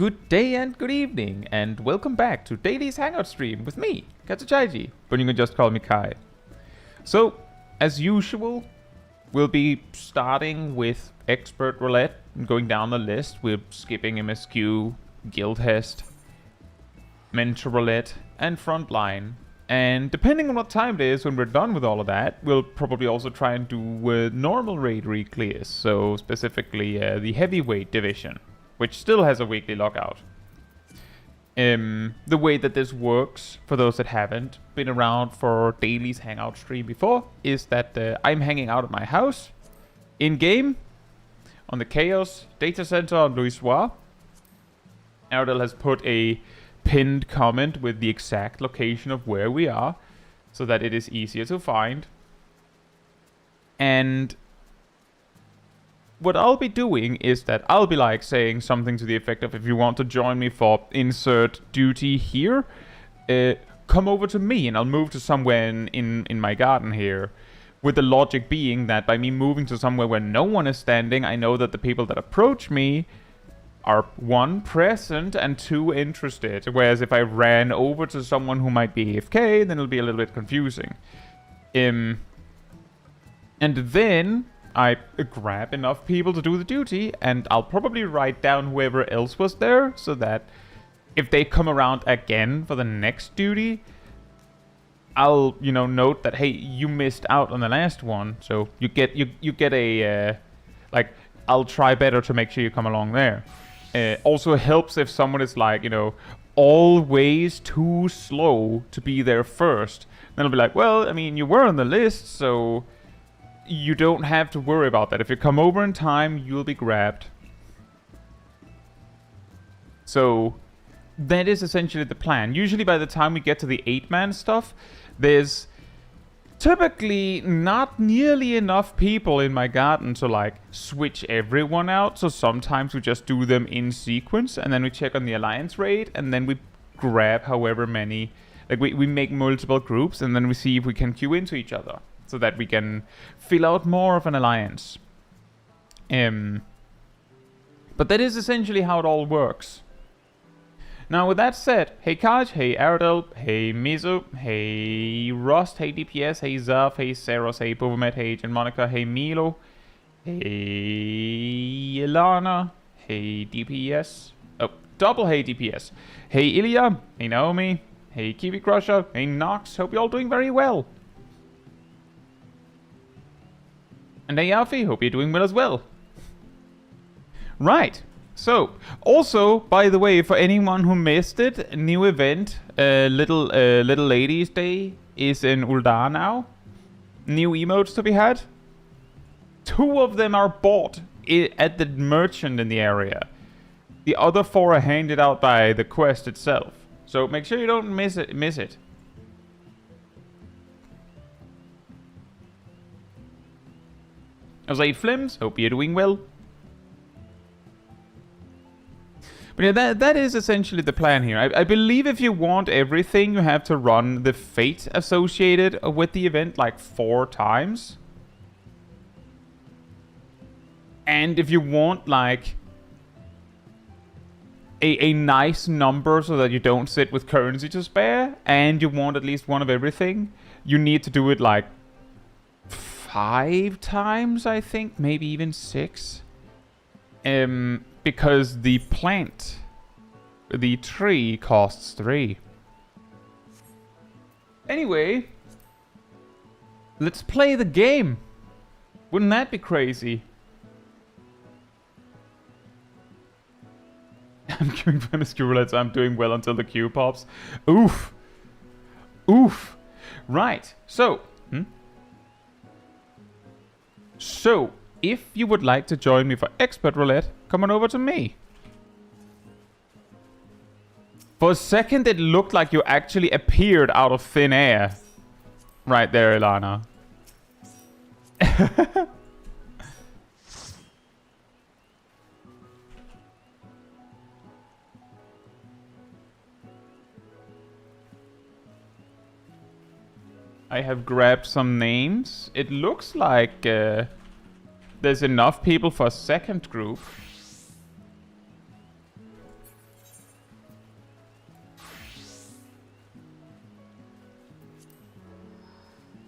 Good day and good evening, and welcome back to Dailies Hangout stream with me, Chaiji, but you can just call me Kai. So, as usual, we'll be starting with Expert Roulette and going down the list. We're skipping MSQ, Guildhest, Mentor Roulette, and Frontline. And depending on what time it is when we're done with all of that, we'll probably also try and do normal raid re-clears, so specifically the heavyweight division, which still has a weekly lockout. The way that this works, for those that haven't been around for Dailies Hangout stream before, is that I'm hanging out at my house, in-game, on the Chaos data center on Louisoix. Ardell has put a pinned comment with the exact location of where we are, so that it is easier to find. And what I'll be doing is that I'll be like saying something to the effect of, if you want to join me for insert duty here, come over to me and I'll move to somewhere in my garden here. With the logic being that by me moving to somewhere where no one is standing, I know that the people that approach me are 1, present, and 2, interested. Whereas if I ran over to someone who might be AFK, then it'll be a little bit confusing. And then I grab enough people to do the duty, and I'll probably write down whoever else was there, so that if they come around again for the next duty, I'll, note that, hey, you missed out on the last one, so you get a, I'll try better to make sure you come along there. Also helps if someone is like, always too slow to be there first. Then I'll be like, well, I mean, you were on the list, so you don't have to worry about that. If you come over in time, you'll be grabbed. So that is essentially the plan. Usually by the time we get to the 8-man stuff, there's typically not nearly enough people in my garden to switch everyone out. So sometimes we just do them in sequence, and then we check on the alliance raid, and then we grab however many. We make multiple groups, and then we see if we can queue into each other, so that we can fill out more of an alliance. But that is essentially how it all works. Now with that said, hey Kaj, hey Ardell, hey Mizu, hey Rust, hey DPS, hey Zaf, hey Saros, hey Bovomet, hey Agent Monica, hey Milo, hey Ilana, hey DPS, double hey DPS, hey Ilya, hey Naomi, hey Kiwi Crusher, hey Nox, hope you're all doing very well. And hey Alfie, hope you're doing well as well. Right, so, also, by the way, for anyone who missed it, new event, Little Ladies Day, is in Uldar now. New emotes to be had. 2 of them are bought at the merchant in the area. The other 4 are handed out by the quest itself. So make sure you don't miss it. Jose Flims, hope you're doing well. But yeah, that is essentially the plan here. I believe if you want everything, you have to run the fate associated with the event 4 times. And if you want a nice number so that you don't sit with currency to spare, and you want at least one of everything, you need to do it 5 times, I think, maybe even 6. Because the plant, the tree, costs 3. Anyway, let's play the game. Wouldn't that be crazy? I'm queuing for MSQ Roulettes. I'm doing well until the queue pops. Oof. Oof. Right. So. So, if you would like to join me for Expert Roulette, come on over to me. For a second, it looked like you actually appeared out of thin air. Right there, Ilana. I have grabbed some names. It looks like there's enough people for a second group.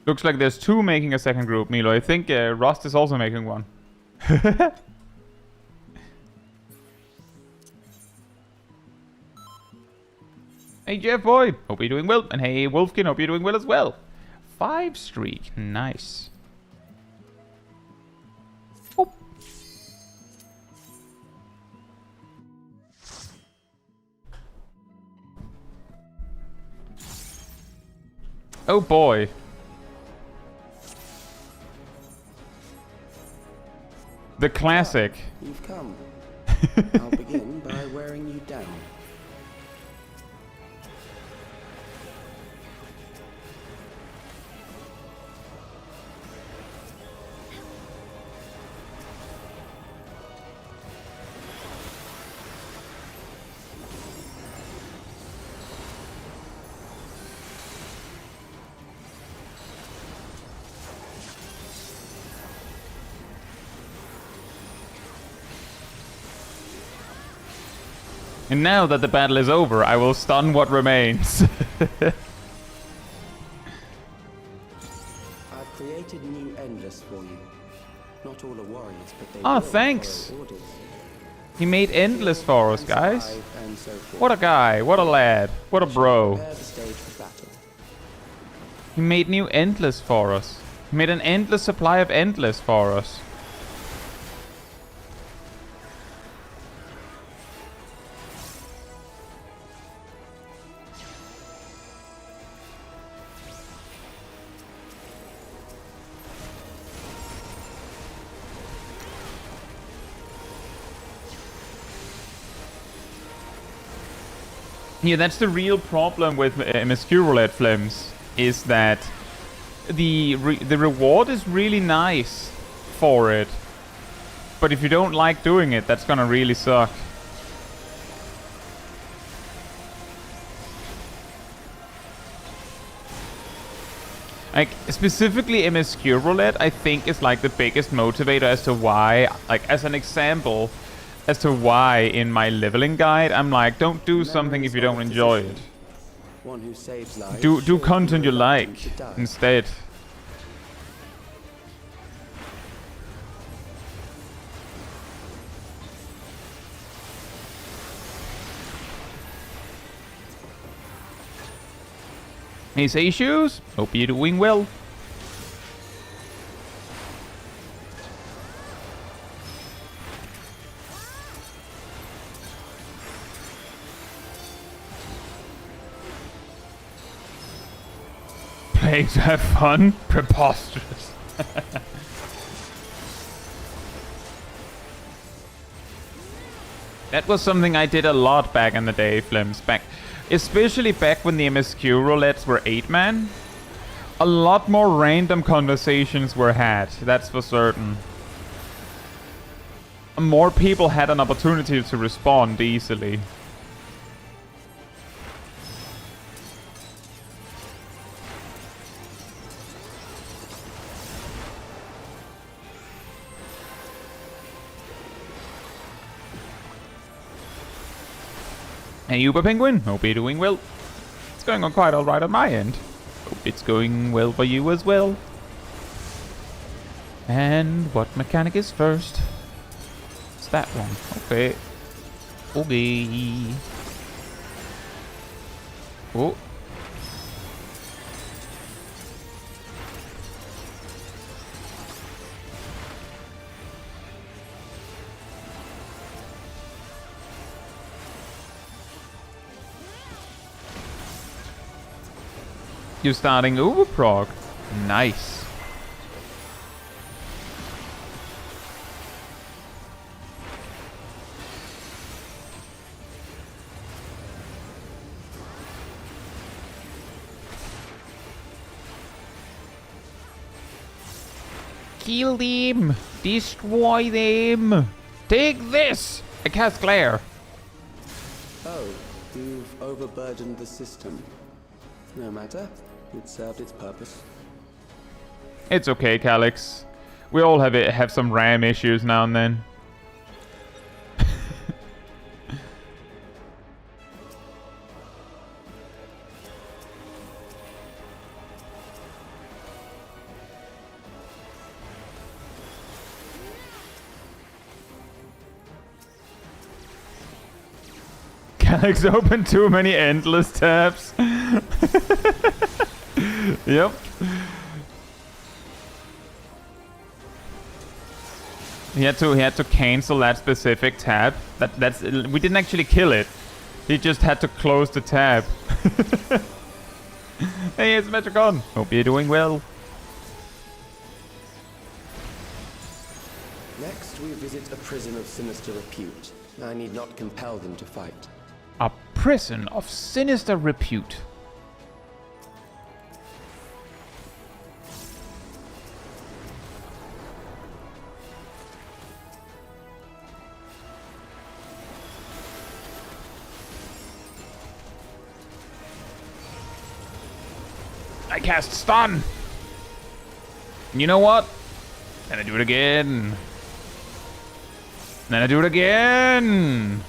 Looks like there's two making a second group, Milo. I think Rust is also making one. Hey Jeff boy, hope you're doing well. And hey Wolfkin, hope you're doing well as well. 5 streak, nice. Oh. Oh boy. The classic. You've come. I'll begin by wearing you down. And now that the battle is over, I will stun what remains. I've created new endless for you. Not all are warriors, but they Ah, will thanks. follow orders. He made endless for us, guys. Survive and so forth. What a guy, what a lad, what a bro. Prepare the stage for battle. He made new endless for us. He made an endless supply of endless for us. Yeah, that's the real problem with MSQ Roulette Flims, is that the reward is really nice for it, but if you don't like doing it, that's gonna really suck. Like, specifically MSQ Roulette, I think is like the biggest motivator as to why, like as an example, as to why in my leveling guide, I'm like, don't do something if you don't enjoy it. One who saves lives Do content you like instead. Hey, say shoes. Hope you're doing well. Playing to have fun? Preposterous. That was something I did a lot back in the day, Flims. Especially back when the MSQ roulettes were 8-man. A lot more random conversations were had, that's for certain. More people had an opportunity to respond easily. Hey Uber Penguin, hope you're doing well. It's going on quite alright on my end. Hope it's going well for you as well. And what mechanic is first? It's that one. Okay. Okay. Oh. You're starting Overprog. Nice. Kill them! Destroy them! Take this! I cast Glare. Oh, you've overburdened the system. No matter. It served its purpose. It's okay, Calyx. We all have some RAM issues now and then. Alex opened too many endless tabs. Yep. He had to cancel that specific tab. We didn't actually kill it. He just had to close the tab. Hey, it's Metricon. Hope you're doing well. Next, we visit a prison of sinister repute. I need not compel them to fight. A prison of sinister repute. I cast stun. You know what? Then I do it again. Then I do it again.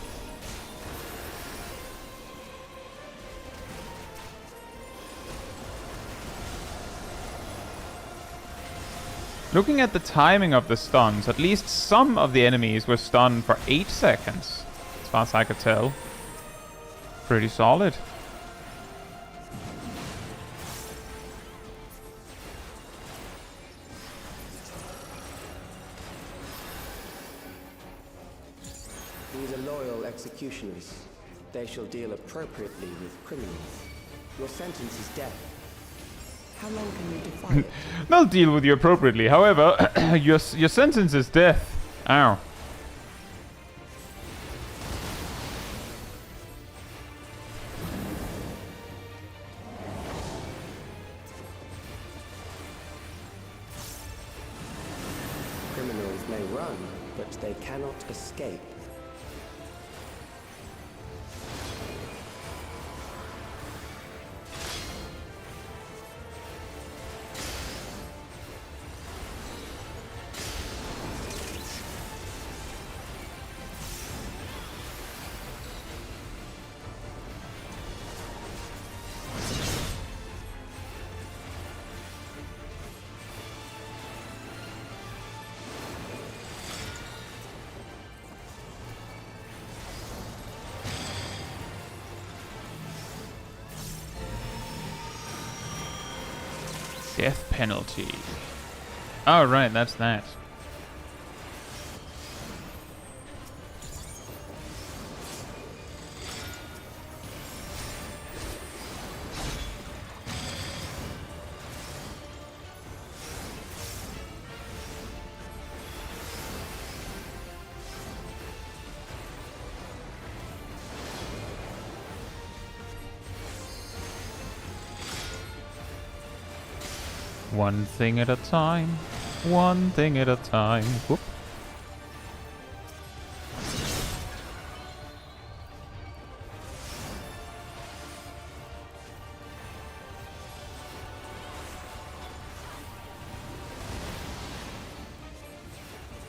Looking at the timing of the stuns, at least some of the enemies were stunned for 8 seconds, as far as I could tell. Pretty solid. These are loyal executioners. They shall deal appropriately with criminals. Your sentence is death. How long can you defy it? They'll deal with you appropriately. However, your sentence is death. Ow. Criminals may run, but they cannot escape. Death penalty. Oh, right, that's that. One thing at a time. One thing at a time. Whoop.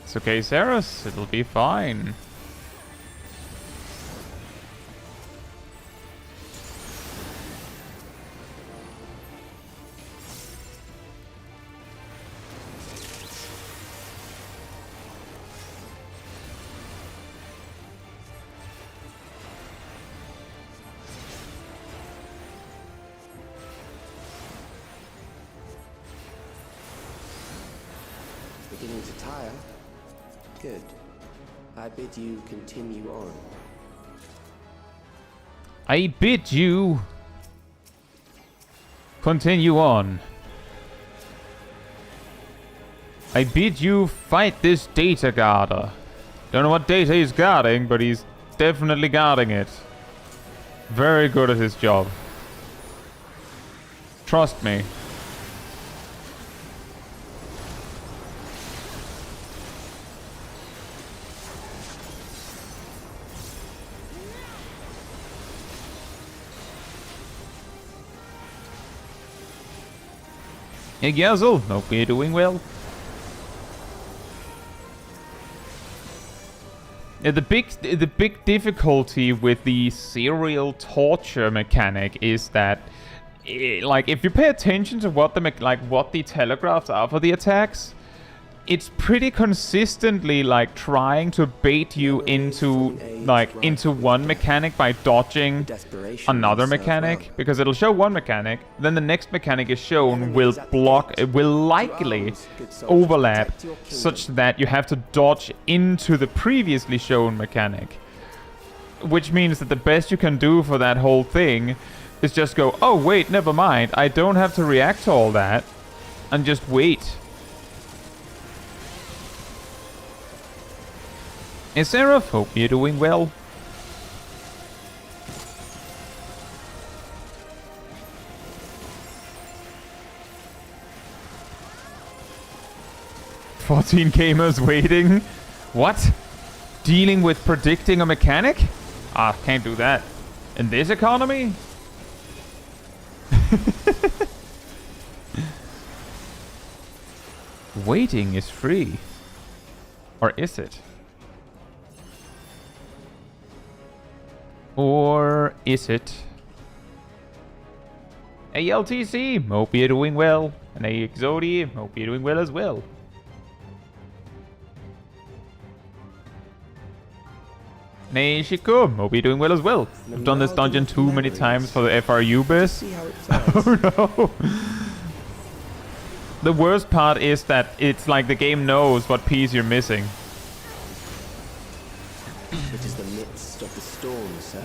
It's okay, Saras. It'll be fine. Beginning to tire? Good. I bid you continue on. I bid you continue on. I bid you fight this data guarder. Don't know what data he's guarding, but he's definitely guarding it. Very good at his job. Trust me. Hey Gazel, hope you're doing well. Yeah, the big difficulty with the serial torture mechanic is that, like, if you pay attention to what the telegraphs are for the attacks, it's pretty consistently like trying to bait you into one mechanic by dodging another mechanic, because it'll show one mechanic, then the next mechanic is shown will likely overlap such that you have to dodge into the previously shown mechanic, which means that the best you can do for that whole thing is just go, oh wait, never mind, I don't have to react to all that, and just wait. Hey Seraph, hope you're doing well. "14 gamers waiting? What? Dealing with predicting a mechanic? Ah, can't do that. In this economy?" Waiting is free. Or is it? Or is it? ALTC, hope you're doing well. And AXOD, hope you're doing well as well. Neishiko, hope you're doing well as well. I've done this dungeon too many times for the FRU biz. Oh no. The worst part is that it's like the game knows what piece you're missing. It is the midst of the storm surge.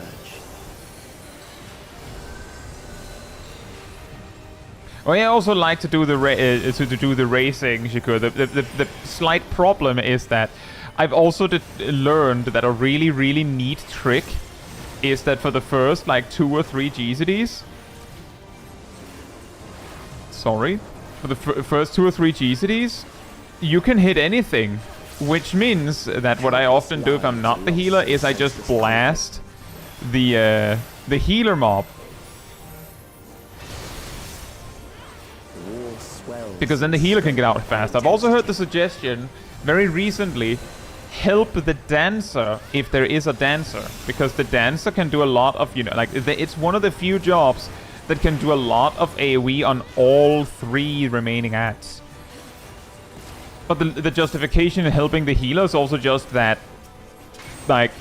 Oh, I also like to do the racing, Shiko. The slight problem is that I've also learned that a really neat trick is that for the first like 2 or 3 GCDs, for the first 2 or 3 GCDs, you can hit anything. Which means that what I often do if I'm not the healer is I just blast the healer mob. Because then the healer can get out fast. I've also heard the suggestion very recently, help the dancer if there is a dancer. Because the dancer can do a lot of, you know, like it's one of the few jobs that can do a lot of AoE on all 3 remaining ads. But the justification in helping the healer is also just that, like,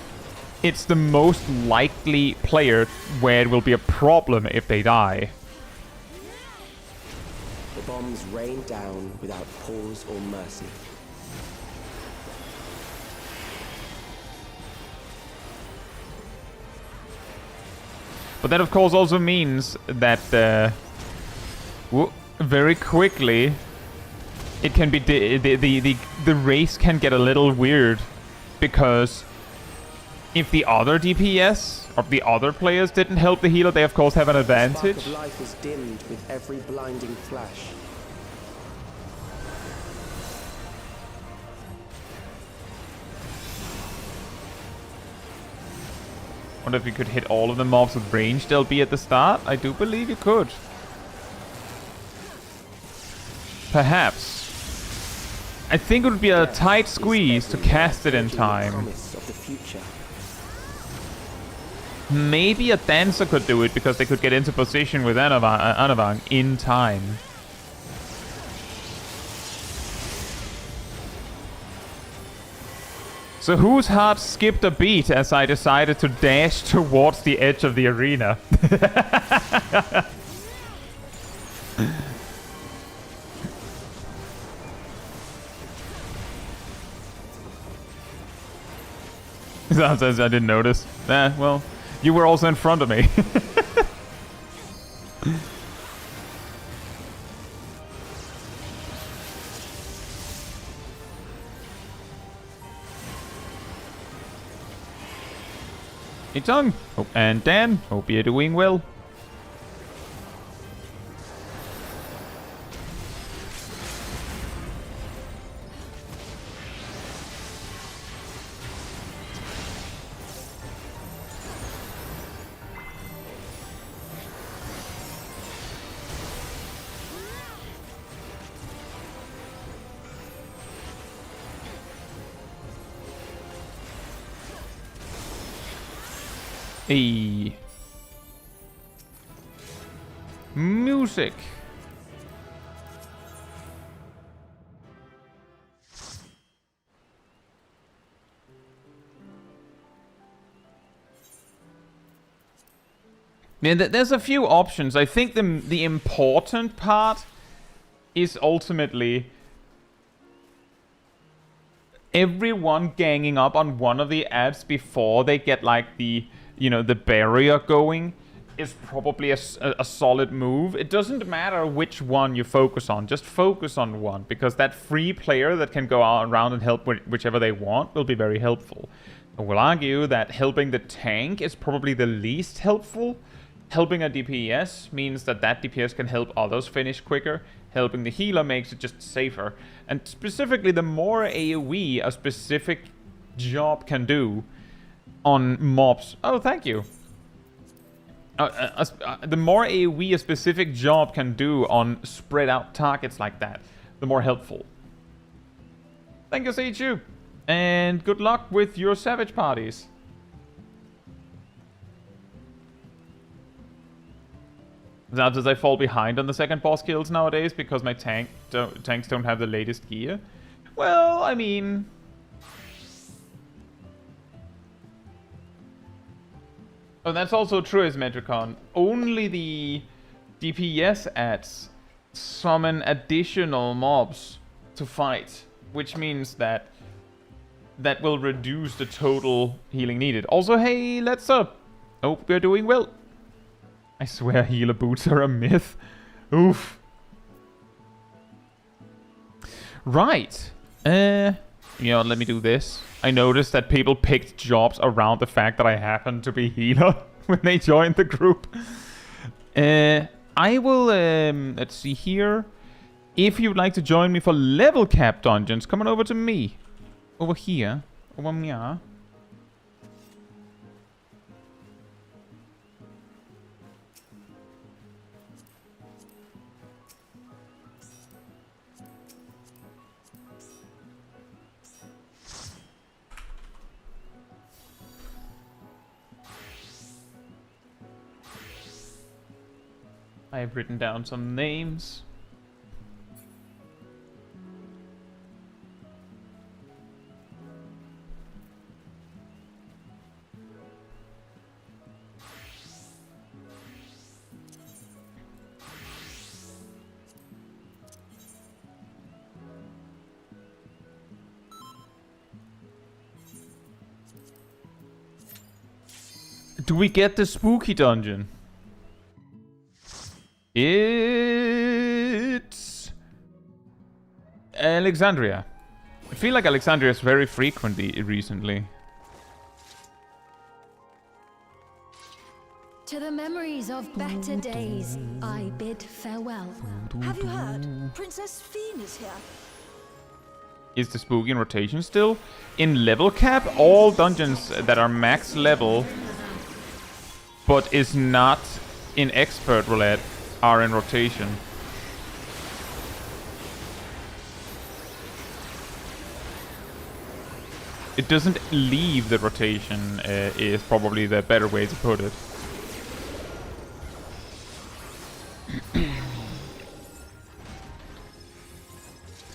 it's the most likely player where it will be a problem if they die. The bombs rain down without pause or mercy. But that of course also means that very quickly it can be the race can get a little weird, because if the other DPS or the other players didn't help the healer, they of course have an advantage. The spark of life is dimmed with every blinding flash. Wonder if you could hit all of the mobs with ranged LB at the start? I do believe you could. Perhaps. I think it would be a tight squeeze to cast it in time. Maybe a dancer could do it because they could get into position with Anavang in time. So whose heart skipped a beat as I decided to dash towards the edge of the arena? Sometimes I didn't notice. Well, you were also in front of me. Hey Tung, and Dan, hope you're doing well. Hey. Music. Yeah, there's a few options. I think the important part is ultimately everyone ganging up on one of the ads before they get like the, you know, the barrier going is probably a solid move. It doesn't matter which one you focus on, just focus on one, because that free player that can go out around and help whichever they want will be very helpful. I will argue that helping the tank is probably the least helpful. Helping a DPS means that DPS can help others finish quicker. Helping the healer makes it just safer. And specifically, the more AoE a specific job can do on mobs... Oh, thank you. The more AoE a specific job can do on spread out targets like that, the more helpful. Thank you, Caetsu. And good luck with your Savage parties. Now, does I fall behind on the second boss kills nowadays because my tanks don't have the latest gear? Well, I mean... Oh, that's also true, as Metricon. Only the DPS ads summon additional mobs to fight, which means that that will reduce the total healing needed. Also, hey, let's up. Hope we're doing well. I swear healer boots are a myth. Oof. Right. You know, let me do this. I noticed that people picked jobs around the fact that I happen to be healer when they joined the group. I will, let's see here. If you'd like to join me for level cap dungeons, come on over to me. Over here. Over here. I have written down some names. Do we get the spooky dungeon? It's Alexandria. I feel like Alexandria is very frequently recently. To the memories of better days, I bid farewell. Have you heard? Princess Fiend is here. Is the spooky in rotation still? In level cap, all dungeons that are max level, but is not in expert roulette, are in rotation. It doesn't leave the rotation, is probably the better way to put it.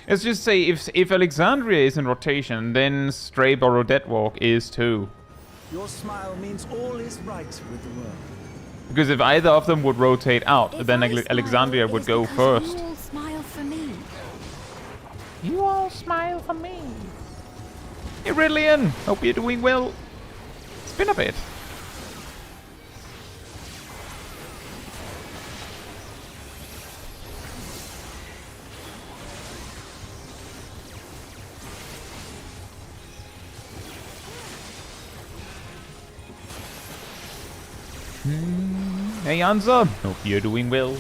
Let's just say if Alexandria is in rotation, then Stray Borrow Dead Walk is too. Your smile means all is right with the world. Because if either of them would rotate out, then Alexandria would go first. You all smile for me. You all smile for me. Hey Ridlian, hope you're doing well. It's been a bit. Hey Anza, hope you're doing well.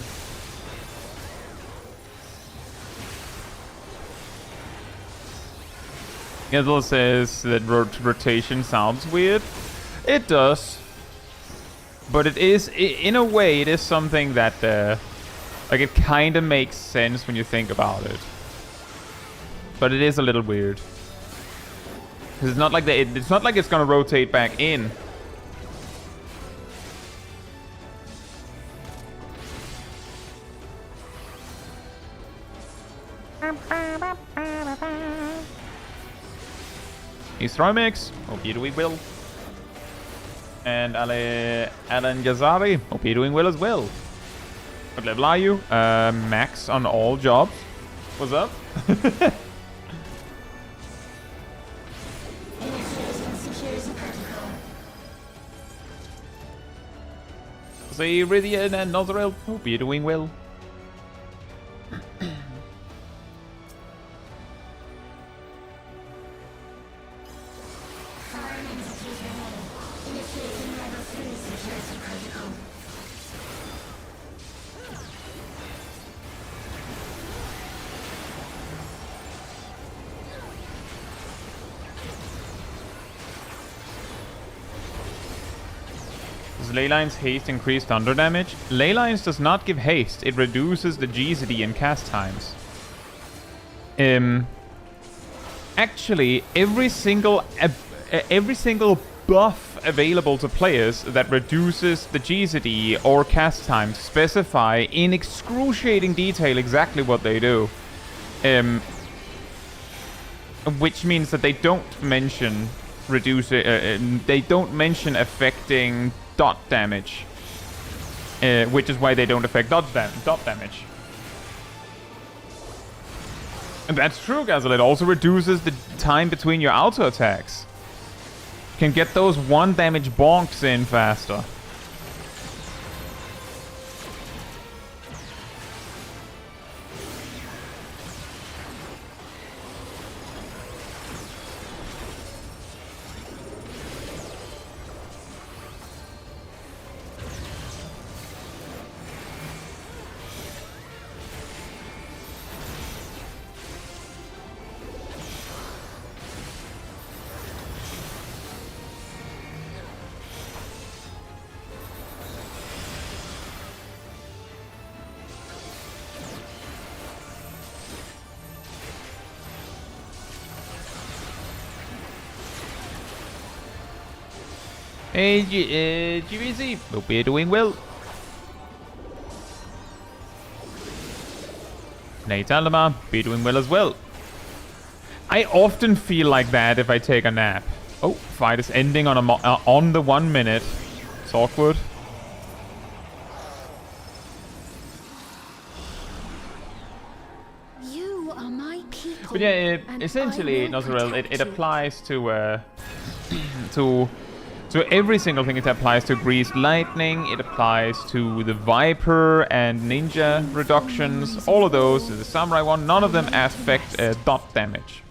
Gazelle says that rotation sounds weird. It does. But it is, in a way, it is something that, like, it kind of makes sense when you think about it. But it is a little weird. Because it's not like it's not like it's gonna rotate back in. Hey Strymix, hope you're doing well. And Alan Yazari, hope you're doing well as well. What level are you? Max on all jobs. What's up? See, Ridian and Nozarel, hope you're doing well. Leyline's haste increase thunder damage? Leyline's does not give haste, it reduces the GCD and cast times. Actually, every single buff available to players that reduces the GCD or cast time specify in excruciating detail exactly what they do. Which means that they don't mention they don't mention affecting dot damage, which is why they don't affect dot damage. And that's true, Gazelle. It also reduces the time between your auto attacks. You can get those 1 damage bonks in faster. Hey, GVZ, hope you're doing well. Nate Alama, be doing well as well. I often feel like that if I take a nap. Oh, fight is ending on on the 1 minute. It's awkward. You are my people. But yeah, essentially, Nozarel, it applies to every single thing. It applies to Greased Lightning, it applies to the Viper and Ninja reductions, all of those, the Samurai one, none of them affect dot damage.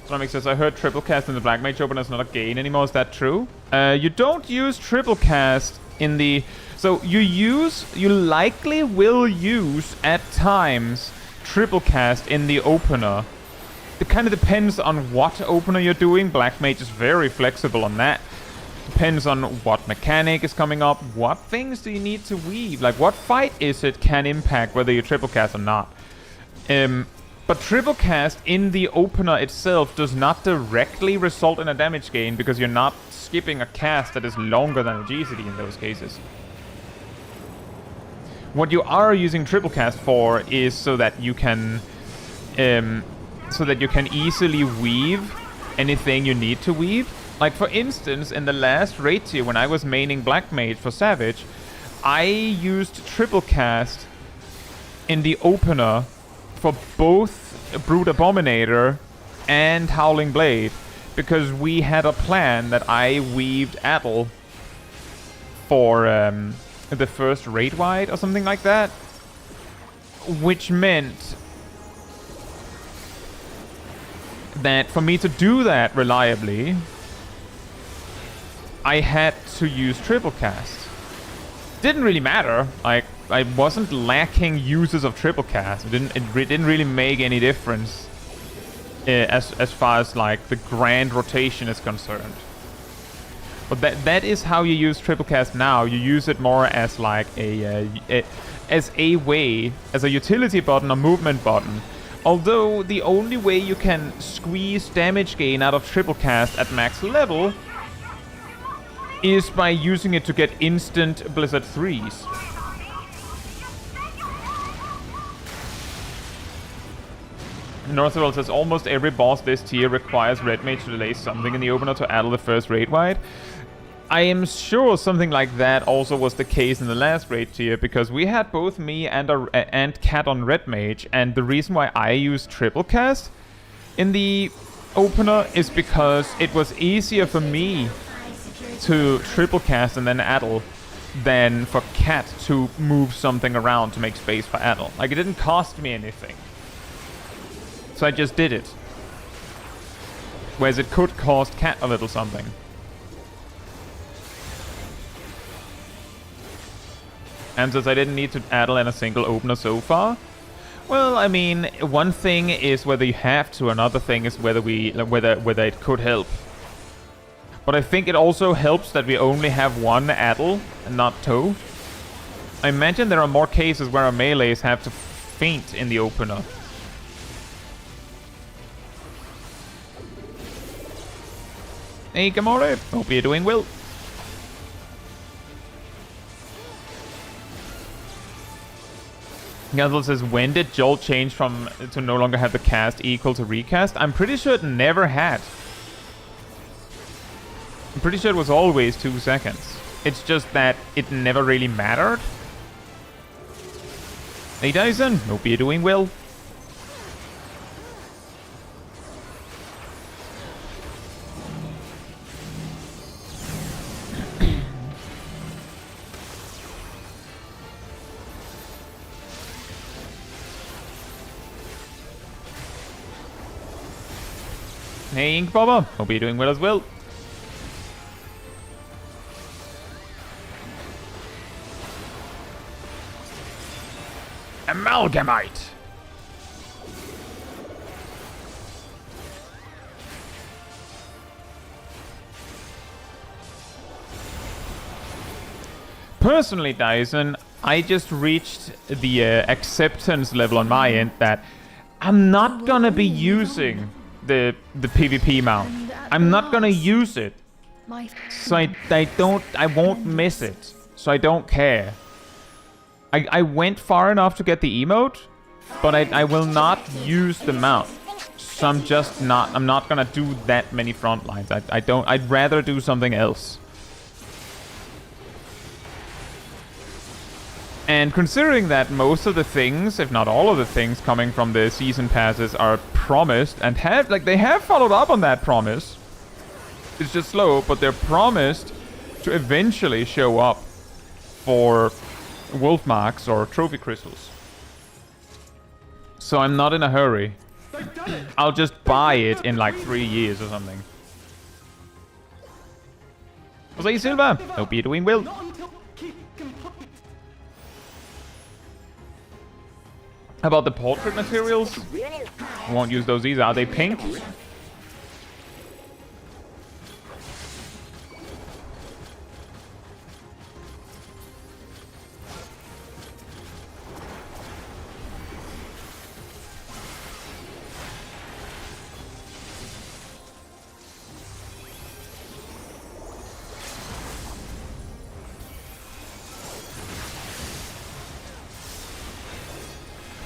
Stomach says, I heard triple cast in the Black Mage opener is not a gain anymore, is that true? You don't use triple cast in the... So you likely will use, at times, triple cast in the opener. It kind of depends on what opener you're doing. Black Mage is very flexible on that. Depends on what mechanic is coming up. What things do you need to weave? Like, what fight is it can impact whether you triple cast or not. But triple cast in the opener itself does not directly result in a damage gain because you're not skipping a cast that is longer than a GCD in those cases. What you are using triple cast for is so that you can easily weave anything you need to weave. Like, for instance, in the last raid tier when I was maining Black Mage for Savage, I used triple cast in the opener for both Brute Abominator and Howling Blade because we had a plan that I weaved Adel for the first raid wide or something like that, which meant that for me to do that reliably, I had to use triple cast. Didn't really matter. Like, I wasn't lacking uses of triple cast. It didn't really make any difference as far as like the grand rotation is concerned. But that is how you use triple cast now. You use it more as like a utility button, a movement button. Although the only way you can squeeze damage gain out of triple cast at max level is by using it to get instant Blizzard 3s. Northwell says almost every boss this tier requires Red Mage to delay something in the opener to addle the first raid wide. I am sure something like that also was the case in the last raid tier, because we had both me and Cat on Red Mage, and the reason why I used triple cast in the opener is because it was easier for me to triple cast and then addle than for Cat to move something around to make space for addle. Like, it didn't cost me anything. So I just did it. Whereas it could cost Cat a little something. And since I didn't need to addle in a single opener so far, well, I mean, one thing is whether you have to, another thing is whether it could help. But I think it also helps that we only have one addle and not two. I imagine there are more cases where our melees have to feint in the opener. Hey, Gamora, hope you're doing well. Gazel says, when did Joel change to no longer have the cast equal to recast? I'm pretty sure it never had. I'm pretty sure it was always 2 seconds. It's just that it never really mattered. Hey Dyson, hope you're doing well. Hey Ink Bobber, hope you're doing well as well. Amalgamite. Personally, Dyson, I just reached the acceptance level on my end that I'm not gonna be using the PvP mount. I'm not gonna use it. So I won't miss it. So I don't care. I went far enough to get the emote, but I will not use the mount. So I'm not gonna do that many front lines. I'd rather do something else. And considering that most of the things, if not all of the things coming from the season passes are promised and they have followed up on that promise. It's just slow, but they're promised to eventually show up for wolf marks or trophy crystals. So I'm not in a hurry. I'll just buy it in like 3 years or something. Jose Silva, hope you're doing well. How about the portrait materials? I won't use those either. Are they pink?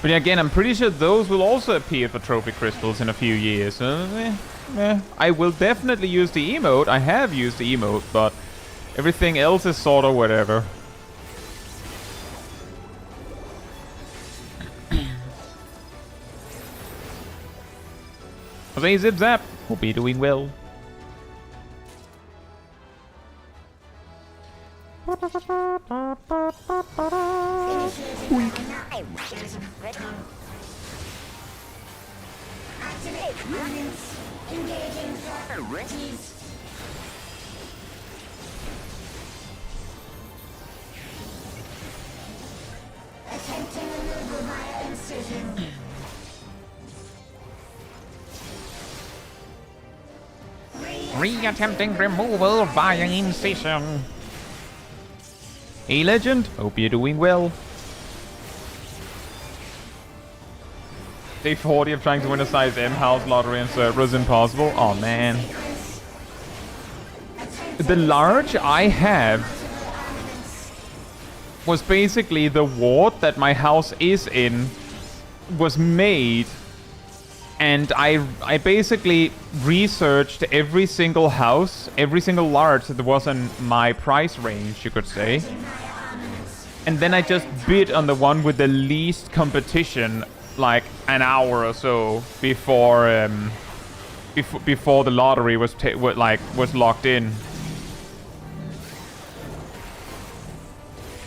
But again, I'm pretty sure those will also appear for trophy crystals in a few years. I will definitely use the emote. I have used the emote, but everything else is sort of whatever. Jose Zip Zap, hope you're doing well. Re-attempting removal via incision. Hey Legend, hope you're doing well. Day 40 of trying to win a size M house lottery and Cerberus impossible. Oh man. The large I have was basically the ward that my house is in was made And I basically researched every single house, every single large that was in my price range, you could say. And then I just bid on the one with the least competition, like an hour or so before before the lottery was locked in.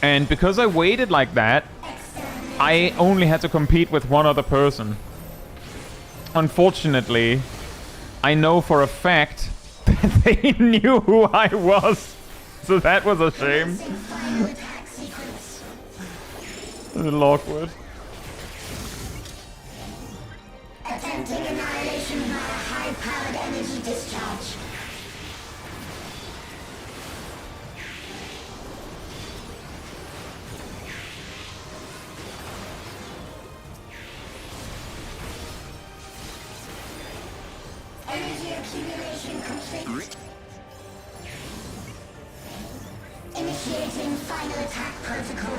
And because I waited like that, I only had to compete with one other person. Unfortunately, I know for a fact that they knew who I was. So that was a shame. A little awkward. Attempting annihilation via high-powered energy discharge. Energy accumulation complete. Initiating final attack protocol.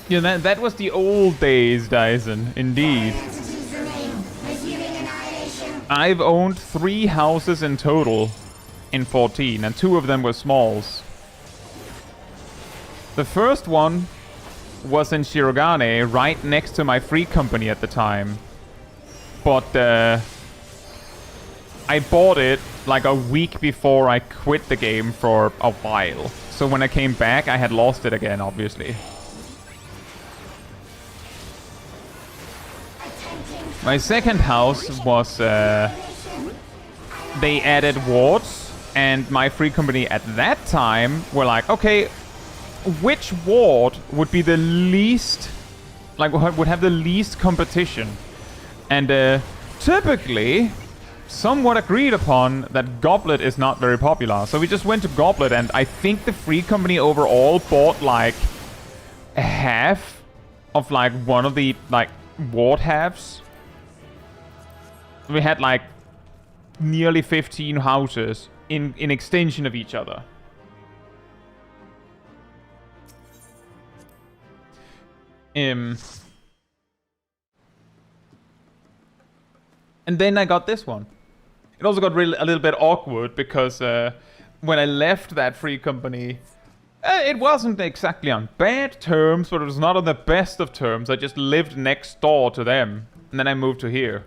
Yeah, that was the old days, Dyson, indeed. I've owned 3 houses in total in 14, and 2 of them were smalls. The first one was in Shirogane, right next to my free company at the time. But I bought it like a week before I quit the game for a while. So when I came back, I had lost it again, obviously. My second house was, they added wards, and my free company at that time were like, okay, which ward would be the least, like, would have the least competition? And typically, somewhat agreed upon that Goblet is not very popular. So we just went to Goblet, and I think the free company overall bought, like, half of, like, one of the, like, ward halves. We had like nearly 15 houses in extension of each other. And then I got this one. It also got a little bit awkward because when I left that free company, it wasn't exactly on bad terms, but it was not on the best of terms. I just lived next door to them, and then I moved to here.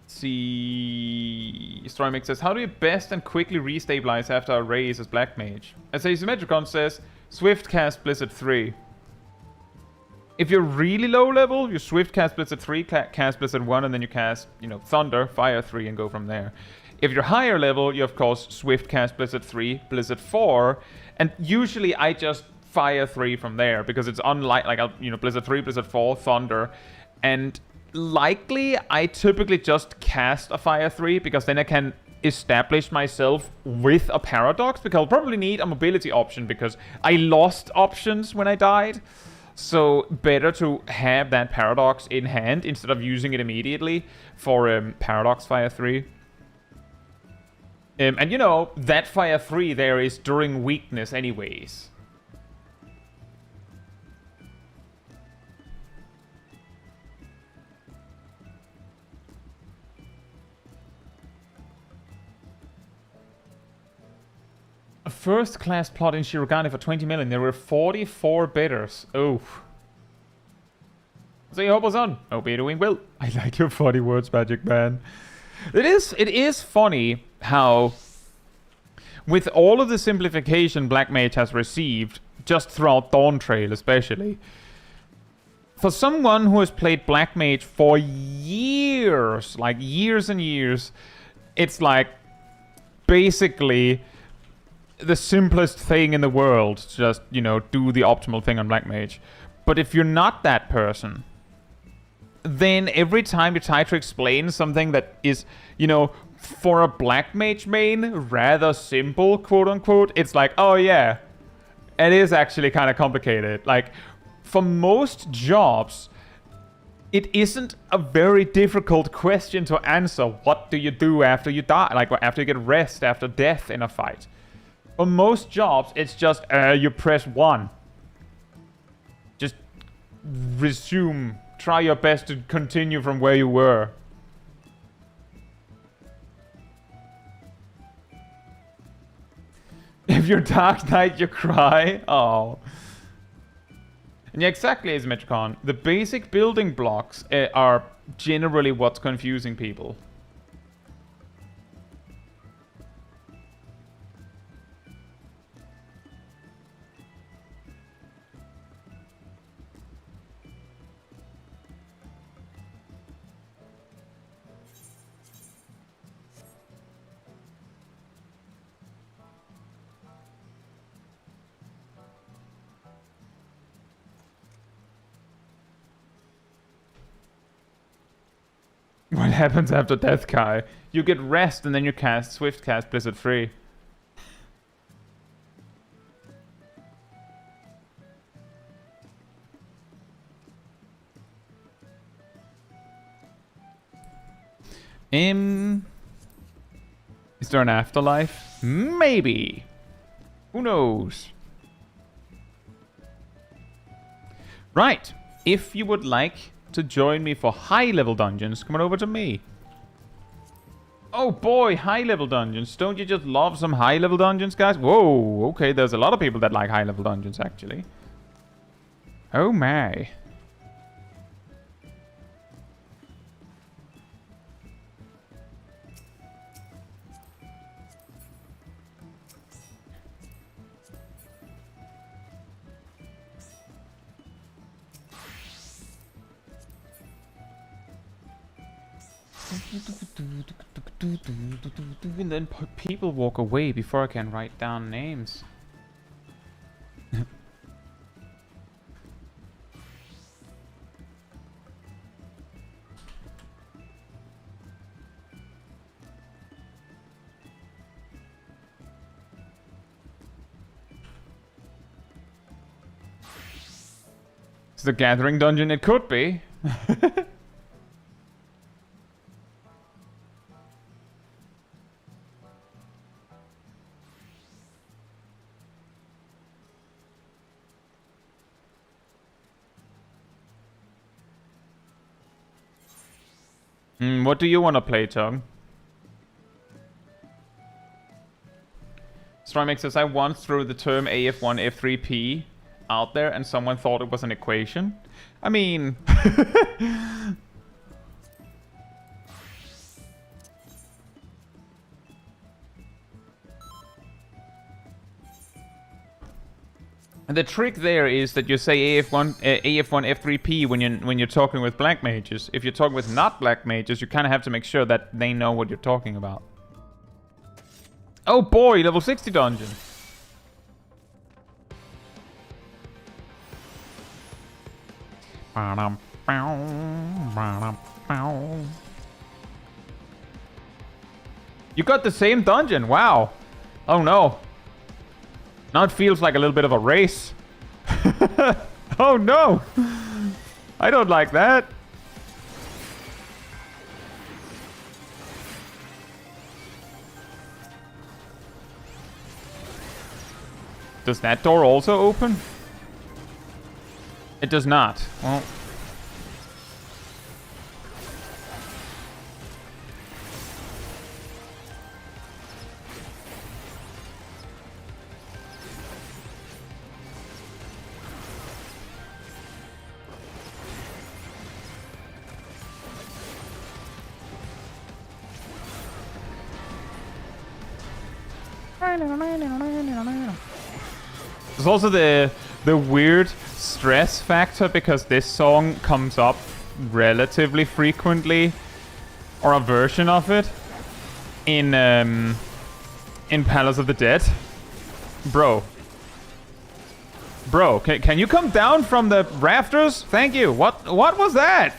See, Stormix says, how do you best and quickly restabilize after a raise as Black Mage? As Asymmetricon says, Swift cast Blizzard 3. If you're really low level, you Swift cast Blizzard 3, cast Blizzard 1, and then you cast, you know, Thunder, Fire 3, and go from there. If you're higher level, you of course Swift cast Blizzard 3, Blizzard 4, and usually I just Fire 3 from there, because it's unlike, like, you know, Blizzard 3, Blizzard 4, Thunder, and likely I typically just cast a Fire 3 because then I can establish myself with a Paradox, because I'll probably need a mobility option because I lost options when I died. So better to have that Paradox in hand instead of using it immediately for Paradox Fire 3. And you know, that Fire 3 there is during weakness anyways. A first class plot in Shirogane for 20 million. There were 44 bidders. Oh. So you hope was on. Hope you're doing well. I like your funny words, Magic Man. It is funny how, with all of the simplification Black Mage has received, just throughout Dawntrail especially, for someone who has played Black Mage for years, like years and years, it's like basically the simplest thing in the world to just, you know, do the optimal thing on Black Mage. But if you're not that person, then every time you try to explain something that is, you know, for a Black Mage main, rather simple, quote unquote, it's like, oh yeah, it is actually kind of complicated. Like, for most jobs, it isn't a very difficult question to answer. What do you do after you die? Like, after you get rest, after death in a fight. For most jobs, it's just, you press 1. Just resume. Try your best to continue from where you were. If you're Dark Knight, you cry. Oh. And yeah, exactly, as Metricon. The basic building blocks are generally what's confusing people. What happens after death, Kai? You get rest and then you cast Swift Cast Blizzard Free. Is there an afterlife? Maybe. Who knows? Right. If you would like to join me for high-level dungeons, come on over to me. Oh boy, high-level dungeons. Don't you just love some high-level dungeons, guys? Whoa, okay, there's a lot of people that like high-level dungeons, actually. Oh my. And then people walk away before I can write down names. It's the Gathering Dungeon, it could be. What do you want to play, Tom? Strymix says, I once threw the term AF1 F3P out there and someone thought it was an equation. I mean... And the trick there is that you say AF1 F3P when you're talking with black mages. If you're talking with not black mages, you kind of have to make sure that they know what you're talking about. Oh boy, level 60 dungeon. You got the same dungeon, wow. Oh no. Now it feels like a little bit of a race. Oh no! I don't like that. Does that door also open? It does not. Well... There's also the weird stress factor because this song comes up relatively frequently, or a version of it, in Palace of the Dead. Bro, can you come down from the rafters? Thank you. What was that?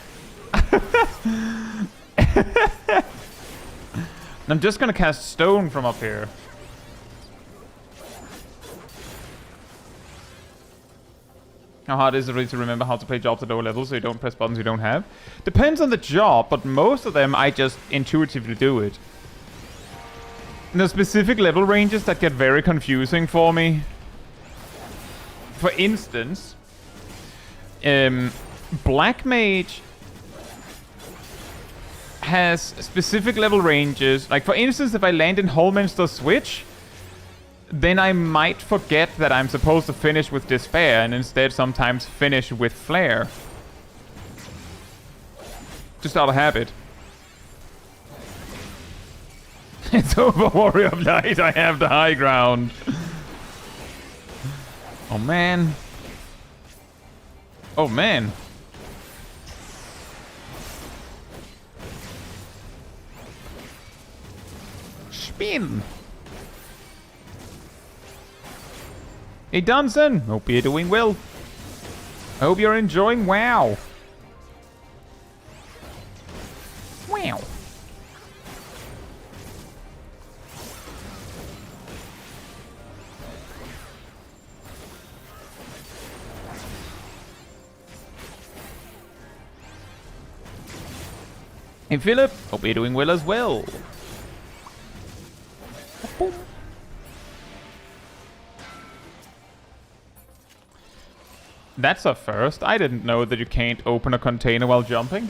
I'm just gonna cast stone from up here. How hard is it really to remember how to play jobs at lower levels so you don't press buttons you don't have? Depends on the job, but most of them I just intuitively do it. There's specific level ranges that get very confusing for me. For instance, Black Mage has specific level ranges. Like, for instance, if I land in Holminster Switch, then I might forget that I'm supposed to finish with Despair and instead sometimes finish with Flare. Just out of habit. It's over, Warrior of Light. I have the high ground. Oh, man. Oh, man. Spin. Hey, Dunson. Hope you're doing well. I hope you're enjoying WoW. Wow. Hey, Philip. Hope you're doing well as well. Boom. That's a first. I didn't know that you can't open a container while jumping.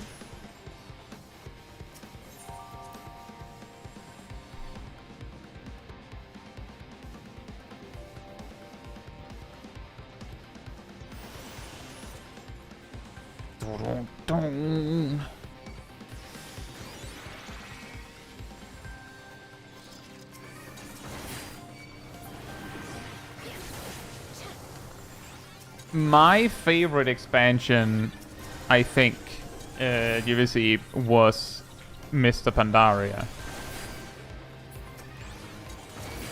My favorite expansion, I think, UVC, was Mr. Pandaria.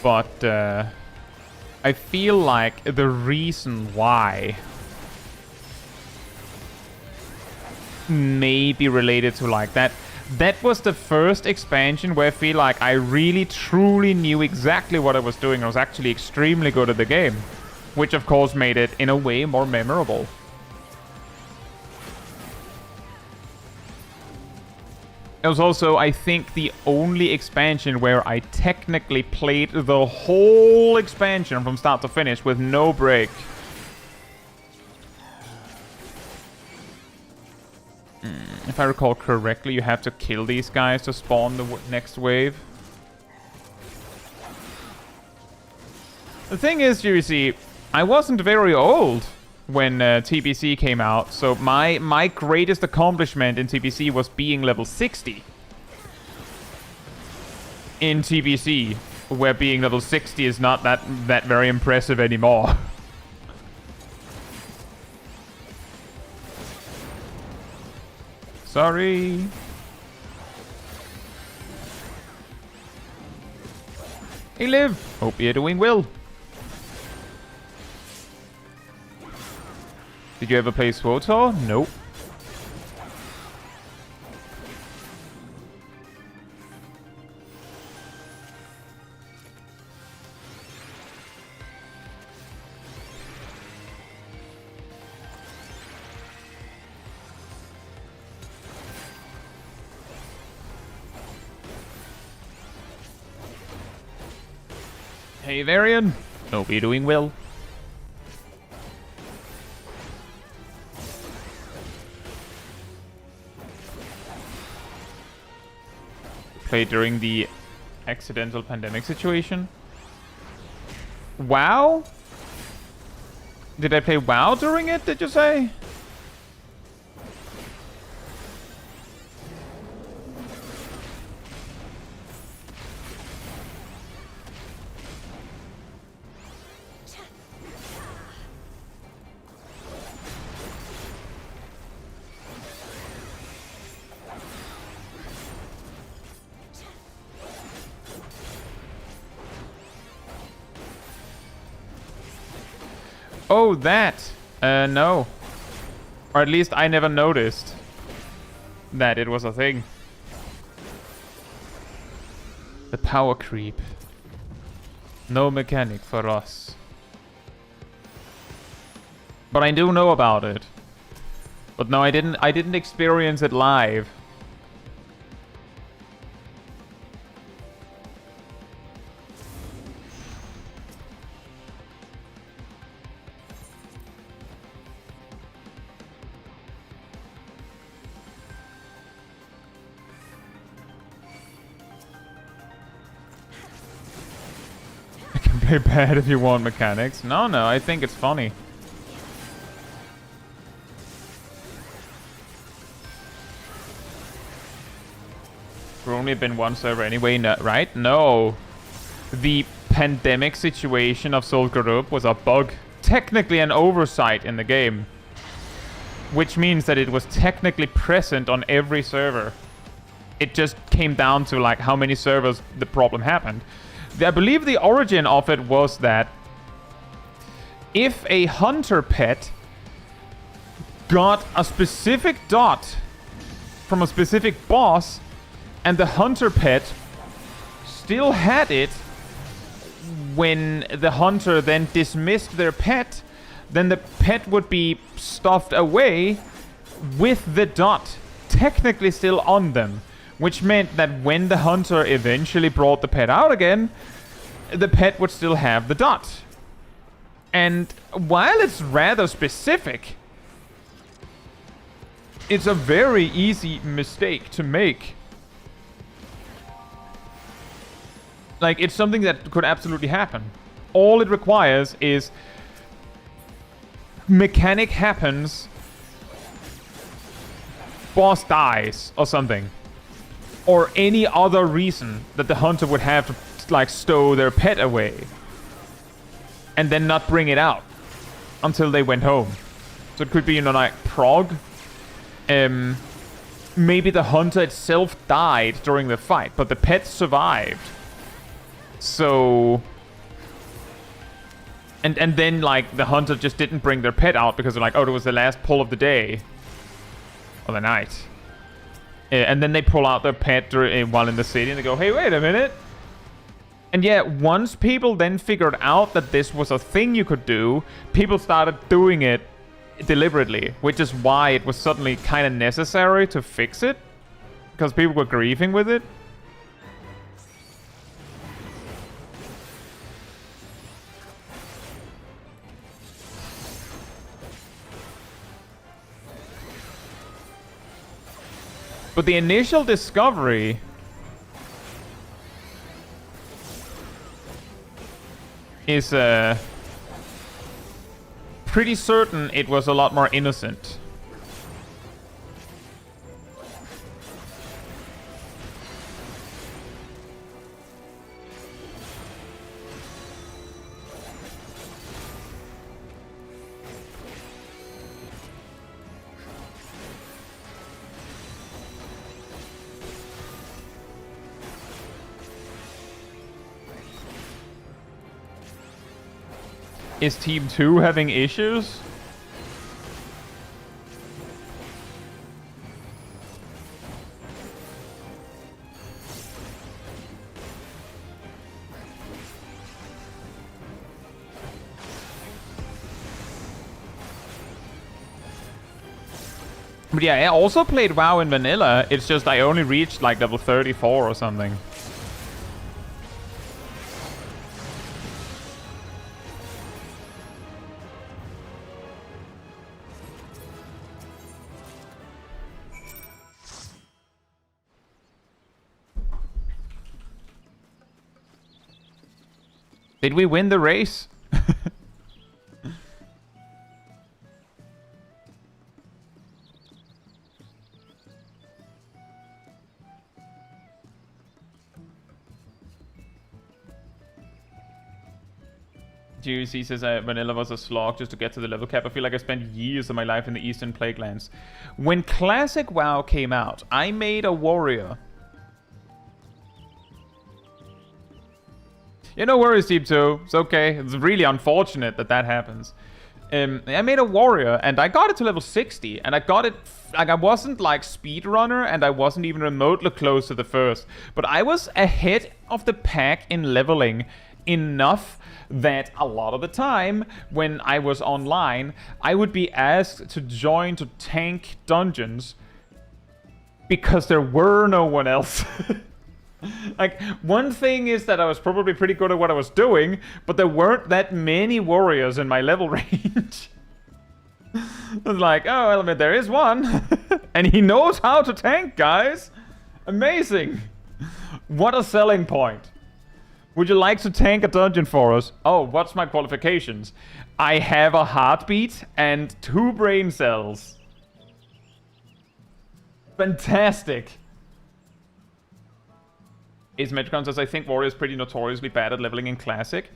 But I feel like the reason why may be related to like that. That was the first expansion where I feel like I really truly knew exactly what I was doing. I was actually extremely good at the game. Which of course made it, in a way, more memorable. It was also, I think, the only expansion where I technically played the whole expansion from start to finish with no break. If I recall correctly, you have to kill these guys to spawn the next wave. The thing is, you see, I wasn't very old when TBC came out, so my greatest accomplishment in TBC was being level 60. In TBC, where being level 60 is not that very impressive anymore. Sorry. Hey, Liv. Hope you're doing well. Did you ever play SWTOR? Nope. Hey, Varian. Hope you're doing well. Played during the accidental pandemic situation. WoW? Did I play WoW during it, did you say? Oh, that! No. Or at least I never noticed that it was a thing. The power creep. No mechanic for us. But I do know about it. But no, I didn't experience it live. I can play bad if you want mechanics. No, I think it's funny. We've only been one server anyway, no, right? No. The pandemic situation of Sol Group was a bug. Technically an oversight in the game. Which means that it was technically present on every server. It just came down to like how many servers the problem happened. I believe the origin of it was that if a hunter pet got a specific dot from a specific boss, and the hunter pet still had it when the hunter then dismissed their pet, then the pet would be stuffed away with the dot technically still on them. Which meant that when the hunter eventually brought the pet out again, the pet would still have the dot. And while it's rather specific, it's a very easy mistake to make. Like, it's something that could absolutely happen. All it requires is mechanic happens, boss dies, or something. Or any other reason that the hunter would have to, like, stow their pet away. And then not bring it out until they went home. So it could be, you know, like, prog. Maybe the hunter itself died during the fight, but the pet survived. So... And then, like, the hunter just didn't bring their pet out because they're like, oh, it was the last pull of the day. Or the night. And then they pull out their pet while in the city and they go, hey, wait a minute. And yeah, once people then figured out that this was a thing you could do, people started doing it deliberately, which is why it was suddenly kind of necessary to fix it. Because people were grieving with it. But the initial discovery is pretty certain it was a lot more innocent. Is Team 2 having issues? But yeah, I also played WoW in vanilla. It's just I only reached like level 34 or something. Did we win the race? GUC says vanilla was a slog just to get to the level cap. I feel like I spent years of my life in the Eastern Plaguelands. When Classic WoW came out, I made a warrior. Yeah, no worries, Team 2. It's okay. It's really unfortunate that that happens. I made a warrior, and I got it to level 60. And I got it... Like, I wasn't, like, speedrunner, and I wasn't even remotely close to the first. But I was ahead of the pack in leveling enough that a lot of the time when I was online, I would be asked to join to tank dungeons because there were no one else. Like, one thing is that I was probably pretty good at what I was doing, but there weren't that many warriors in my level range. I was like, oh, well, I mean, there is one. And he knows how to tank, guys. Amazing. What a selling point. Would you like to tank a dungeon for us? Oh, what's my qualifications? I have a heartbeat and 2 brain cells. Fantastic. Ace Metricon says, I think Warrior is pretty notoriously bad at leveling in Classic.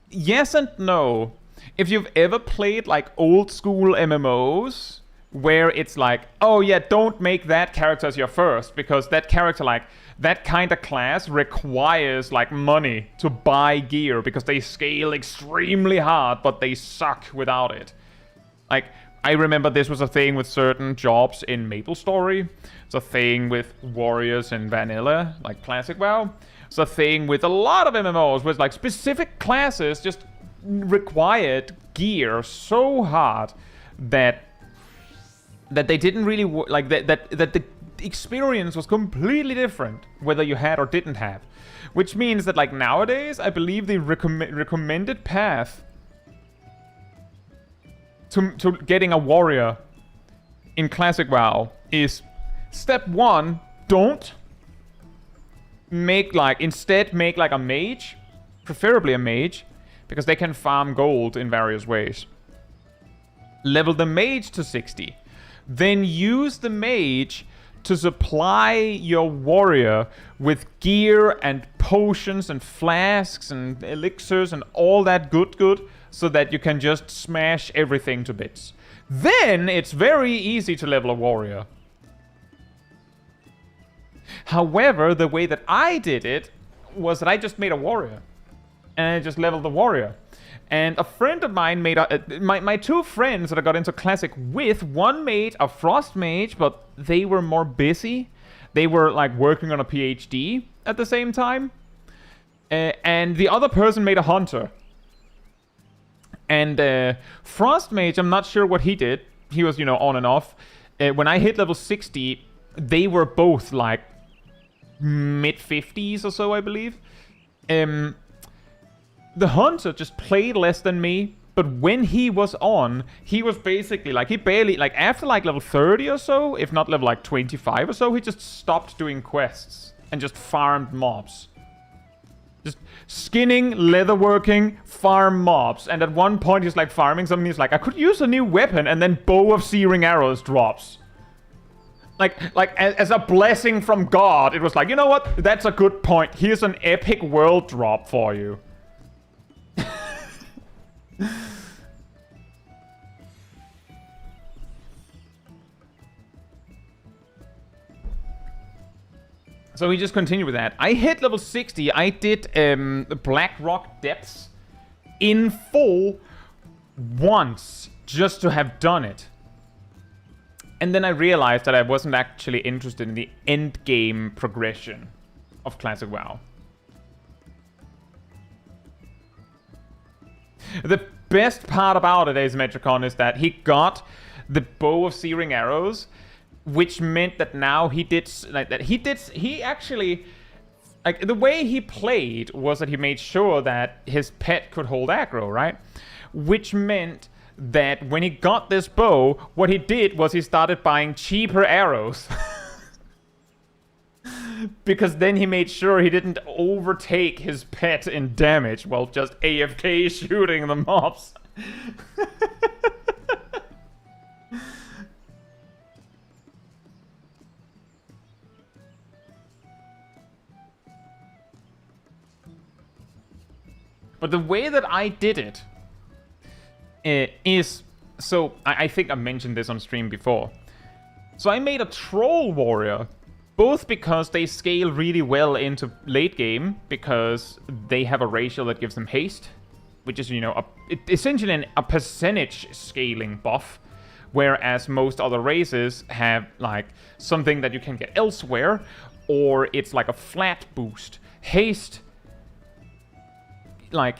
Yes and no. If you've ever played like old school MMOs, where it's like, oh yeah, don't make that character as your first, because that character, like, that kind of class requires like money to buy gear, because they scale extremely hard, but they suck without it. Like, I remember this was a thing with certain jobs in MapleStory. It's a thing with warriors in vanilla, like Classic WoW. It's a thing with a lot of MMOs, with like specific classes just required gear so hard that they didn't really like that the experience was completely different whether you had or didn't have, which means that like nowadays I believe the recommended path to getting a warrior in Classic WoW is step 1, don't make like, instead make like a mage, preferably a mage, because they can farm gold in various ways. Level the mage to 60. Then use the mage to supply your warrior with gear and potions and flasks and elixirs and all that good, so that you can just smash everything to bits. Then it's very easy to level a warrior. However, the way that I did it was that I just made a warrior. And I just leveled the warrior. And a friend of mine made my 2 friends that I got into Classic with, one made a Frost Mage, but they were more busy. They were like working on a PhD at the same time. And the other person made a Hunter. And Frost Mage, I'm not sure what he did. He was, you know, on and off. When I hit level 60, they were both like mid-50s or so, I believe. The Hunter just played less than me, but when he was on, he was basically like, he barely, like after like level 30 or so, if not level like 25 or so, he just stopped doing quests and just farmed mobs. Just skinning, leatherworking, farm mobs. And at one point he's like farming something, he's like, I could use a new weapon, and then Bow of Searing Arrows drops. Like as a blessing from God, it was like, you know what? That's a good point. Here's an epic world drop for you. So we just continue with that. I hit level 60. I did Black Rock Depths in full once, just to have done it. And then I realized that I wasn't actually interested in the end game progression of Classic WoW. The best part about it, Asymmetricon, is that he got the Bow of Searing Arrows, which meant that now he did, like, that he actually, like, the way he played was that he made sure that his pet could hold aggro, right? Which meant that when he got this bow, what he did was he started buying cheaper arrows. Because then he made sure he didn't overtake his pet in damage while just AFK shooting the mobs. But the way that I did it is... So, I think I mentioned this on stream before. So I made a troll warrior, both because they scale really well into late game, because they have a ratio that gives them haste, which is, you know, essentially a percentage scaling buff, whereas most other races have, like, something that you can get elsewhere, or it's like a flat boost. Haste like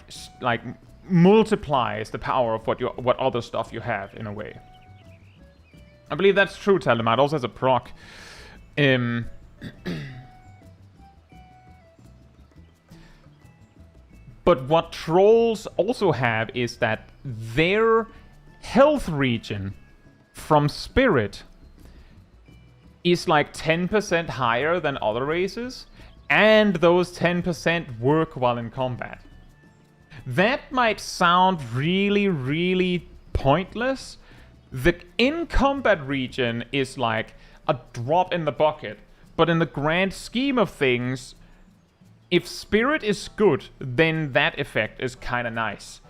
multiplies the power of what other stuff you have in a way. I believe that's true, Taldemar. It also has a proc. But what trolls also have is that their health regen from spirit is like 10% higher than other races, and those 10% work while in combat. That might sound really, really pointless. The in-combat regen is like a drop in the bucket, but in the grand scheme of things, if spirit is good, then that effect is kind of nice.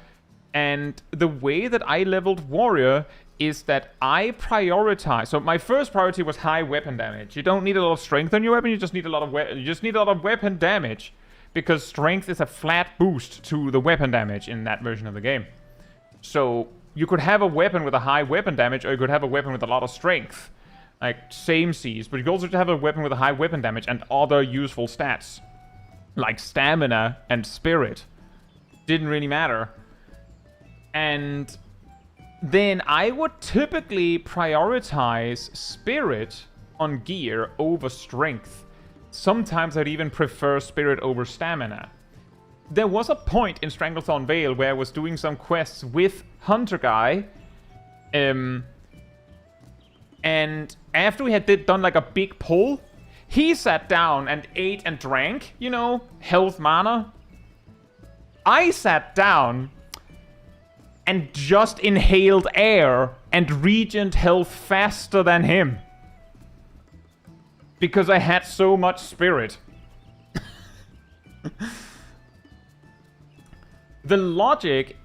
And the way that I leveled warrior is that I prioritize. So my first priority was high weapon damage. You don't need a lot of strength on your weapon. You just need a lot of weapon damage, because strength is a flat boost to the weapon damage in that version of the game. So you could have a weapon with a high weapon damage, or you could have a weapon with a lot of strength, like same C's. But you could also have a weapon with a high weapon damage and other useful stats, like stamina and spirit. Didn't really matter. And then I would typically prioritize spirit on gear over strength. Sometimes I'd even prefer spirit over stamina. There was a point in Stranglethorn Vale where I was doing some quests with Hunter Guy. And after we had done like a big pull, he sat down and ate and drank, you know, health mana. I sat down and just inhaled air and regened health faster than him, because I had so much spirit. The logic,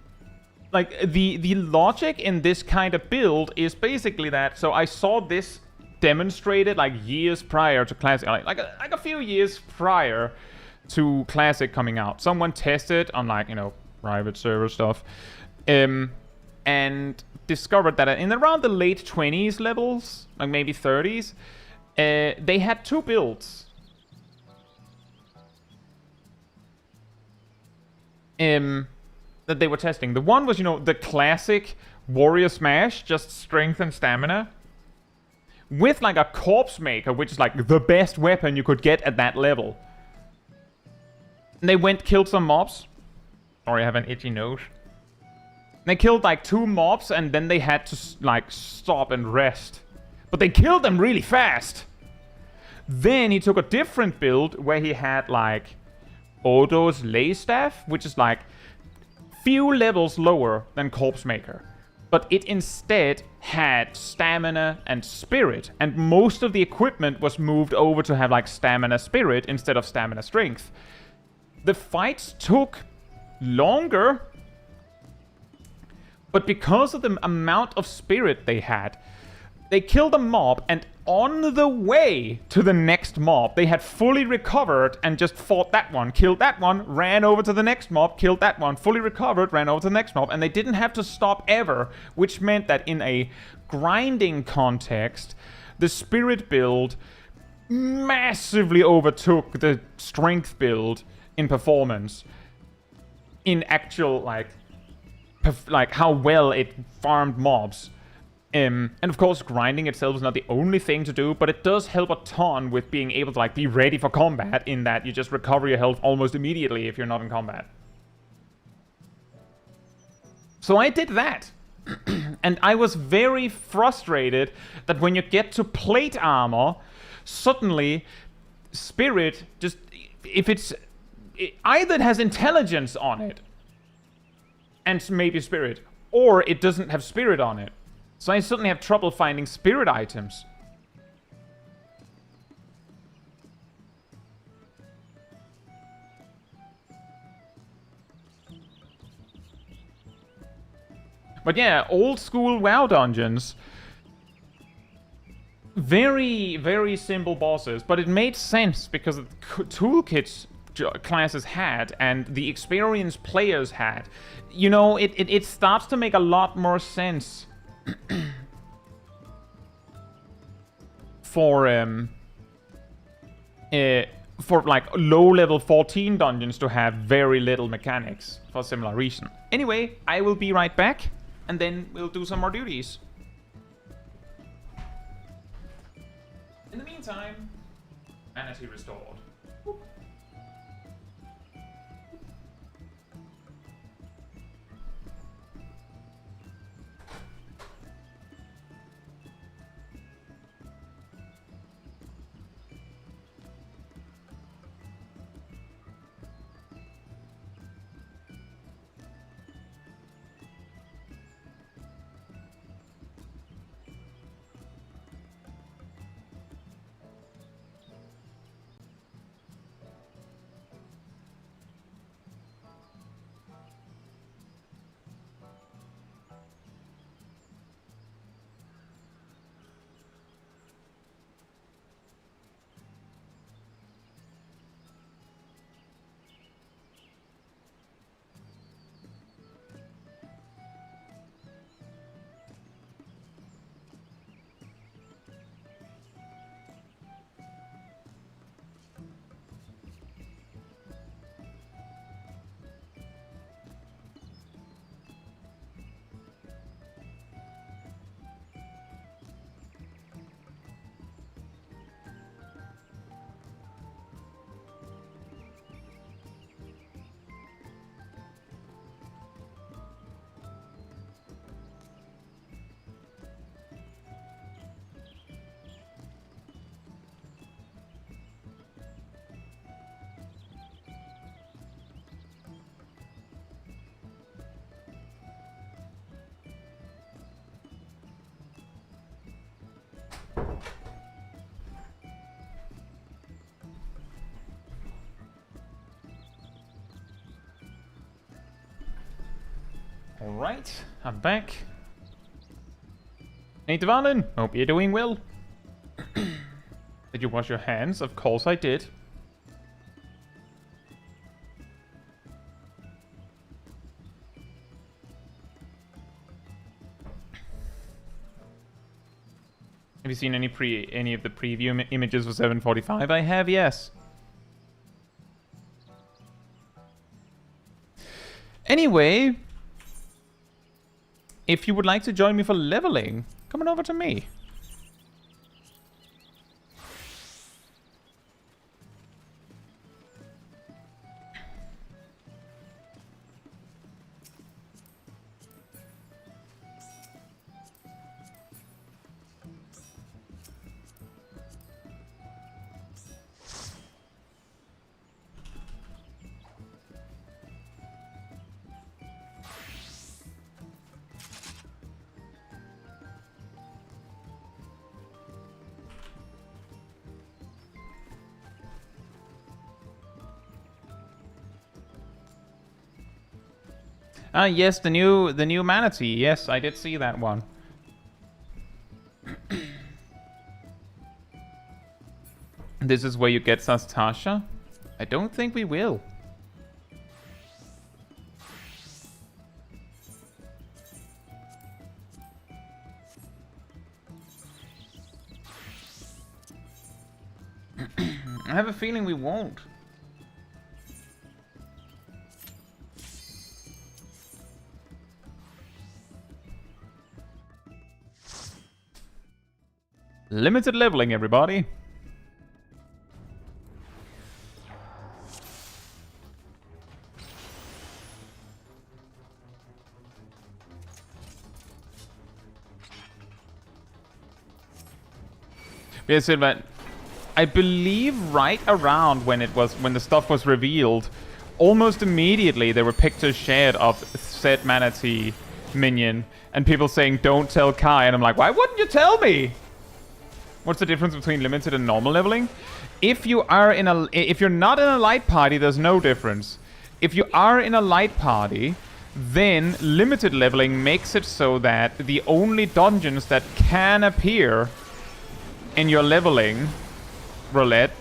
like the logic in this kind of build is basically that. So I saw this demonstrated like years prior to Classic, like a few years prior to Classic coming out. Someone tested on like, you know, private server stuff, and discovered that in around the late 20s levels, like maybe 30s, they had two builds. That they were testing. The one was, you know, the classic warrior smash, just strength and stamina, with like a corpse maker, which is like the best weapon you could get at that level. And they went, killed some mobs. Sorry, I have an itchy nose. They killed like 2 mobs, and then they had to like stop and rest. But they killed them really fast. Then he took a different build where he had like Odo's Lay Staff, which is like few levels lower than Corpse Maker. But it instead had stamina and spirit, and most of the equipment was moved over to have like stamina spirit instead of stamina strength. The fights took longer, but because of the amount of spirit they had, they killed a mob, and on the way to the next mob, they had fully recovered and just fought that one, killed that one, ran over to the next mob, killed that one, fully recovered, ran over to the next mob, and they didn't have to stop ever, which meant that in a grinding context, the spirit build massively overtook the strength build in performance, in actual, like how well it farmed mobs. And of course, grinding itself is not the only thing to do, but it does help a ton with being able to like be ready for combat, in that you just recover your health almost immediately if you're not in combat. So I did that. And I was very frustrated that when you get to plate armor, suddenly spirit just, if it's either it has intelligence on it and maybe spirit, or it doesn't have spirit on it. So I suddenly have trouble finding spirit items. But yeah, old school WoW dungeons. Very, very simple bosses, but it made sense because of the toolkits classes had and the experience players had. You know, it starts to make a lot more sense for like low level 14 dungeons to have very little mechanics for a similar reason. Anyway, I will be right back, and then we'll do some more duties. In the meantime, sanity restored. Alright, I'm back. Hey Dvalin, hope you're doing well. Did you wash your hands? Of course I did. Have you seen any of the preview images for 745? I have, yes. Anyway, if you would like to join me for leveling, come on over to me. Ah, yes, the new manatee. Yes, I did see that one. This is where you get Sastasha? I don't think we will. I have a feeling we won't. Limited leveling, everybody. Yes, but I believe right around when the stuff was revealed, almost immediately there were pictures shared of said manatee minion, and people saying, "Don't tell Kai," and I'm like, why wouldn't you tell me? What's the difference between limited and normal leveling? If you're not in a light party, there's no difference. If you are in a light party, then limited leveling makes it so that the only dungeons that can appear in your leveling roulette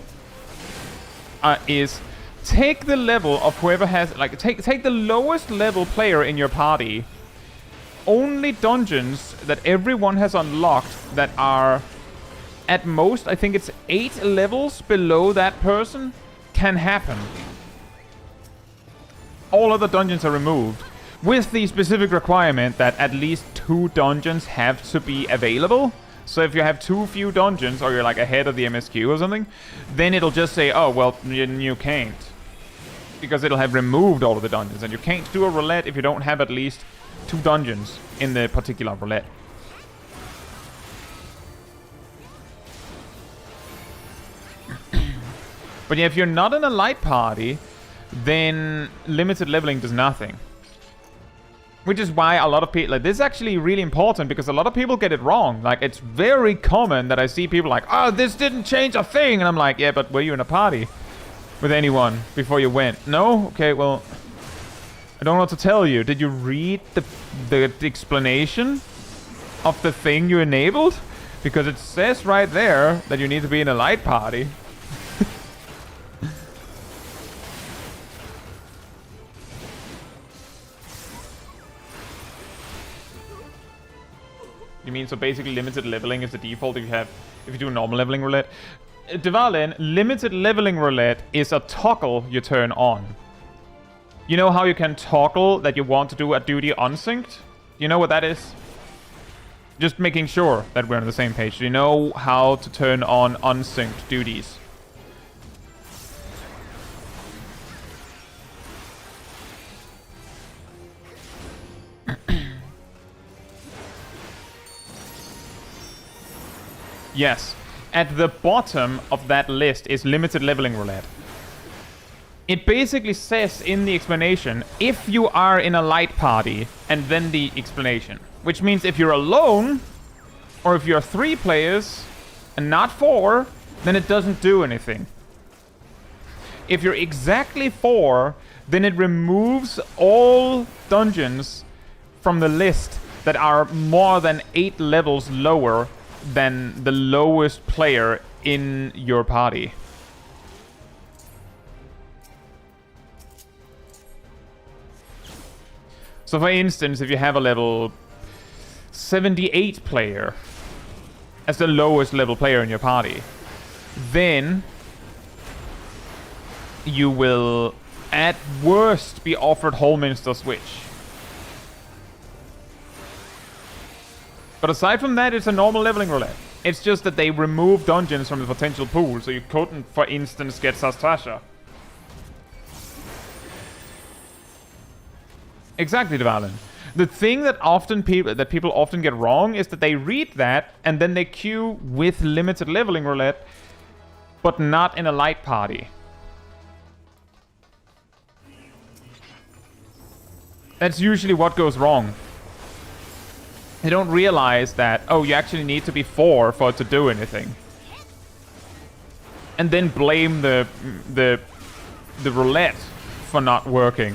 is take the level of whoever has, like, take the lowest level player in your party. Only dungeons that everyone has unlocked that are at most, I think it's 8 levels below that person, can happen. All other dungeons are removed, with the specific requirement that at least 2 dungeons have to be available. So if you have too few dungeons, or you're like ahead of the MSQ or something, then it'll just say, oh, well, you can't. Because it'll have removed all of the dungeons, and you can't do a roulette if you don't have at least 2 dungeons in the particular roulette. But yeah, if you're not in a light party, then limited leveling does nothing. Which is why a lot of people, like, this is actually really important because a lot of people get it wrong. Like, it's very common that I see people like, oh, this didn't change a thing. And I'm like, yeah, but were you in a party with anyone before you went? No? Okay, well, I don't know what to tell you. Did you read the explanation of the thing you enabled? Because it says right there that you need to be in a light party. You mean, so basically limited leveling is the default if you do normal leveling roulette? Dvalin, limited leveling roulette is a toggle you turn on. You know how you can toggle that you want to do a duty unsynced? You know what that is? Just making sure that we're on the same page. Do you know how to turn on unsynced duties? Yes. At the bottom of that list is limited leveling roulette. It basically says in the explanation, if you are in a light party, and then the explanation. Which means if you're alone, or if you're 3 players, and not 4, then it doesn't do anything. If you're exactly 4, then it removes all dungeons from the list that are more than 8 levels lower than the lowest player in your party. So for instance, if you have a level 78 player as the lowest level player in your party, then you will at worst be offered Holminster Switch. But aside from that, it's a normal leveling roulette. It's just that they remove dungeons from the potential pool, so you couldn't, for instance, get Sastasha. Exactly, Dvalin. The thing that people often get wrong is that they read that and then they queue with limited leveling roulette, but not in a light party. That's usually what goes wrong. They don't realize that, oh, you actually need to be 4 for it to do anything. And then blame the roulette for not working.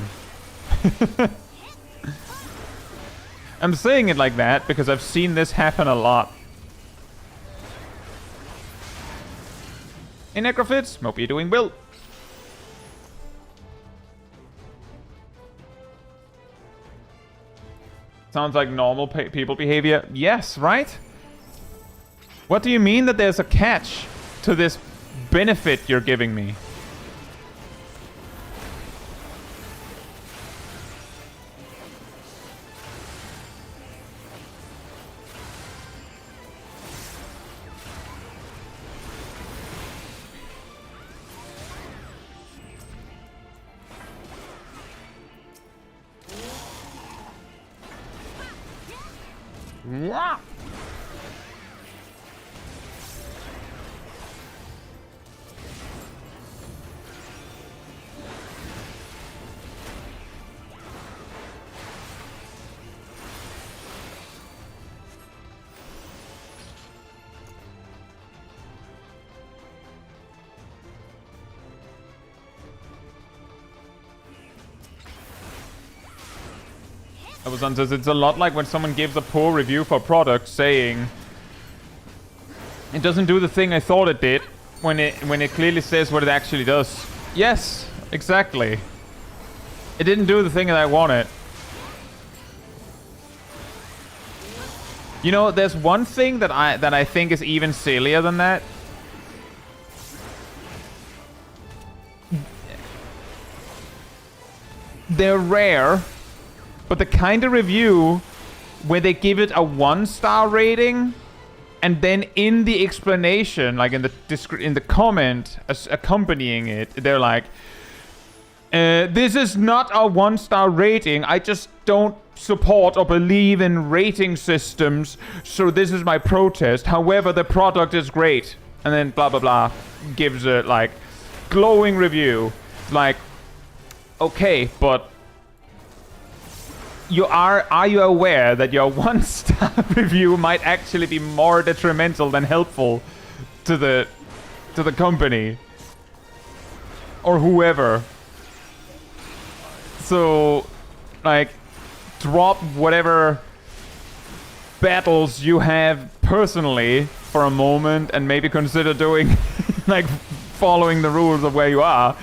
I'm saying it like that because I've seen this happen a lot. Hey, Necrophits, hope you're doing well. Sounds like normal people behavior. Yes, right? What do you mean that there's a catch to this benefit you're giving me? Yeah. It's a lot like when someone gives a poor review for a product saying it doesn't do the thing I thought it did when it clearly says what it actually does. Yes, exactly. It didn't do the thing that I wanted. You know, there's one thing that I think is even sillier than that. they're rare, but the kind of review where they give it a 1-star rating, and then in the explanation, like in the comment accompanying it, they're like, this is not a 1-star rating. I just don't support or believe in rating systems, so this is my protest. However, the product is great. And then blah blah blah gives a like glowing review. Like, okay, but are you aware that your 1-star review might actually be more detrimental than helpful to the company or whoever? So, like, drop whatever battles you have personally for a moment and maybe consider doing like following the rules of where you are.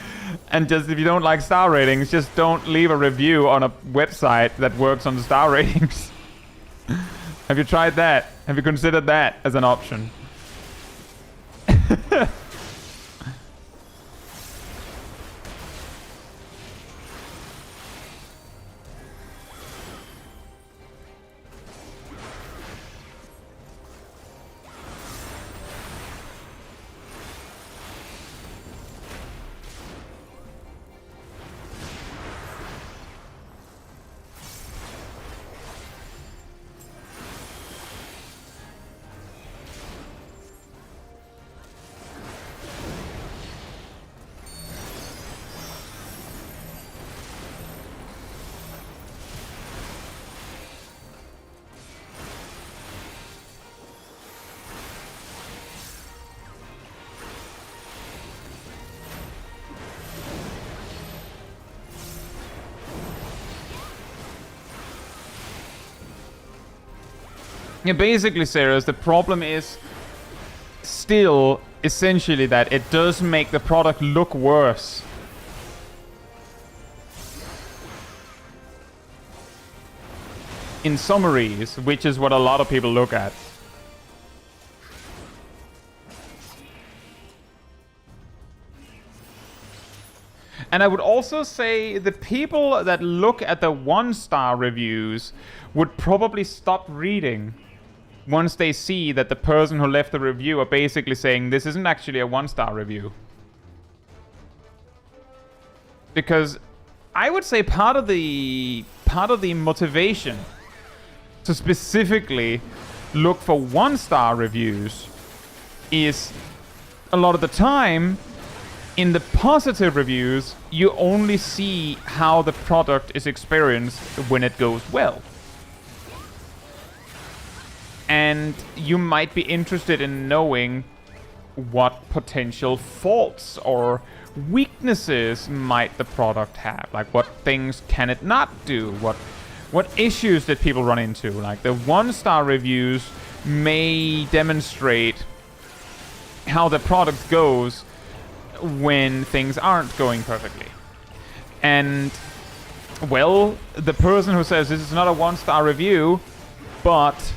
And just, if you don't like star ratings, just don't leave a review on a website that works on the star ratings. Have you tried that? Have you considered that as an option? Yeah, basically, Sarah, the problem is still essentially that it does make the product look worse. In summaries, which is what a lot of people look at. And I would also say the people that look at the 1-star reviews would probably stop reading once they see that the person who left the review are basically saying this isn't actually a 1-star review. Because I would say part of the motivation to specifically look for 1-star reviews is a lot of the time in the positive reviews you only see how the product is experienced when it goes well. And you might be interested in knowing what potential faults or weaknesses might the product have. Like, what things can it not do? What issues did people run into? Like, the 1-star reviews may demonstrate how the product goes when things aren't going perfectly. And, well, the person who says this is not a 1-star review, but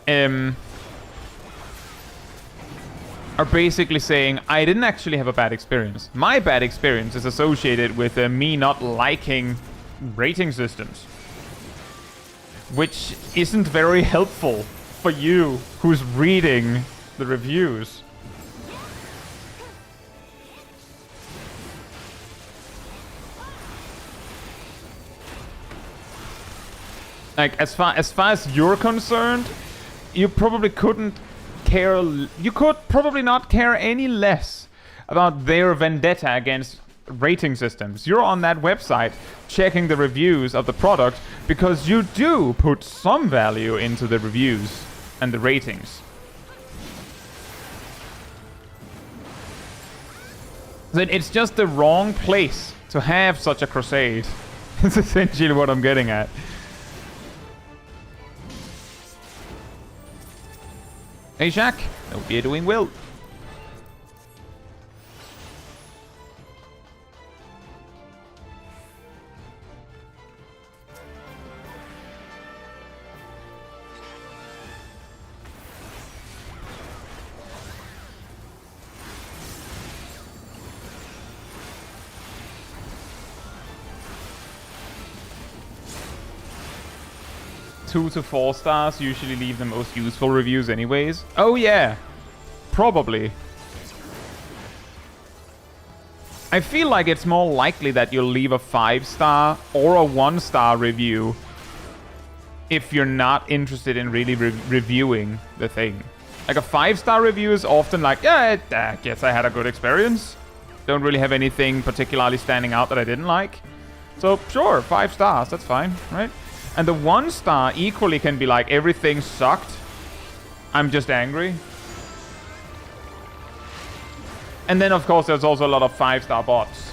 are basically saying, I didn't actually have a bad experience. My bad experience is associated with me not liking rating systems, which isn't very helpful for you who's reading the reviews. Like, as far as you're concerned, you probably couldn't care. You could probably not care any less about their vendetta against rating systems. You're on that website checking the reviews of the product because you do put some value into the reviews and the ratings. Then it's just the wrong place to have such a crusade. That's essentially what I'm getting at. Hey, Jack. Hope you're doing well. 2 to 4 stars usually leave the most useful reviews anyways. Oh yeah, probably. I feel like it's more likely that you'll leave a 5-star or a 1-star review if you're not interested in really reviewing the thing. Like a 5-star review is often like, yeah, I guess I had a good experience. Don't really have anything particularly standing out that I didn't like. So sure, 5 stars, that's fine, right? And the 1-star equally can be like, everything sucked. I'm just angry. And then of course there's also a lot of 5-star bots.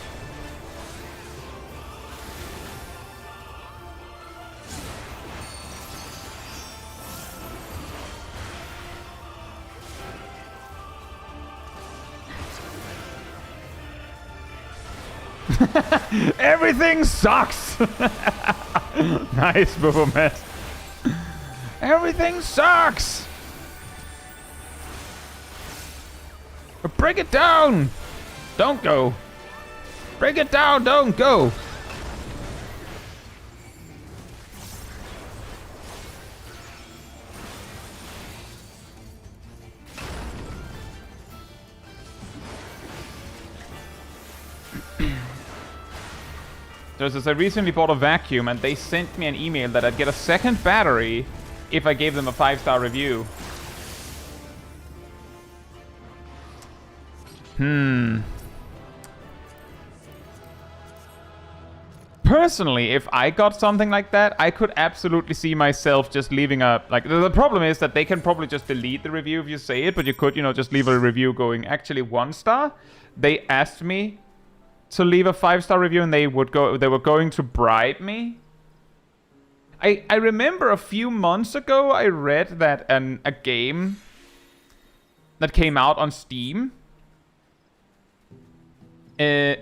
Everything sucks! Nice, Baphomet. Everything sucks! Break it down! Don't go! Break it down, don't go! I recently bought a vacuum and they sent me an email that I'd get a second battery if I gave them a 5-star review. Personally, if I got something like that, I could absolutely see myself just leaving a... Like, the problem is that they can probably just delete the review if you say it, but you could, you know, just leave a review going, actually 1 star. They asked me to leave a 5-star review and they were going to bribe me. I remember a few months ago I read that a game that came out on Steam, they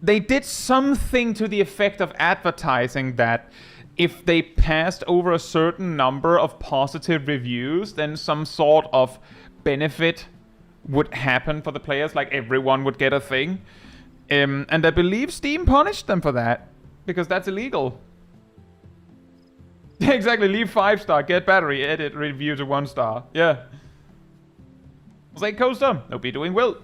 did something to the effect of advertising that if they passed over a certain number of positive reviews, then some sort of benefit would happen for the players, like everyone would get a thing. And I believe Steam punished them for that, because that's illegal. Exactly, leave 5-star, get battery, edit, review to 1-star. Yeah. I was like, Coaster, hope you're doing well.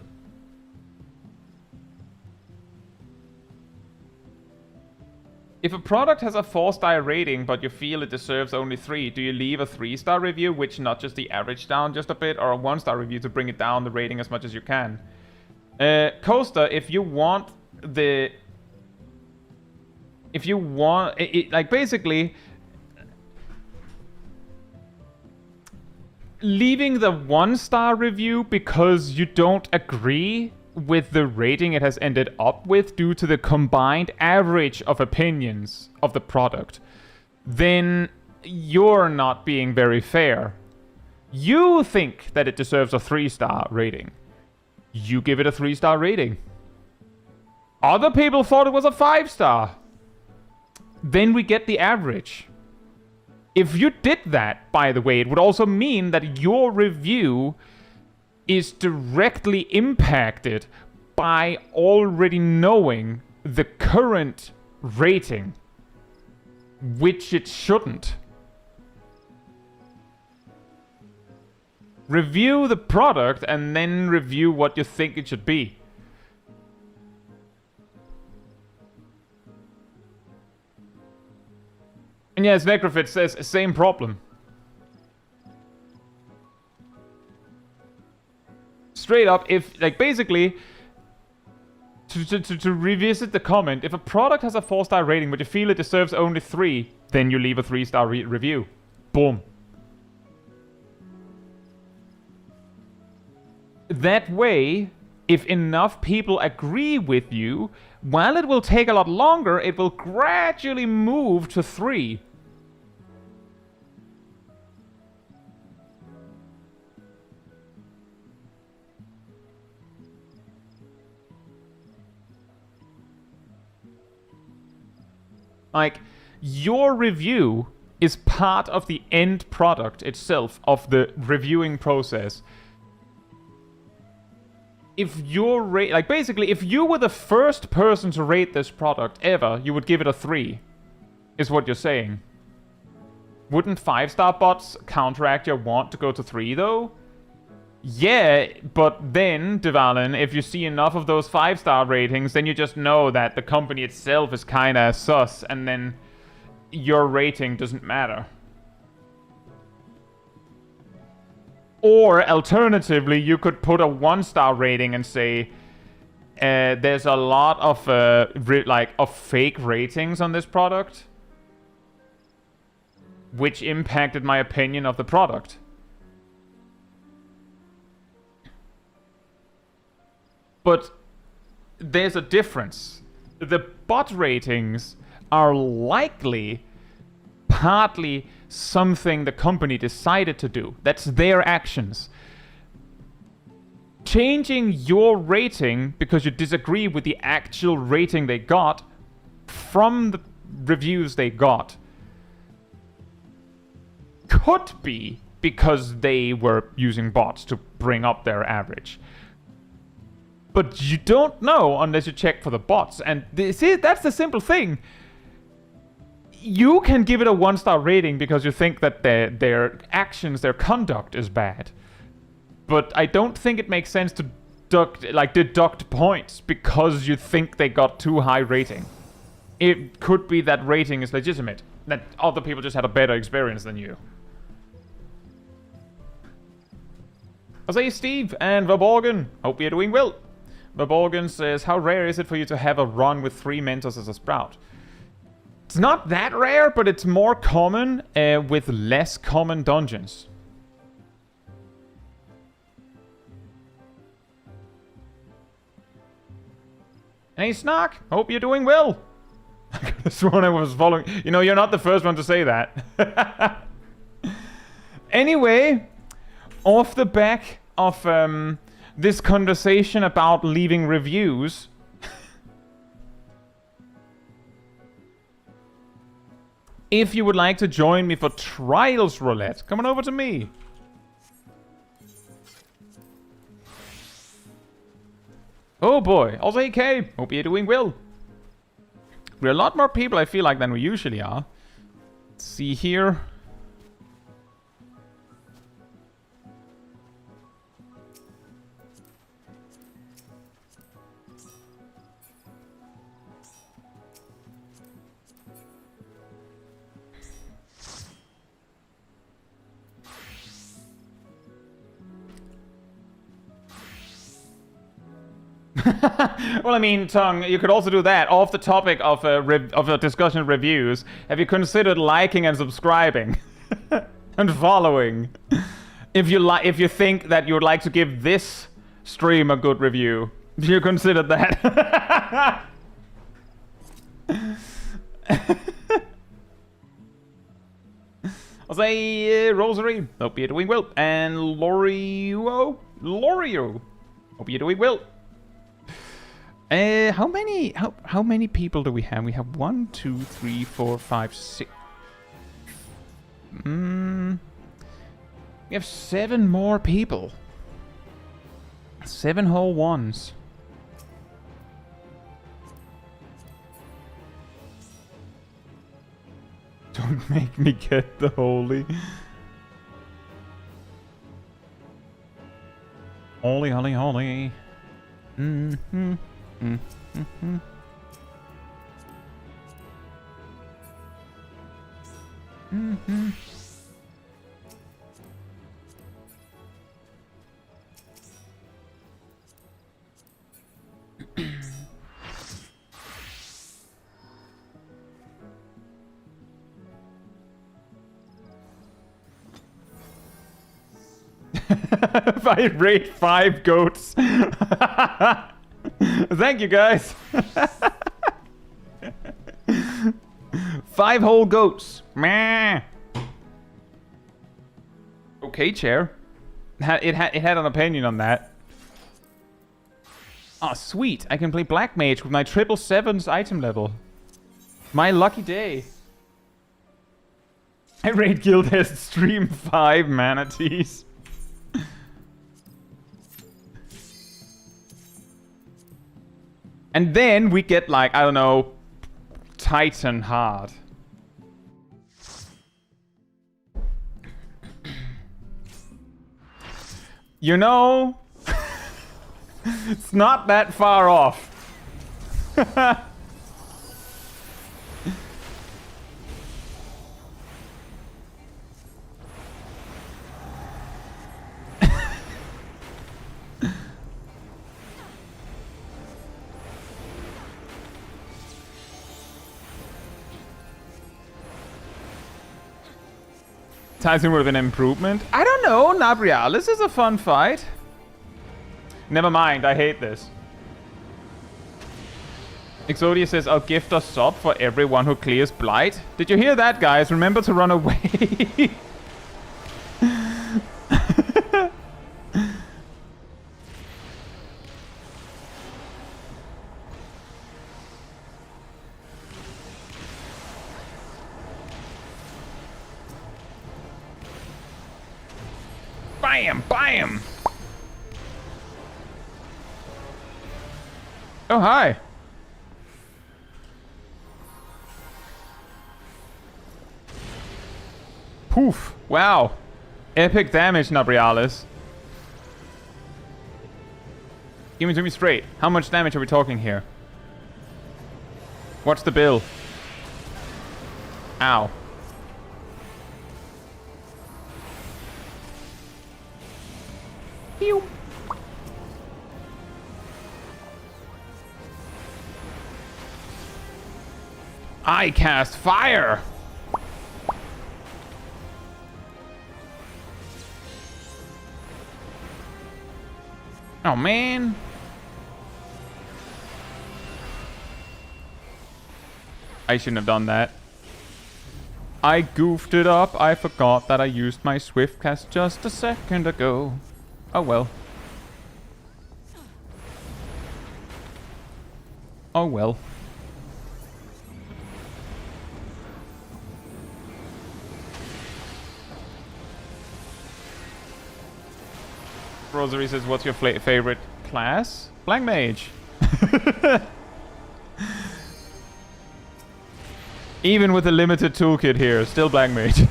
If a product has a 4-star rating, but you feel it deserves only 3, do you leave a 3-star review, which notches the average down just a bit, or a 1-star review to bring it down the rating as much as you can? Coaster, if you want the... If you want... like, basically... Leaving the 1-star review because you don't agree with the rating it has ended up with due to the combined average of opinions of the product, then you're not being very fair. You think that it deserves a 3-star rating. You give it a 3-star rating. Other people thought it was a 5-star. Then we get the average. If you did that, by the way, it would also mean that your review is directly impacted by already knowing the current rating, which it shouldn't. Review the product and then review what you think it should be. And yes, Necrofit says, same problem. Straight up, if, like, basically, to revisit the comment, if a product has a 4-star rating but you feel it deserves only 3, then you leave a 3-star review. Boom. That way, if enough people agree with you, while it will take a lot longer, it will gradually move to 3. Like, your review is part of the end product itself, of the reviewing process. If you're like, basically, if you were the first person to rate this product ever, you would give it a 3, is what you're saying. Wouldn't 5-star bots counteract your want to go to 3 though? Yeah, but then, Divalin, if you see enough of those 5-star ratings, then you just know that the company itself is kinda sus, and then your rating doesn't matter. Or, alternatively, you could put a 1-star rating and say, there's a lot of, of fake ratings on this product, which impacted my opinion of the product. But there's a difference. The bot ratings are likely partly something the company decided to do. That's their actions. Changing your rating because you disagree with the actual rating they got from the reviews they got could be because they were using bots to bring up their average. But you don't know unless you check for the bots. And see, that's the simple thing. You can give it a 1-star rating because you think that their actions, their conduct is bad. But I don't think it makes sense to deduct points because you think they got too high rating. It could be that rating is legitimate. That other people just had a better experience than you. I'll say Steve and Vaborgan. Hope you're doing well. Vaborgan says, how rare is it for you to have a run with 3 mentors as a sprout? It's not that rare, but it's more common with less common dungeons. Hey, Snark, hope you're doing well. I could have sworn I was following. You know, you're not the first one to say that. Anyway, off the back of this conversation about leaving reviews, if you would like to join me for Trials Roulette, come on over to me. Oh boy, also AK, hope you're doing well. We're a lot more people, I feel like, than we usually are. Let's see here. Well, I mean, Tongue, you could also do that. Off the topic of a discussion of reviews, have you considered liking and subscribing and following? If you think that you would like to give this stream a good review, have you considered that? I'll say Rosary, hope you're doing well, and Lorio, hope you're doing well. How many people do we have? We have 1, 2, 3, 4, 5, 6. We have 7 more people. 7 whole ones. Don't make me get the holy. Holy, holy, holy. Mm-hmm. Mm-hmm. Mm-hmm. If I rate 5 goats. Thank you, guys. 5 whole goats. Meh. Okay, chair. It had an opinion on that. Oh, sweet. I can play Black Mage with my 777's item level. My lucky day. I rate Guildhest stream 5 manatees. And then we get, like, I don't know, Titan hard. You know, it's not that far off. Tyson would have been an improvement. I don't know, Nabrial. This is a fun fight. Never mind, I hate this. Exodia says, I'll gift a sub for everyone who clears Blight. Did you hear that, guys? Remember to run away. Bam! Bam! Oh, hi! Poof! Wow! Epic damage, Nabrialis. Give me to me straight. How much damage are we talking here? What's the bill? Ow. Pew. I cast fire. Oh man. I shouldn't have done that. I goofed it up. I forgot that I used my swift cast just a second ago. Oh well. Oh well. Rosary says, what's your favorite class? Blank Mage. Even with the limited toolkit here, still Blank Mage.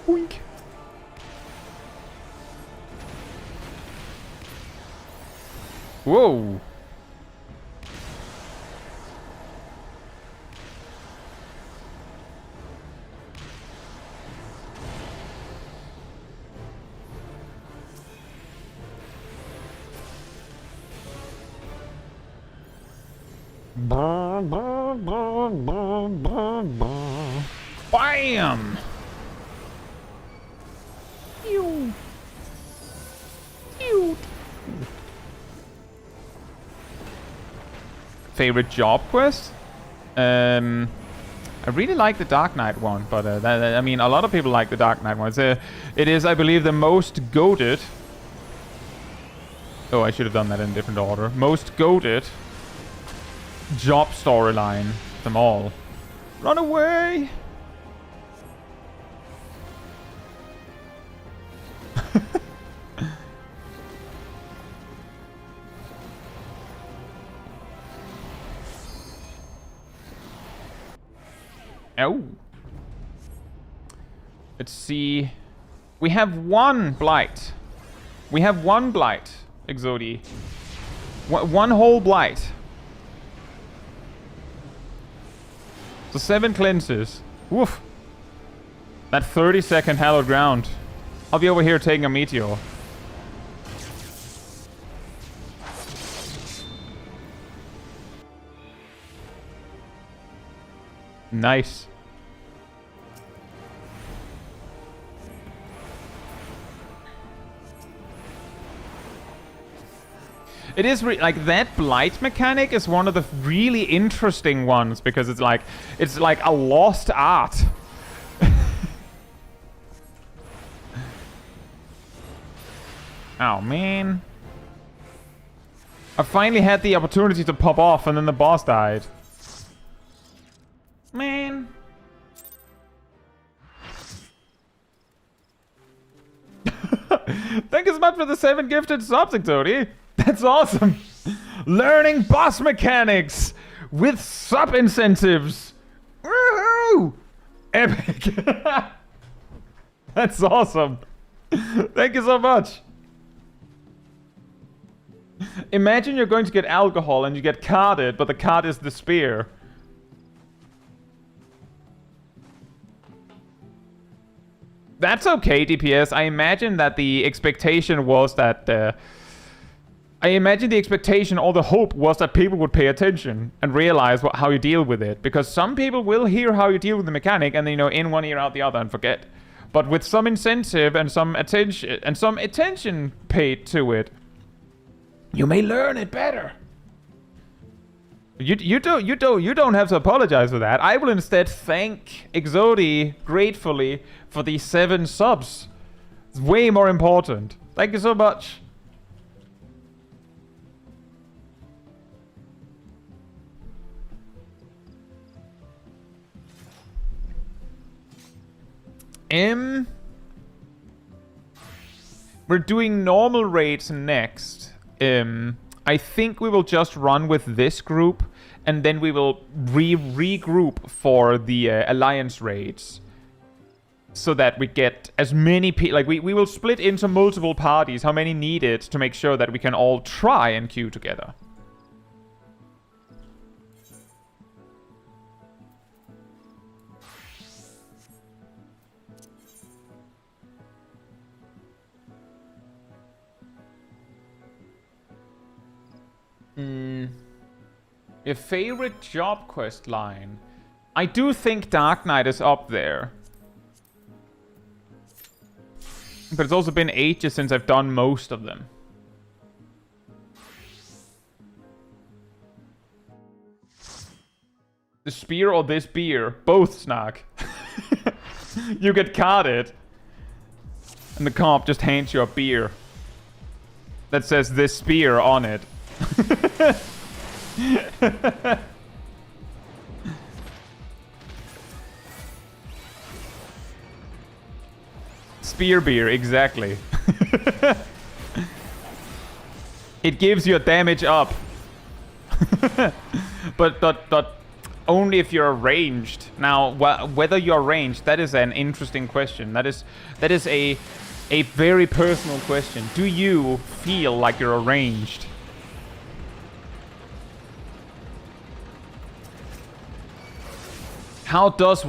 Wink. Whoa. Bam! Ew. Ew. Favorite job quest? I really like the Dark Knight one, but I mean, a lot of people like the Dark Knight one. It is, I believe, the most goated. Oh, I should have done that in a different order. Most goated job storyline of them all. Run away! Oh. Let's see. We have one Blight. We have one Blight, Exodi. One whole Blight. So 7 cleanses. Woof. That 30-second hallowed ground. I'll be over here taking a meteor. Nice. It is like that blight mechanic is one of the really interesting ones because it's like a lost art. Oh man. I finally had the opportunity to pop off and then the boss died. Man. Thank you so much for the 7 gifted subs, Tony. That's awesome. Learning boss mechanics with sub incentives. Woohoo! Epic. That's awesome. Thank you so much. Imagine you're going to get alcohol and you get carded, but the card is the spear. That's okay, DPS. I imagine that the expectation was that... I imagine the expectation or the hope was that people would pay attention and realize how you deal with it. Because some people will hear how you deal with the mechanic and, you know, in one ear, out the other and forget. But with some incentive and some attention paid to it, you may learn it better. You don't have to apologize for that. I will instead thank Exodi gratefully for the 7 subs. It's way more important. Thank you so much. We're doing normal raids next. I think we will just run with this group, and then we will regroup for the alliance raids, so that we get as many people. Like we will split into multiple parties, how many needed, to make sure that we can all try and queue together. Your favorite job quest line? I do think Dark Knight is up there. But it's also been ages since I've done most of them. The spear or this beer? Both, Snark. You get carded. And the comp just hands you a beer that says this spear on it. Spear beer, exactly. It gives you a damage up. but only if you're ranged. Now, whether you're ranged, that is an interesting question. That is a very personal question. Do you feel like you're ranged? How does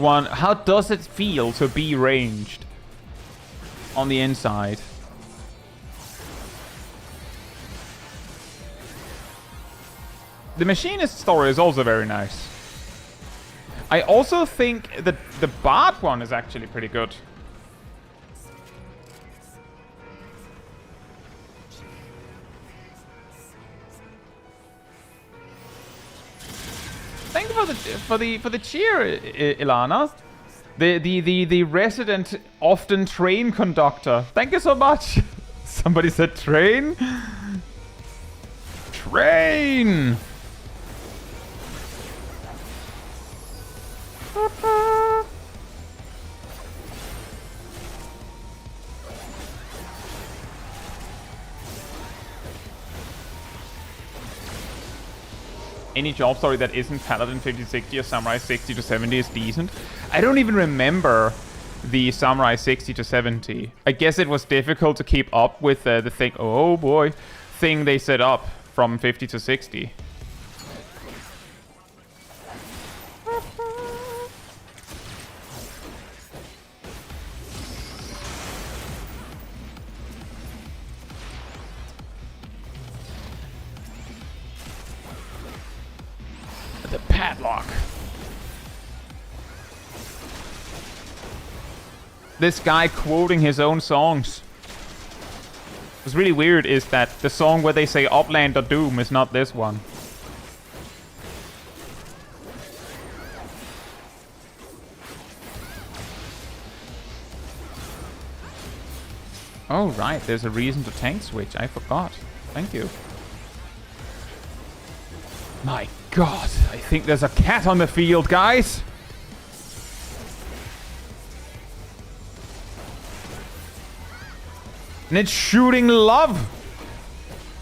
it feel to be ranged on the inside? The machinist story is also very nice. I also think that the bard one is actually pretty good. Thank you for the cheer, Ilana. The resident often train conductor. Thank you so much. Somebody said train. Train. Any job story that isn't Paladin 50-60 or Samurai 60-70 is decent. I don't even remember the Samurai 60-70. I guess it was difficult to keep up with the thing. Oh boy, thing they set up from 50 to 60. The padlock. This guy quoting his own songs. What's really weird is that the song where they say Upland or Doom is not this one. Oh right, there's a reason to tank switch. I forgot. Thank you. My God, I think there's a cat on the field, guys. And it's shooting love.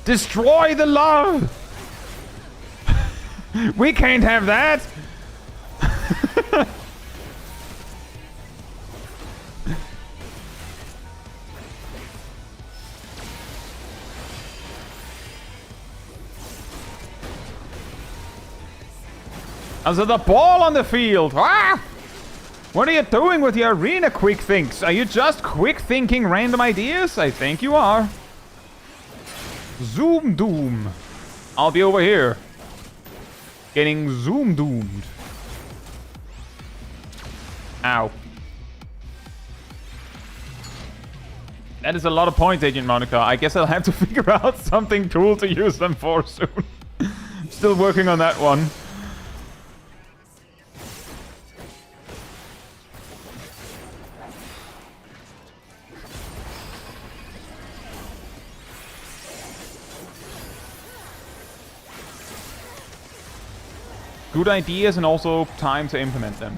Destroy the love. We can't have that. Also the ball on the field. Ah! What are you doing with your arena quick thinks? Are you just quick thinking random ideas? I think you are. Zoom doom. I'll be over here. Getting zoom doomed. Ow. That is a lot of points, Agent Monica. I guess I'll have to figure out something cool to use them for soon. Still working on that one. Good ideas and also time to implement them.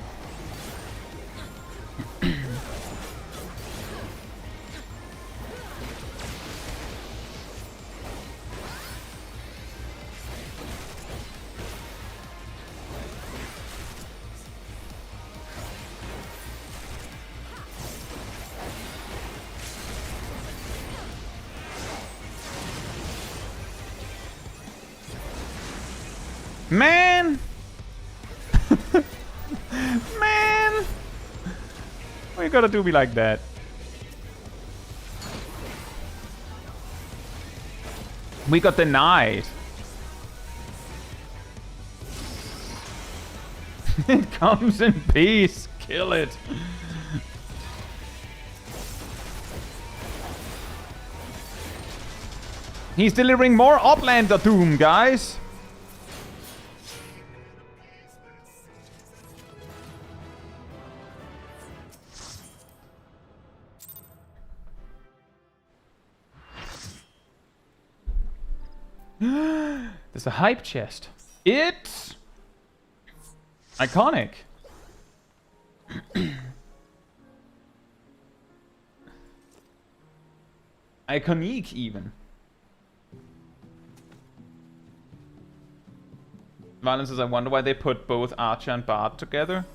Man! Man! Why you gotta do me like that? We got denied. It comes in peace. Kill it. He's delivering more Uplander Doom, guys. There's a hype chest. It's iconic. Iconic even. Valen says, I wonder why they put both Archer and Bard together.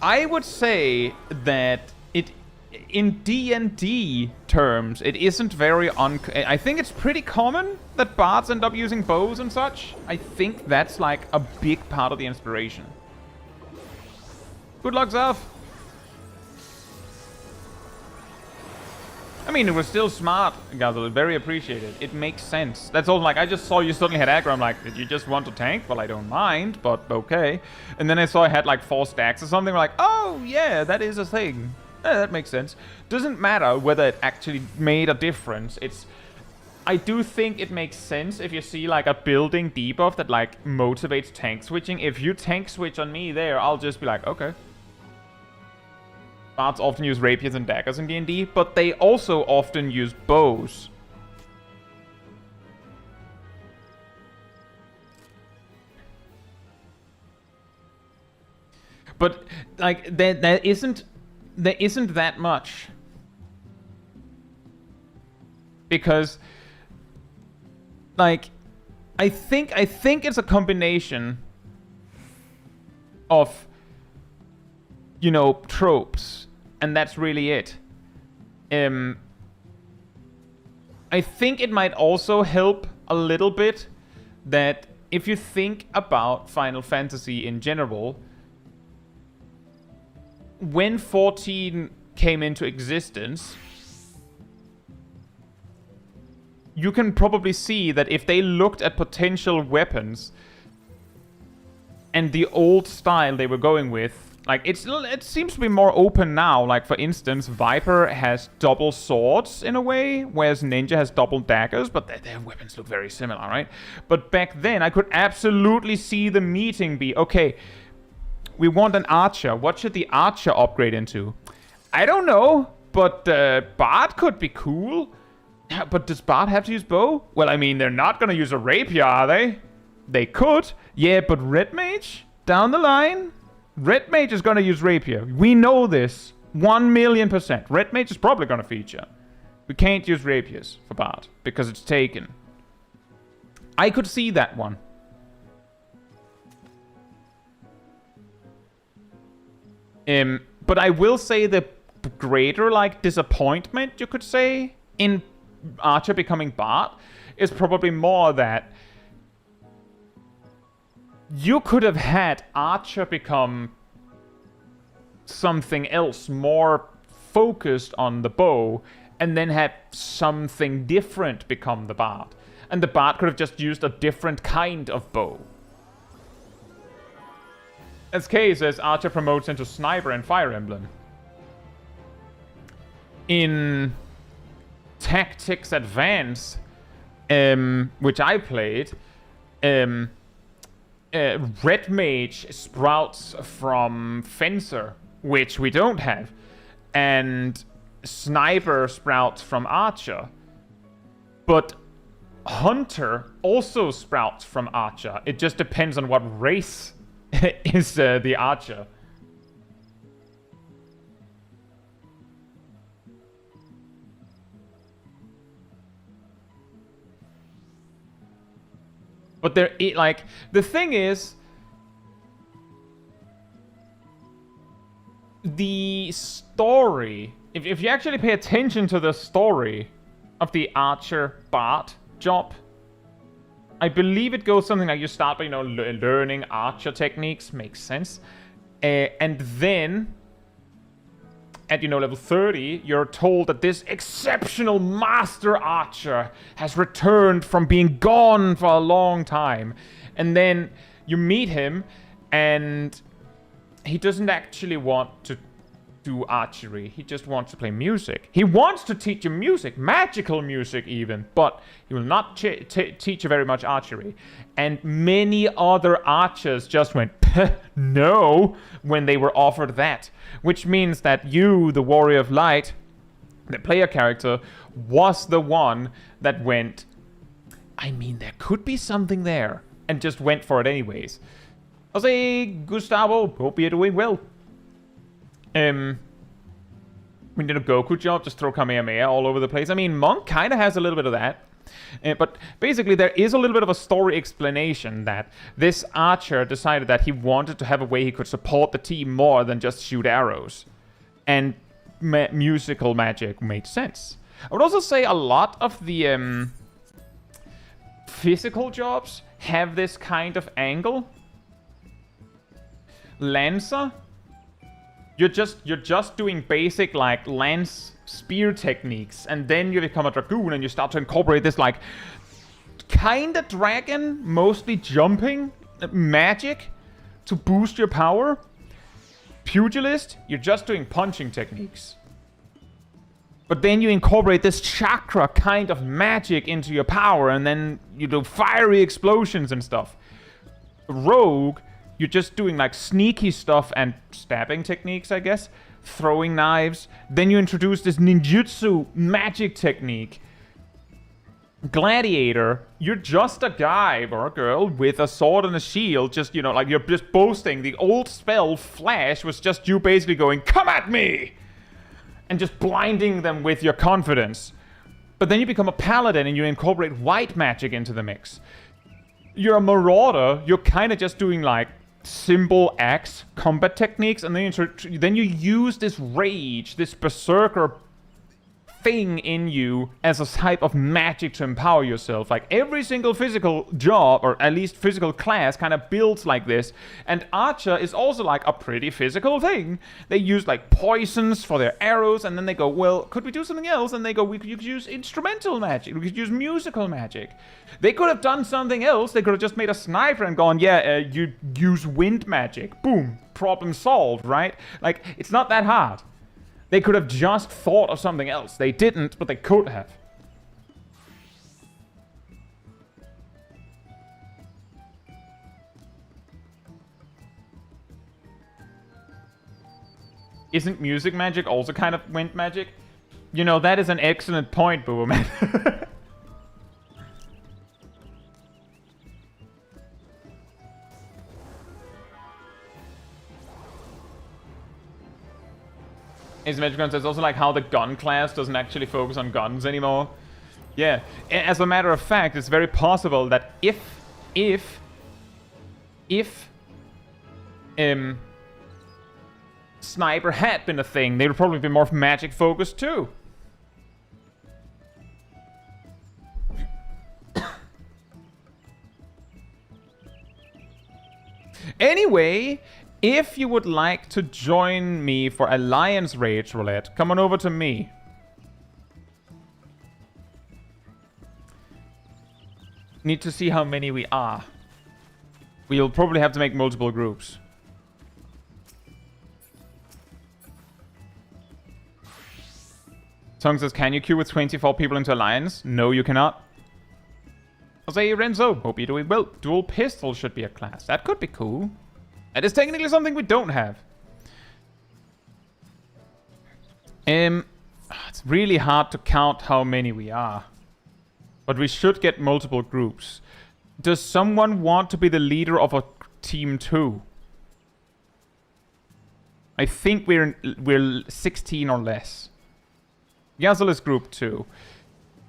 I would say that it, in D&D terms, it isn't very I think it's pretty common that bards end up using bows and such. I think that's like a big part of the inspiration. Good luck, Zav. I mean, it was still smart, Gazel. Very appreciated. It makes sense. That's all. Like, I just saw you suddenly had aggro. I'm like, did you just want to tank? Well, I don't mind, but okay. And then I saw I had like 4 stacks or something. I'm like, oh yeah, that is a thing. That makes sense. Doesn't matter whether it actually made a difference. I do think it makes sense if you see like a building debuff that like motivates tank switching. If you tank switch on me there, I'll just be like, okay. Bards often use rapiers and daggers in D&D, but they also often use bows. But like there isn't that much. Because like I think it's a combination of, you know, tropes, and that's really it. I think it might also help a little bit that if you think about Final Fantasy in general, when 14 came into existence, you can probably see that if they looked at potential weapons and the old style they were going with, like, it seems to be more open now. Like, for instance, Viper has double swords in a way, whereas Ninja has double daggers, but their weapons look very similar, right? But back then, I could absolutely see the meeting be, okay, we want an archer. What should the archer upgrade into? I don't know, but Bard could be cool. But does Bard have to use bow? Well, I mean, they're not going to use a rapier, are they? They could. Yeah, but Red Mage? Down the line? Red Mage is going to use rapier. We know this. 1,000,000%. Red Mage is probably going to feature. We can't use rapiers for Bard because it's taken. I could see that one. But I will say the greater, like, disappointment, you could say, in Archer becoming Bard is probably more that you could have had Archer become something else, more focused on the bow, and then have something different become the Bard. And the Bard could have just used a different kind of bow. As Kay says, Archer promotes into Sniper and Fire Emblem. In Tactics Advance, which I played, Red Mage sprouts from Fencer, which we don't have. And Sniper sprouts from Archer. But Hunter also sprouts from Archer. It just depends on what race is the Archer. But there, like, the thing is, the story, if you actually pay attention to the story of the Archer Bard job, I believe it goes something like you start by, you know, learning Archer techniques, makes sense. And then, at, you know, level 30, you're told that this exceptional master archer has returned from being gone for a long time. And then you meet him, and he doesn't actually want to do archery. He just wants to play music. He wants to teach you music, magical music even, but he will not teach you very much archery. And many other archers just went, no, when they were offered that. Which means that you, the Warrior of Light, the player character, was the one that went, I mean, there could be something there, and just went for it anyways. I'll say, Gustavo, hope you're doing well. We did a Goku job, just throw Kamehameha all over the place. I mean, Monk kind of has a little bit of that. But basically, there is a little bit of a story explanation that this archer decided that he wanted to have a way he could support the team more than just shoot arrows. And musical magic made sense. I would also say a lot of the physical jobs have this kind of angle. Lancer, you're just doing basic like lance spear techniques, and then you become a dragoon and you start to incorporate this like kinda dragon, mostly jumping magic to boost your power. Pugilist, you're just doing punching techniques. But then you incorporate this chakra kind of magic into your power, and then you do fiery explosions and stuff. Rogue, you're just doing like sneaky stuff and stabbing techniques, I guess. Throwing knives. Then you introduce this ninjutsu magic technique. Gladiator, you're just a guy or a girl with a sword and a shield. Just, you know, like you're just boasting. The old spell, Flash, was just you basically going, come at me! And just blinding them with your confidence. But then you become a paladin and you incorporate white magic into the mix. You're a marauder, you're kind of just doing like simple axe combat techniques, and then you use this rage, this berserker thing in you as a type of magic to empower yourself. Like every single physical job, or at least physical class, kind of builds like this. And Archer is also like a pretty physical thing. They use like poisons for their arrows, and then they go, well, could we do something else? And they go, we could use instrumental magic, we could use musical magic. They could have done something else. They could have just made a sniper and gone, yeah, you use wind magic. Boom, problem solved, right? Like, it's not that hard. They could have just thought of something else. They didn't, but they could have. Isn't music magic also kind of wind magic? You know, that is an excellent point, Boomerman. Is Magic Guns, it's also like how the gun class doesn't actually focus on guns anymore. Yeah, as a matter of fact, it's very possible that if Sniper had been a thing, they would probably be more magic focused too. Anyway, if you would like to join me for Alliance Raids, Roulette, come on over to me. Need to see how many we are. We'll probably have to make multiple groups. Tongue says, can you queue with 24 people into Alliance? No, you cannot. Jose Renzo, hope you're doing well. Dual pistol should be a class. That could be cool. That is technically something we don't have. It's really hard to count how many we are. But we should get multiple groups. Does someone want to be the leader of a team too? I think we're 16 or less. Yazzle is group 2.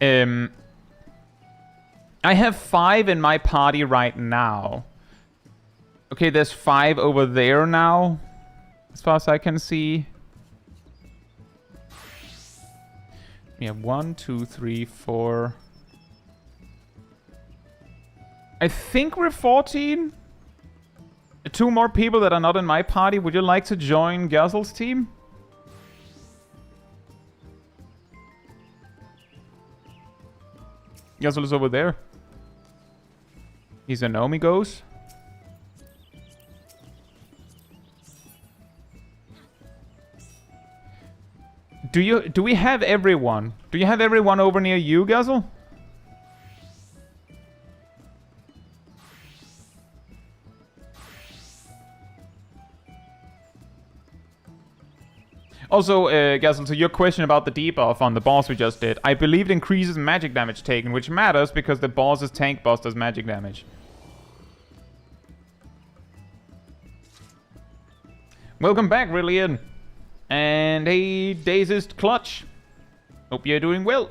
I have 5 in my party right now. Okay, there's 5 over there now, as far as I can see. We have 1, 2, 3, 4. I think we're 14. 2 more people that are not in my party. Would you like to join Gazel's team? Gazel is over there. He's a Naomi goes. Do we have everyone? Do you have everyone over near you, Gazel? Also, Gazel, to your question about the debuff on the boss we just did, I believe it increases magic damage taken, which matters because the boss's tank boss does magic damage. Welcome back, Rillian. And hey, Dazed Clutch. Hope you're doing well.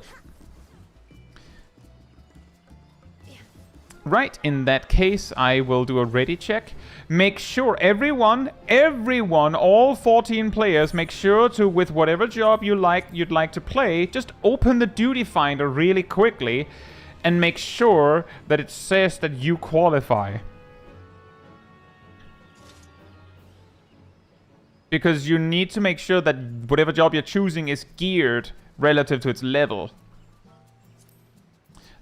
Right, in that case, I will do a ready check. Make sure everyone, all 14 players, make sure to, with whatever job you'd like to play, just open the duty finder really quickly and make sure that it says that you qualify. Because you need to make sure that whatever job you're choosing is geared relative to its level.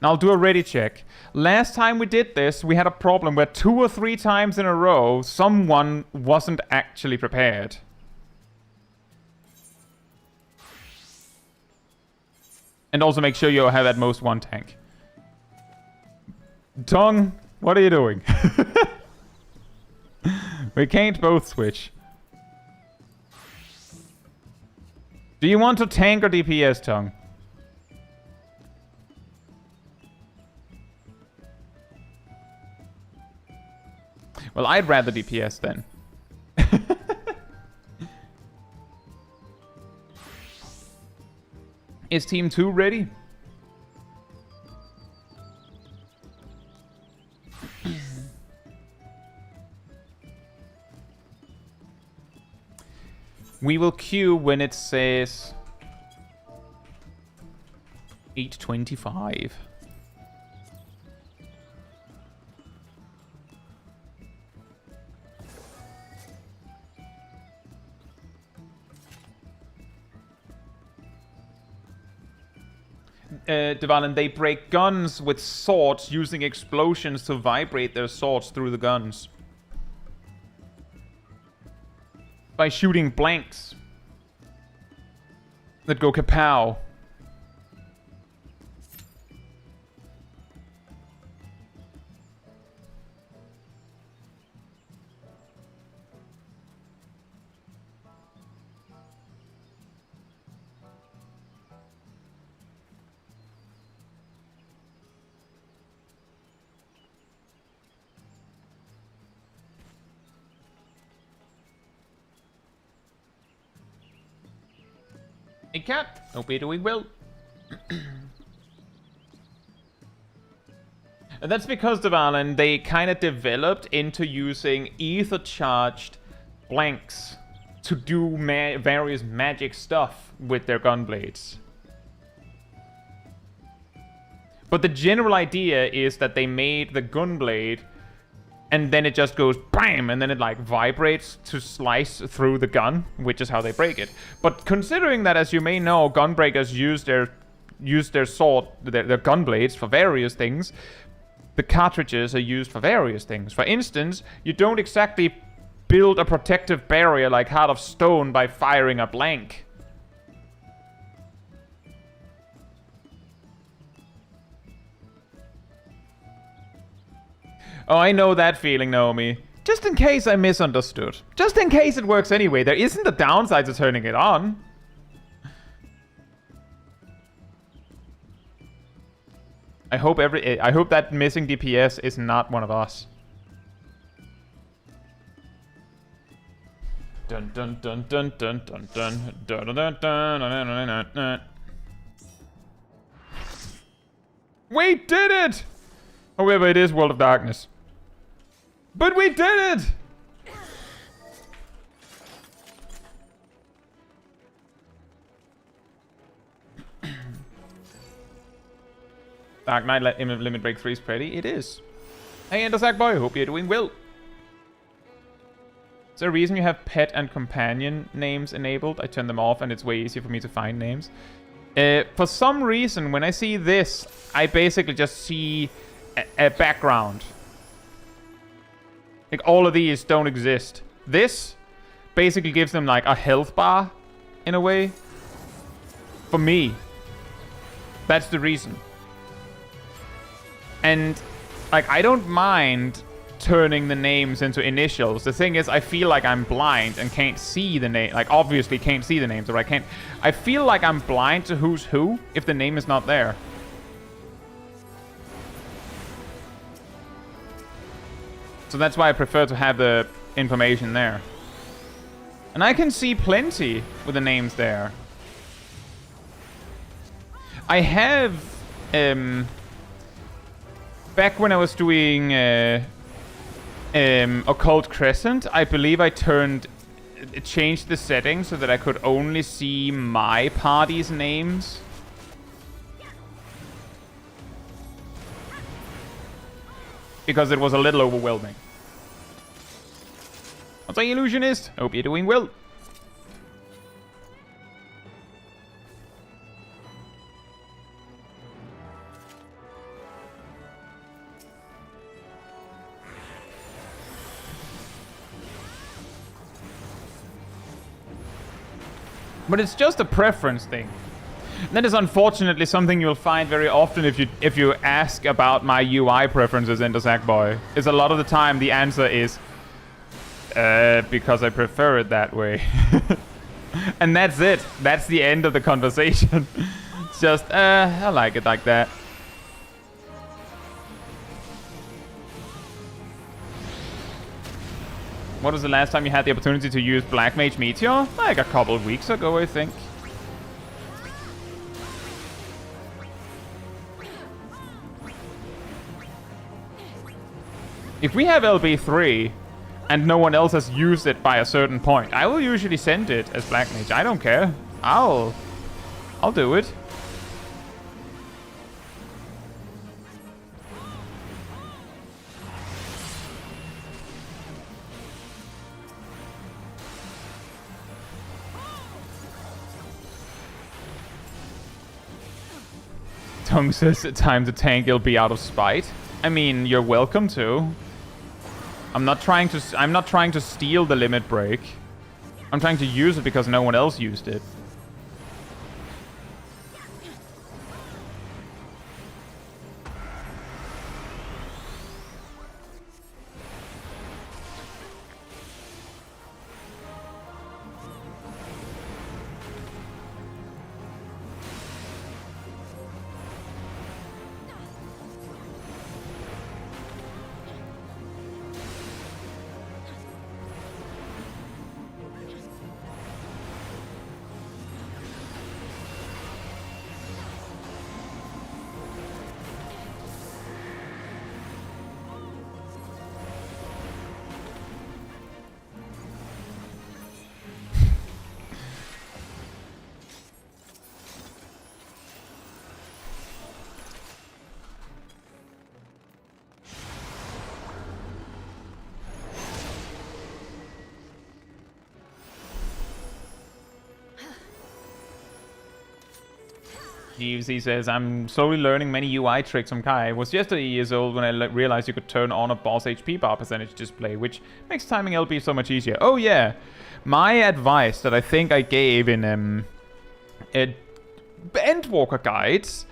Now I'll do a ready check. Last time we did this, we had a problem where 2 or 3 times in a row, someone wasn't actually prepared. And also make sure you have at most 1 tank. Tongue, what are you doing? We can't both switch. Do you want to tank or DPS, Tongue? Well, I'd rather DPS then. Is Team 2 ready? We will queue when it says 8:25. Devalen, they break guns with swords using explosions to vibrate their swords through the guns. By shooting blanks that go kapow. Hey Cat, hope you're doing well. And that's because, Devalen, they kind of developed into using ether-charged blanks to do various magic stuff with their gunblades. But the general idea is that they made the gunblade and then it just goes BAM, and then it like vibrates to slice through the gun, which is how they break it. But considering that, as you may know, gunbreakers use their sword, their gun blades for various things, the cartridges are used for various things. For instance, you don't exactly build a protective barrier like Heart of Stone by firing a blank. Oh, I know that feeling, Naomi. Just in case I misunderstood. Just in case it works anyway. There isn't a downside to turning it on. I hope that missing DPS is not one of us. Dun dun dun dun dun dun dun dun dun dun dun dun. We did it! However, it is World of Darkness. But we did it! Dark Knight Limit Break 3 is pretty. It is. Hey, Endersack Boy, hope you're doing well. Is there a reason you have pet and companion names enabled? I turn them off and it's way easier for me to find names. For some reason, when I see this, I basically just see a background. Like, all of these don't exist. This basically gives them, like, a health bar, in a way. For me. That's the reason. And, like, I don't mind turning the names into initials. The thing is, I feel like I'm blind and can't see the name. Like, obviously can't see the names, or I feel like I'm blind to who's who if the name is not there. So that's why I prefer to have the information there. And I can see plenty with the names there. I have, back when I was doing Occult Crescent, I believe I changed the settings so that I could only see my party's names. Because it was a little overwhelming. What's up, Illusionist? Hope you're doing well. But it's just a preference thing. That is unfortunately something you'll find very often if you ask about my UI preferences in the Sackboy. Is a lot of the time the answer is because I prefer it that way. And that's it. That's the end of the conversation. It's just I like it like that. What was the last time you had the opportunity to use Black Mage Meteor? Like a couple of weeks ago, I think. If we have LB3 and no one else has used it by a certain point, I will usually send it as Black Mage. I don't care. I'll do it. Tongue says time to tank, you'll be out of spite. I mean, you're welcome to. I'm not trying to steal the limit break. I'm trying to use it because no one else used it. Jeeves, he says, I'm slowly learning many UI tricks from Kai. I was yesterday years old when I realized you could turn on a boss HP bar percentage display, which makes timing LB so much easier. Oh yeah, my advice that I think I gave in Endwalker guides,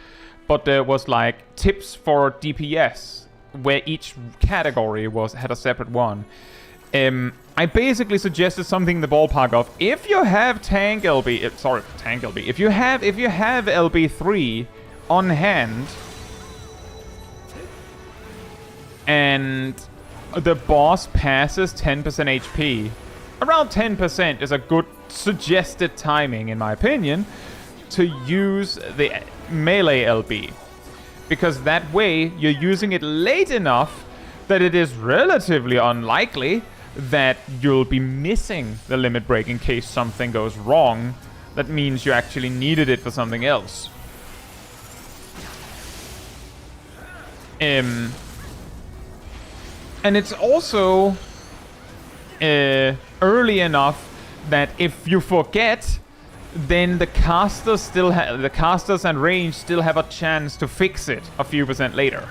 but there was like tips for DPS, where each category had a separate one. I basically suggested something in the ballpark of, if you have tank LB, if you have LB3 on hand and the boss passes 10% HP, around 10% is a good suggested timing, in my opinion, to use the melee LB. Because that way you're using it late enough that it is relatively unlikely that you'll be missing the limit break in case something goes wrong. That means you actually needed it for something else. And it's also early enough that if you forget, then the casters and range still have a chance to fix it a few percent later.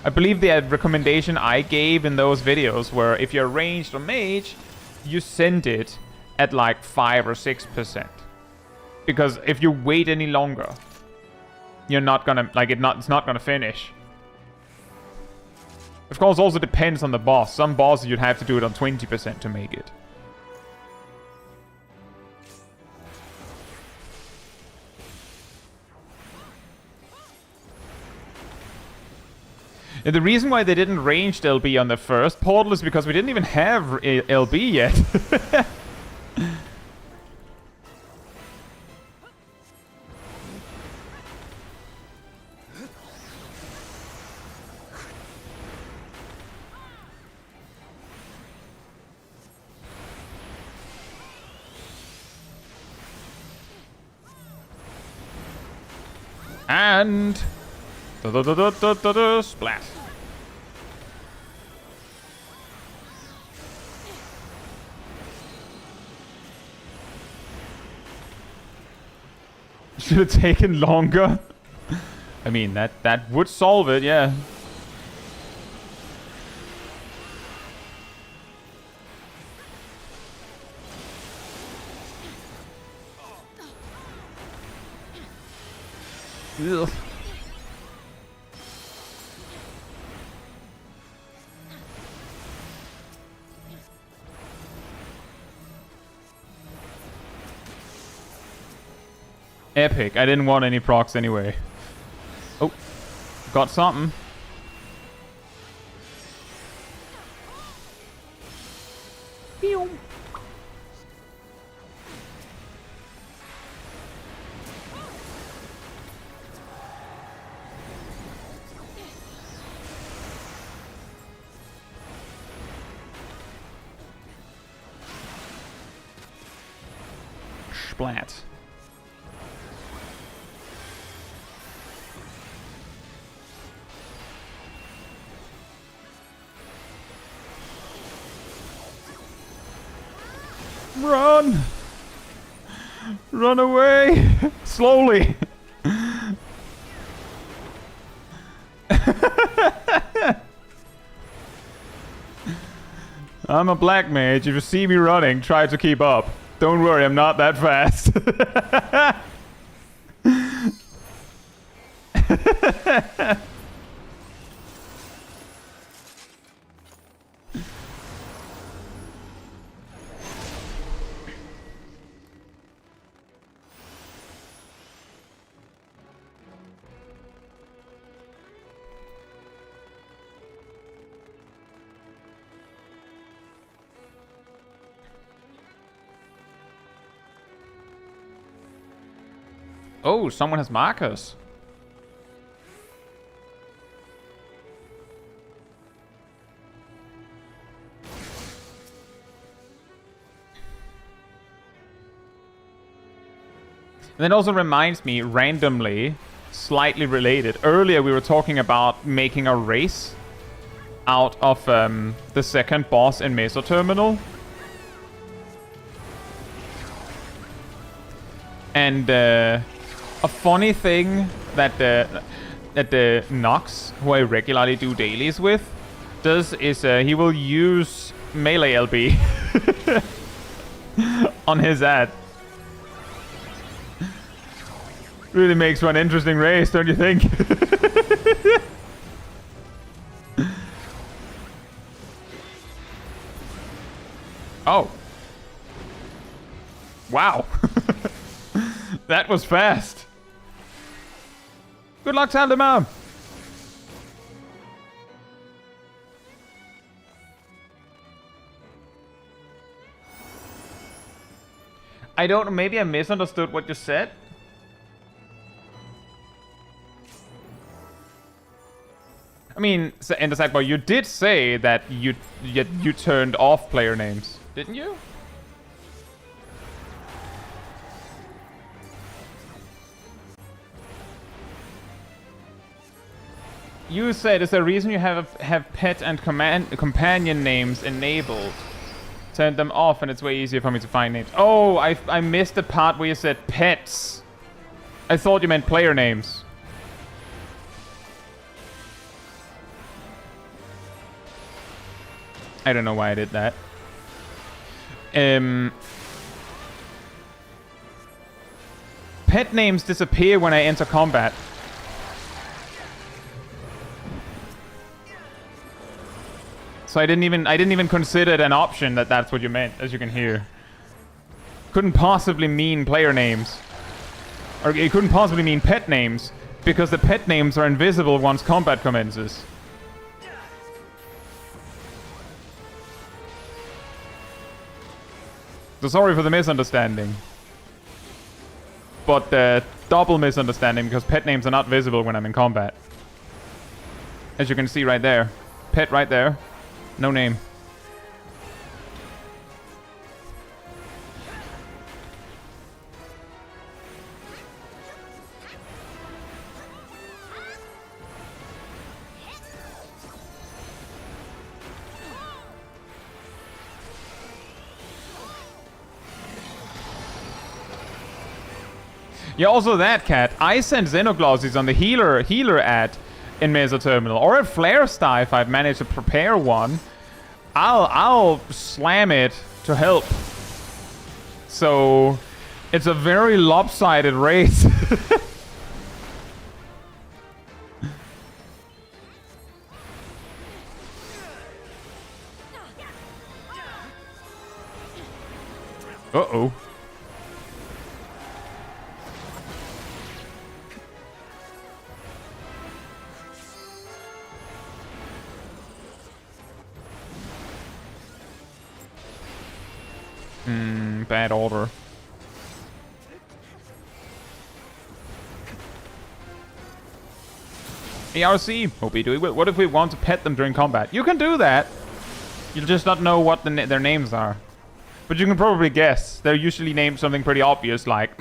I believe the recommendation I gave in those videos were, if you're ranged or mage, you send it at like 5 or 6%. Because if you wait any longer, you're not gonna, like, it's not gonna finish. Of course, also depends on the boss. Some bosses you'd have to do it on 20% to make it. And the reason why they didn't ranged LB on the first portal is because we didn't even have LB yet. And splat. Should have taken longer. I mean, that would solve it, yeah. Ugh. Epic. I didn't want any procs anyway. Oh, got something. Pew. Splat. Run! Run away! Slowly! I'm a black mage. If you see me running, try to keep up. Don't worry, I'm not that fast. Oh, someone has markers. And that also reminds me, randomly, slightly related. Earlier we were talking about making a race out of the second boss in Meso Terminal. And A funny thing that the Nox, who I regularly do dailies with, does is he will use melee LB on his ad. Really makes for an interesting race, don't you think? Oh. Wow. That was fast. Good luck, Taldemar. I don't know, maybe I misunderstood what you said. I mean, in the sidebar, you did say that you turned off player names, didn't you? You said, is there a reason you have pet and companion names enabled? Turn them off and it's way easier for me to find names. Oh, I missed the part where you said pets. I thought you meant player names. I don't know why I did that. Pet names disappear when I enter combat. So I didn't even consider it an option that that's what you meant, as you can hear. Couldn't possibly mean player names. Or it couldn't possibly mean pet names, because the pet names are invisible once combat commences. So sorry for the misunderstanding. But double misunderstanding, because pet names are not visible when I'm in combat. As you can see right there. Pet right there. No name. Yeah, also that, cat. I sent Xenoglosses on the healer ad in Mesa Terminal, or a Flare Star if I've managed to prepare one. I'll slam it to help. So it's a very lopsided race. Uh-oh. Bad order. ARC, hope you're doing well. What if we want to pet them during combat? You can do that. You'll just not know what their names are. But you can probably guess. They're usually named something pretty obvious, like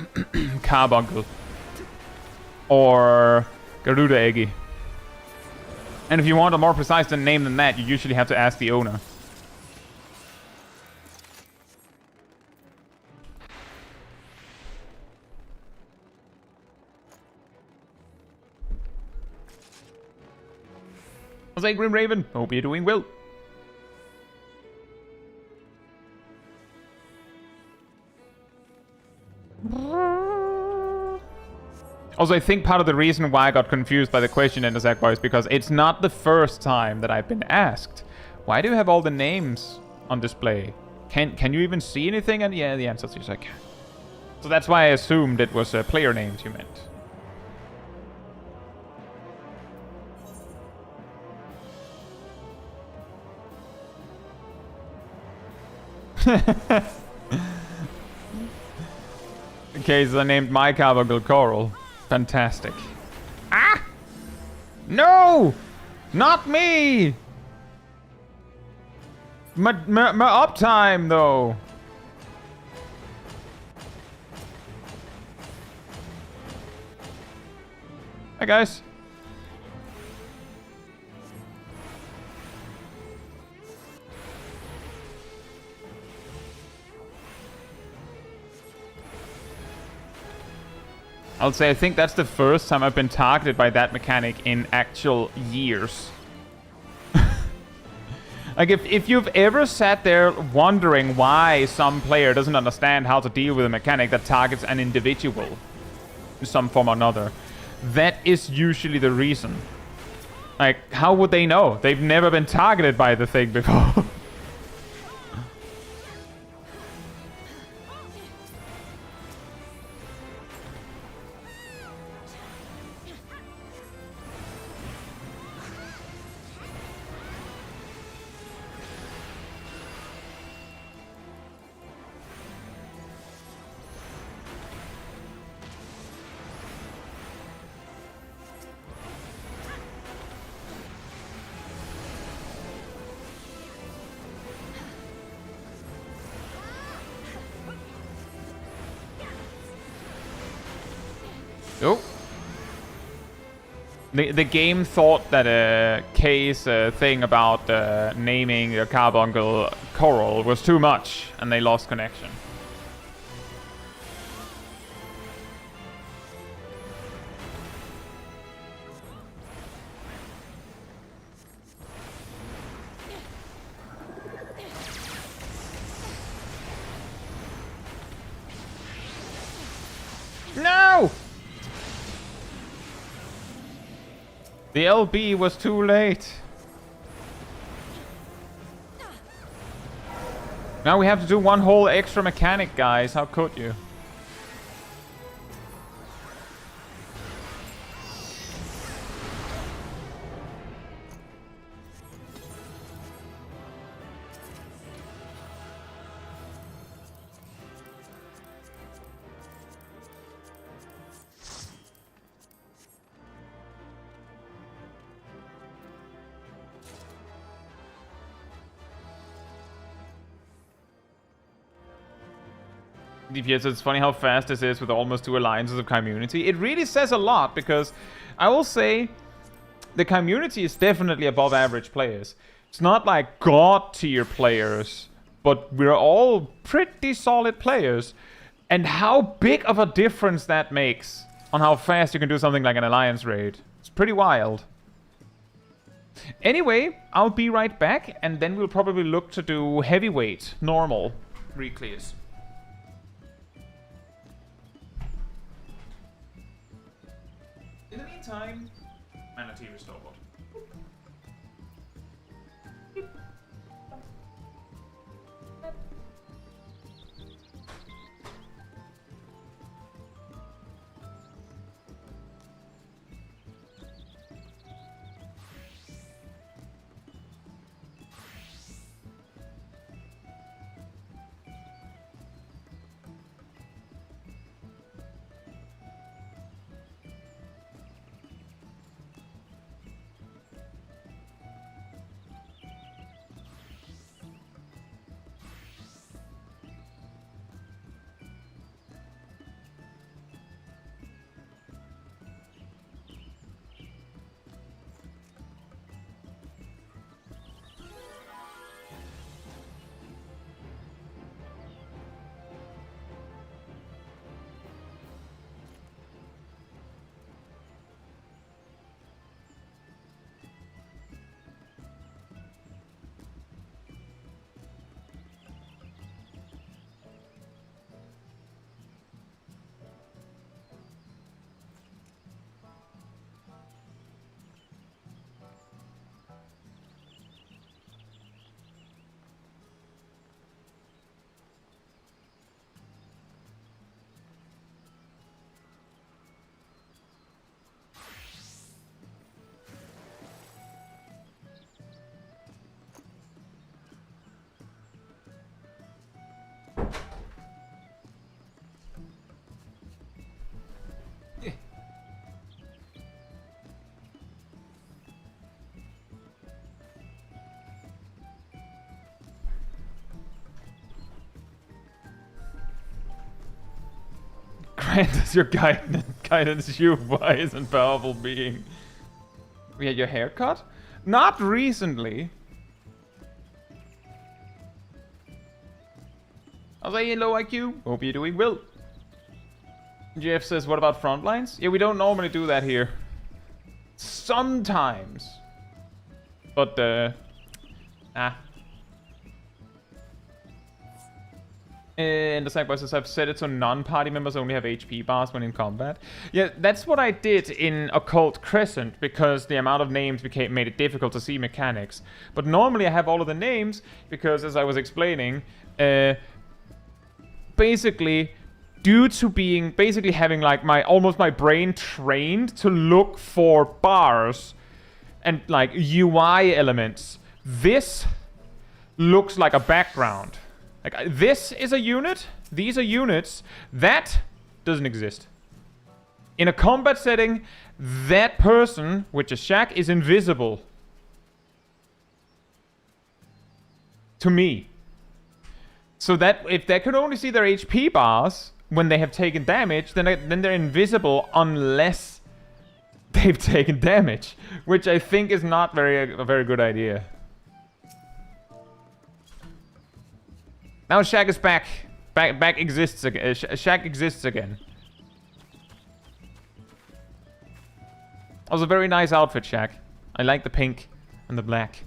Carbuncle or Garuda Eggy. And if you want a more precise name than that, you usually have to ask the owner. I say, Grim Raven, hope you're doing well. Also, I think part of the reason why I got confused by the question in the Zach is because it's not the first time that I've been asked. Why do you have all the names on display? Can you even see anything? And yeah, the answer is I can. So that's why I assumed it was player names you meant. Okay, so I named my Carbuncle Coral. Fantastic. Ah! No! Not me! My uptime, though. Hi, guys. I'll say I think that's the first time I've been targeted by that mechanic in actual years. Like, if you've ever sat there wondering why some player doesn't understand how to deal with a mechanic that targets an individual in some form or another, that is usually the reason. Like, how would they know? They've never been targeted by the thing before. Oh. The game thought that Kay's thing about naming the carbuncle coral was too much, and they lost connection. No! The LB was too late. Now we have to do one whole extra mechanic, guys. How could you? DPS, it's funny how fast this is with almost 2 alliances of community. It really says a lot, because I will say the community is definitely above average players. It's not like god tier players, but we're all pretty solid players. And how big of a difference that makes on how fast you can do something like an alliance raid. It's pretty wild. Anyway, I'll be right back, and then we'll probably look to do heavyweight, normal reclears. In the meantime, mana T restore bot. Grant us your guidance, you wise and powerful being. We had your haircut? Not recently. I'll say hello, IQ. Hope you're doing well. Jeff says, what about front lines? Yeah, we don't normally do that here. Sometimes. But, And the Sackboy says, I've set it so non-party members only have HP bars when in combat. Yeah, that's what I did in Occult Crescent, because the amount of names made it difficult to see mechanics. But normally I have all of the names, because as I was explaining, basically, due to basically having like almost my brain trained to look for bars and like UI elements, this looks like a background. Like, this is a unit, these are units, that doesn't exist. In a combat setting, that person, which is Shaq, is invisible. To me. So that, if they could only see their HP bars when they have taken damage, then they're invisible unless they've taken damage. Which I think is not a very good idea. Now Shaq is back. Back exists again. Shaq exists again. That was a very nice outfit, Shaq. I like the pink and the black.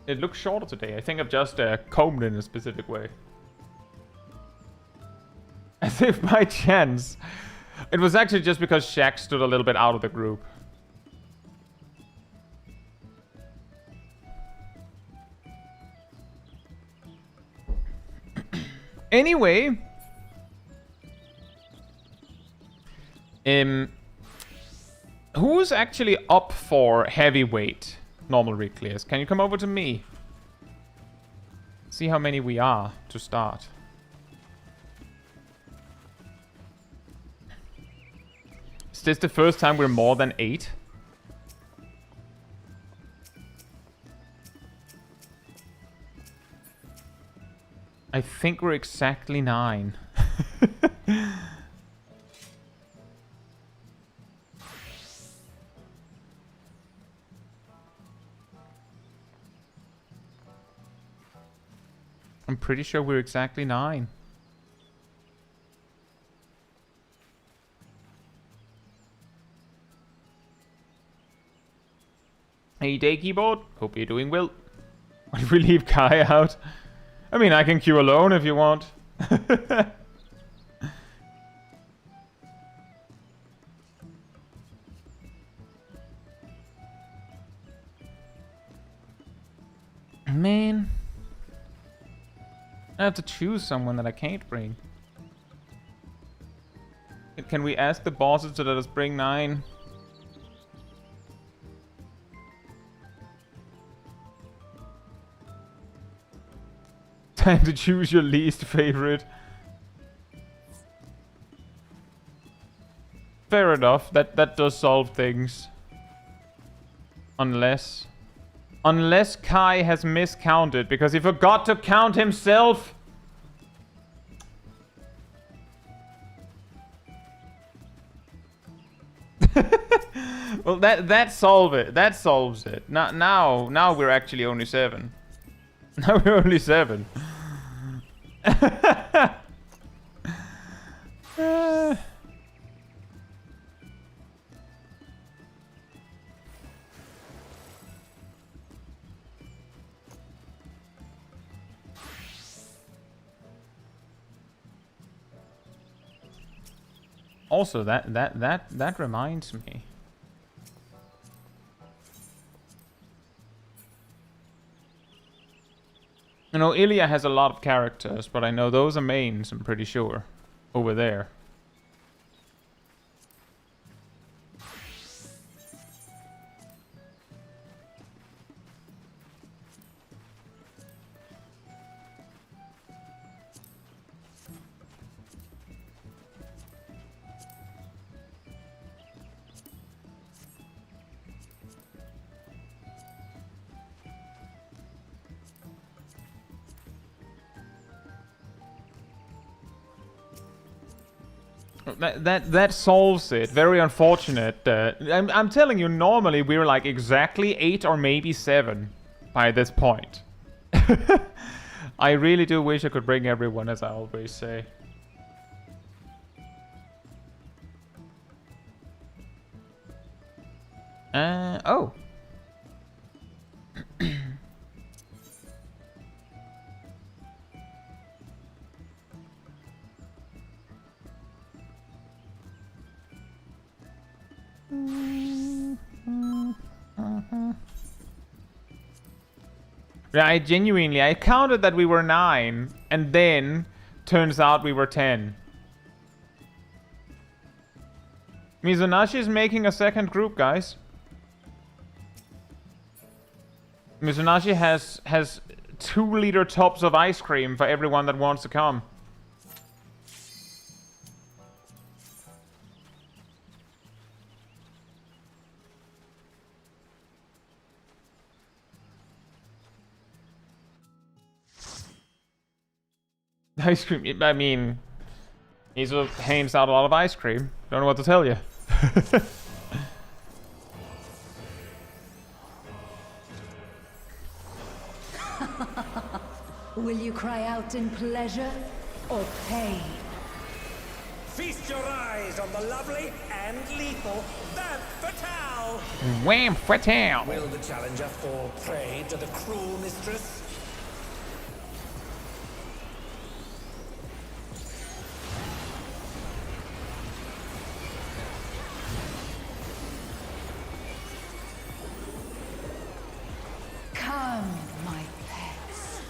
It looks shorter today. I think I've just combed it in a specific way. As if by chance. It was actually just because Shaq stood a little bit out of the group. Anyway, who's actually up for heavyweight normal rig clears? Can you come over to me? See how many we are to start. Is this the first time we're more than 8? I think we're exactly 9. I'm pretty sure we're exactly 9. Hey, day keyboard. Hope you're doing well. Why did we leave Kai out? I mean, I can queue alone if you want. Man. I have to choose someone that I can't bring. Can we ask the bosses to let us bring 9? Time to choose your least favorite. Fair enough. That does solve things. Unless Kai has miscounted because he forgot to count himself. Well, that solves it. That solves it. Now we're actually only 7. Now we're only 7. Also, that reminds me. You know, Ilya has a lot of characters, but I know those are mains, I'm pretty sure. Over there. That solves it. Very unfortunate. I'm telling you, normally we're like exactly 8 or maybe 7 by this point. I really do wish I could bring everyone, as I always say. Oh. Yeah, I counted that we were 9, and then turns out we were 10. Mizunashi is making a second group, guys. Mizunashi has 2-liter tubs of ice cream for everyone that wants to come. Ice cream, I mean, he's hands out a lot of ice cream. Don't know what to tell you. Will you cry out in pleasure or pain? Feast your eyes on the lovely and lethal Vamp Fatale! Wham Fatale! Will the challenger fall prey to the cruel mistress? Come, my pets.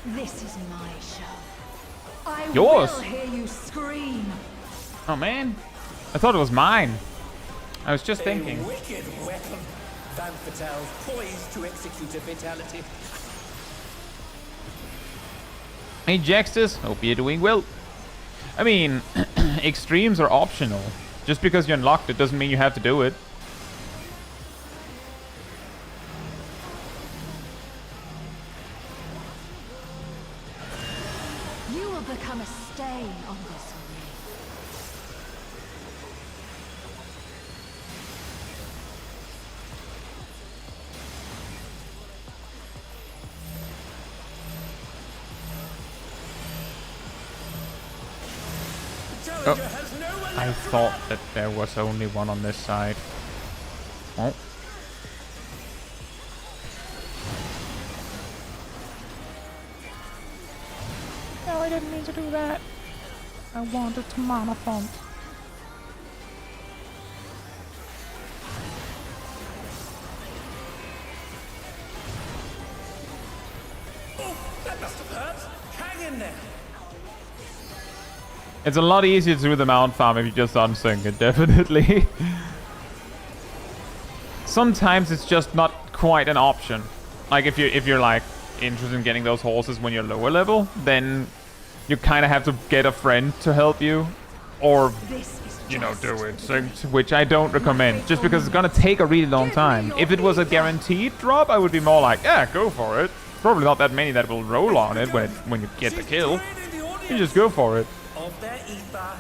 This is my show. I Yours? will hear you scream. Oh man, I thought it was mine. I was just thinking. A wicked weapon. Vamp Fatale's poised to execute a fatality. Hey Jaxtus, hope you're doing well. I mean, extremes are optional. Just because you unlocked it doesn't mean you have to do it. You will become a stain on this ring. Oh, I thought that there was only one on this side. Oh. No, I didn't mean to do that. I wanted to mana font. Oh, that must have hurt. Hang in there. It's a lot easier to do the mount farm if you just unsync it, definitely. Sometimes it's just not quite an option. Like if you're like interested in getting those horses when you're lower level, then you kind of have to get a friend to help you, or you know, do it synced, which I don't recommend, just because it's gonna take a really long time. If it was a guaranteed drop, I would be more like, yeah, go for it. Probably not that many that will roll on it when you get the kill. You just go for it. Of their ether.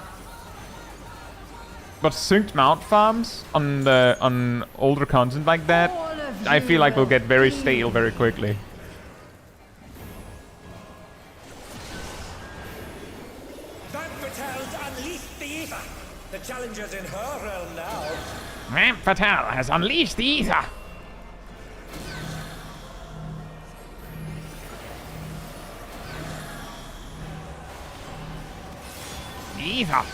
But synced mount farms on older content like that, I feel like will get very stale very quickly. Vamp Fatale's unleashed the ether. The challenger's in her realm now. Vamp Fatale has unleashed the ether. The ether.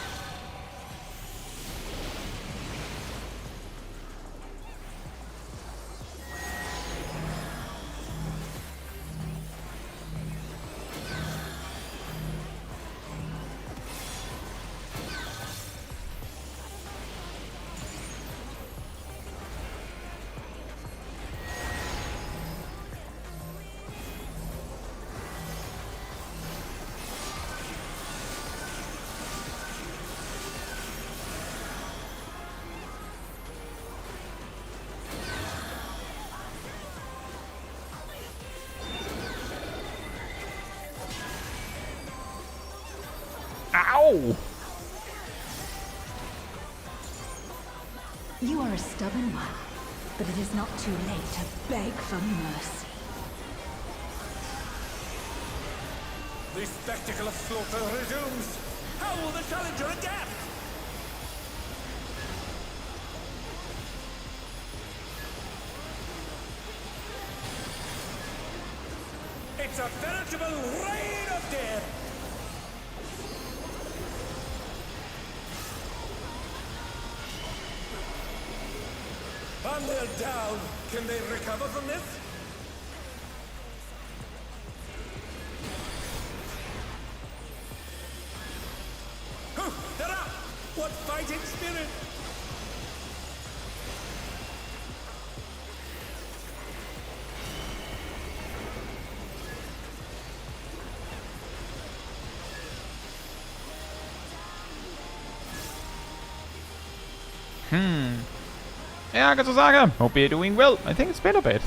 No! You are a stubborn one, but it is not too late to beg for mercy. The spectacle of slaughter resumes. How will the challenger adapt? It's a veritable reign of death! And they're down. Can they recover from this? Oh, they're up! What fighting spirit! Yeah, Katsusaga, hope you're doing well. I think it's been a bit.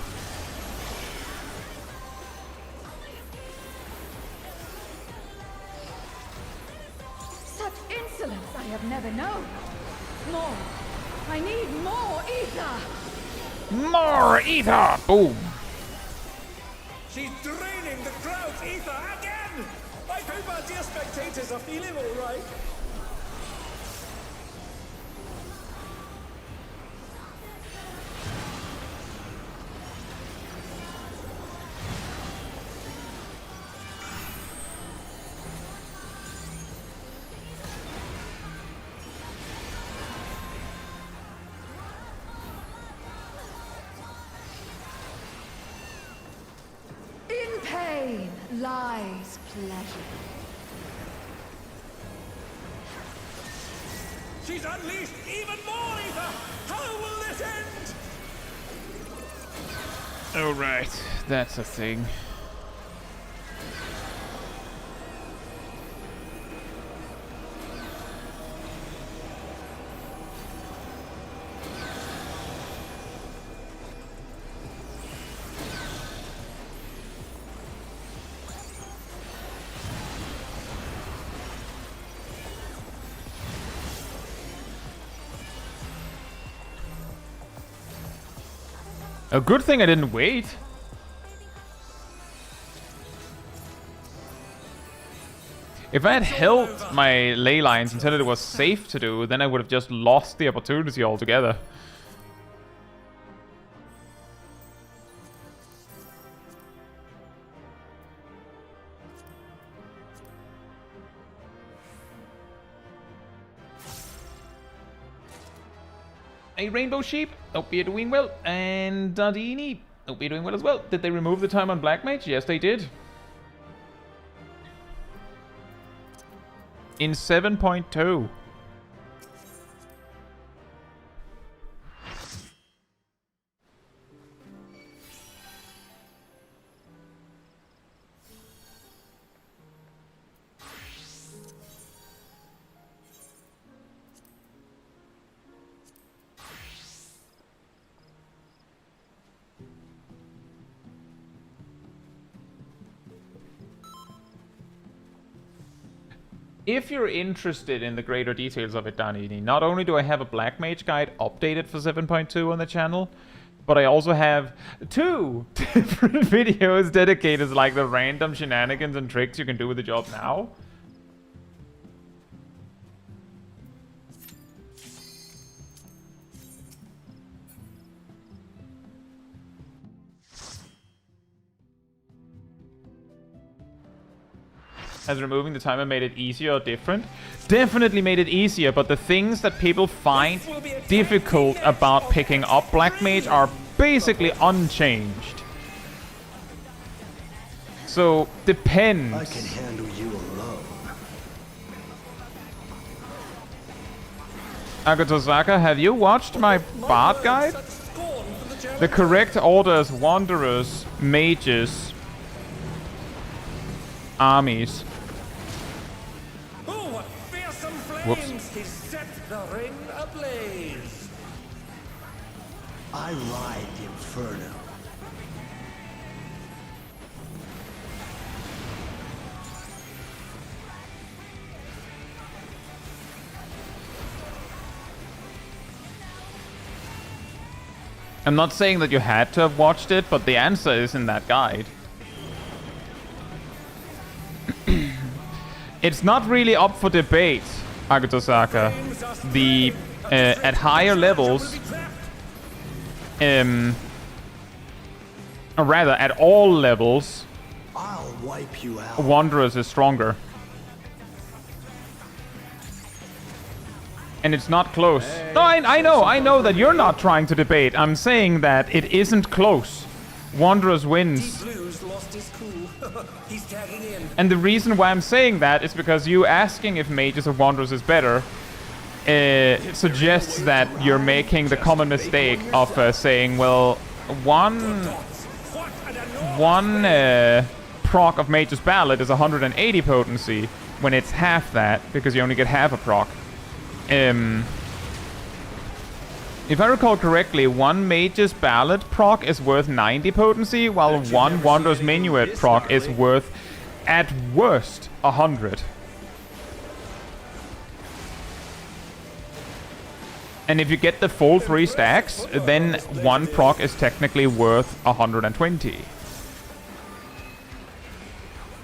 Such insolence I have never known. More. I need more ether. More ether! Boom. She's draining the crowd's ether again! I hope our dear spectators are feeling all right. In pain lies pleasure. She's unleashed even more ether! How will this end? Alright, that's a thing. A good thing I didn't wait. If I had held my ley lines until it was safe to do, then I would have just lost the opportunity altogether. A Rainbow Sheep, hope you're doing well. And Dardini, hope you're doing well as well. Did they remove the time on Black Mage? Yes, they did. In 7.2. If you're interested in the greater details of it, Danini, not only do I have a Black Mage guide updated for 7.2 on the channel, but I also have 2 different videos dedicated to like the random shenanigans and tricks you can do with the job now. Has removing the timer made it easier or different? Definitely made it easier, but the things that people find difficult about picking up Black Mage are basically unchanged. So, depends. I can handle you alone. Agatosaka, have you watched my Bard guide? The correct orders, Wanderers, Mages, Armies. Oh, what fearsome flames! Whoops. He set the ring ablaze. I ride the inferno. I'm not saying that you had to have watched it, but the answer is in that guide. It's not really up for debate, Agutosaka. The at higher levels, or rather at all levels, I'll wipe you out. Wanderers is stronger. And it's not close. No, I know that you're not trying to debate. I'm saying that it isn't close. Wanderers wins. Blues lost his cool. He's tagging in. And the reason why I'm saying that is because you asking if Mages or Wanderers is better suggests that you're making the common mistake of saying, well, one proc of Mage's Ballad is 180 potency when it's half that, because you only get half a proc. If I recall correctly, one Mage's Ballad proc is worth 90 potency, while one Wanderer's Minuet proc is worth, at worst, 100. And if you get the full 3 stacks, then one proc is technically worth 120.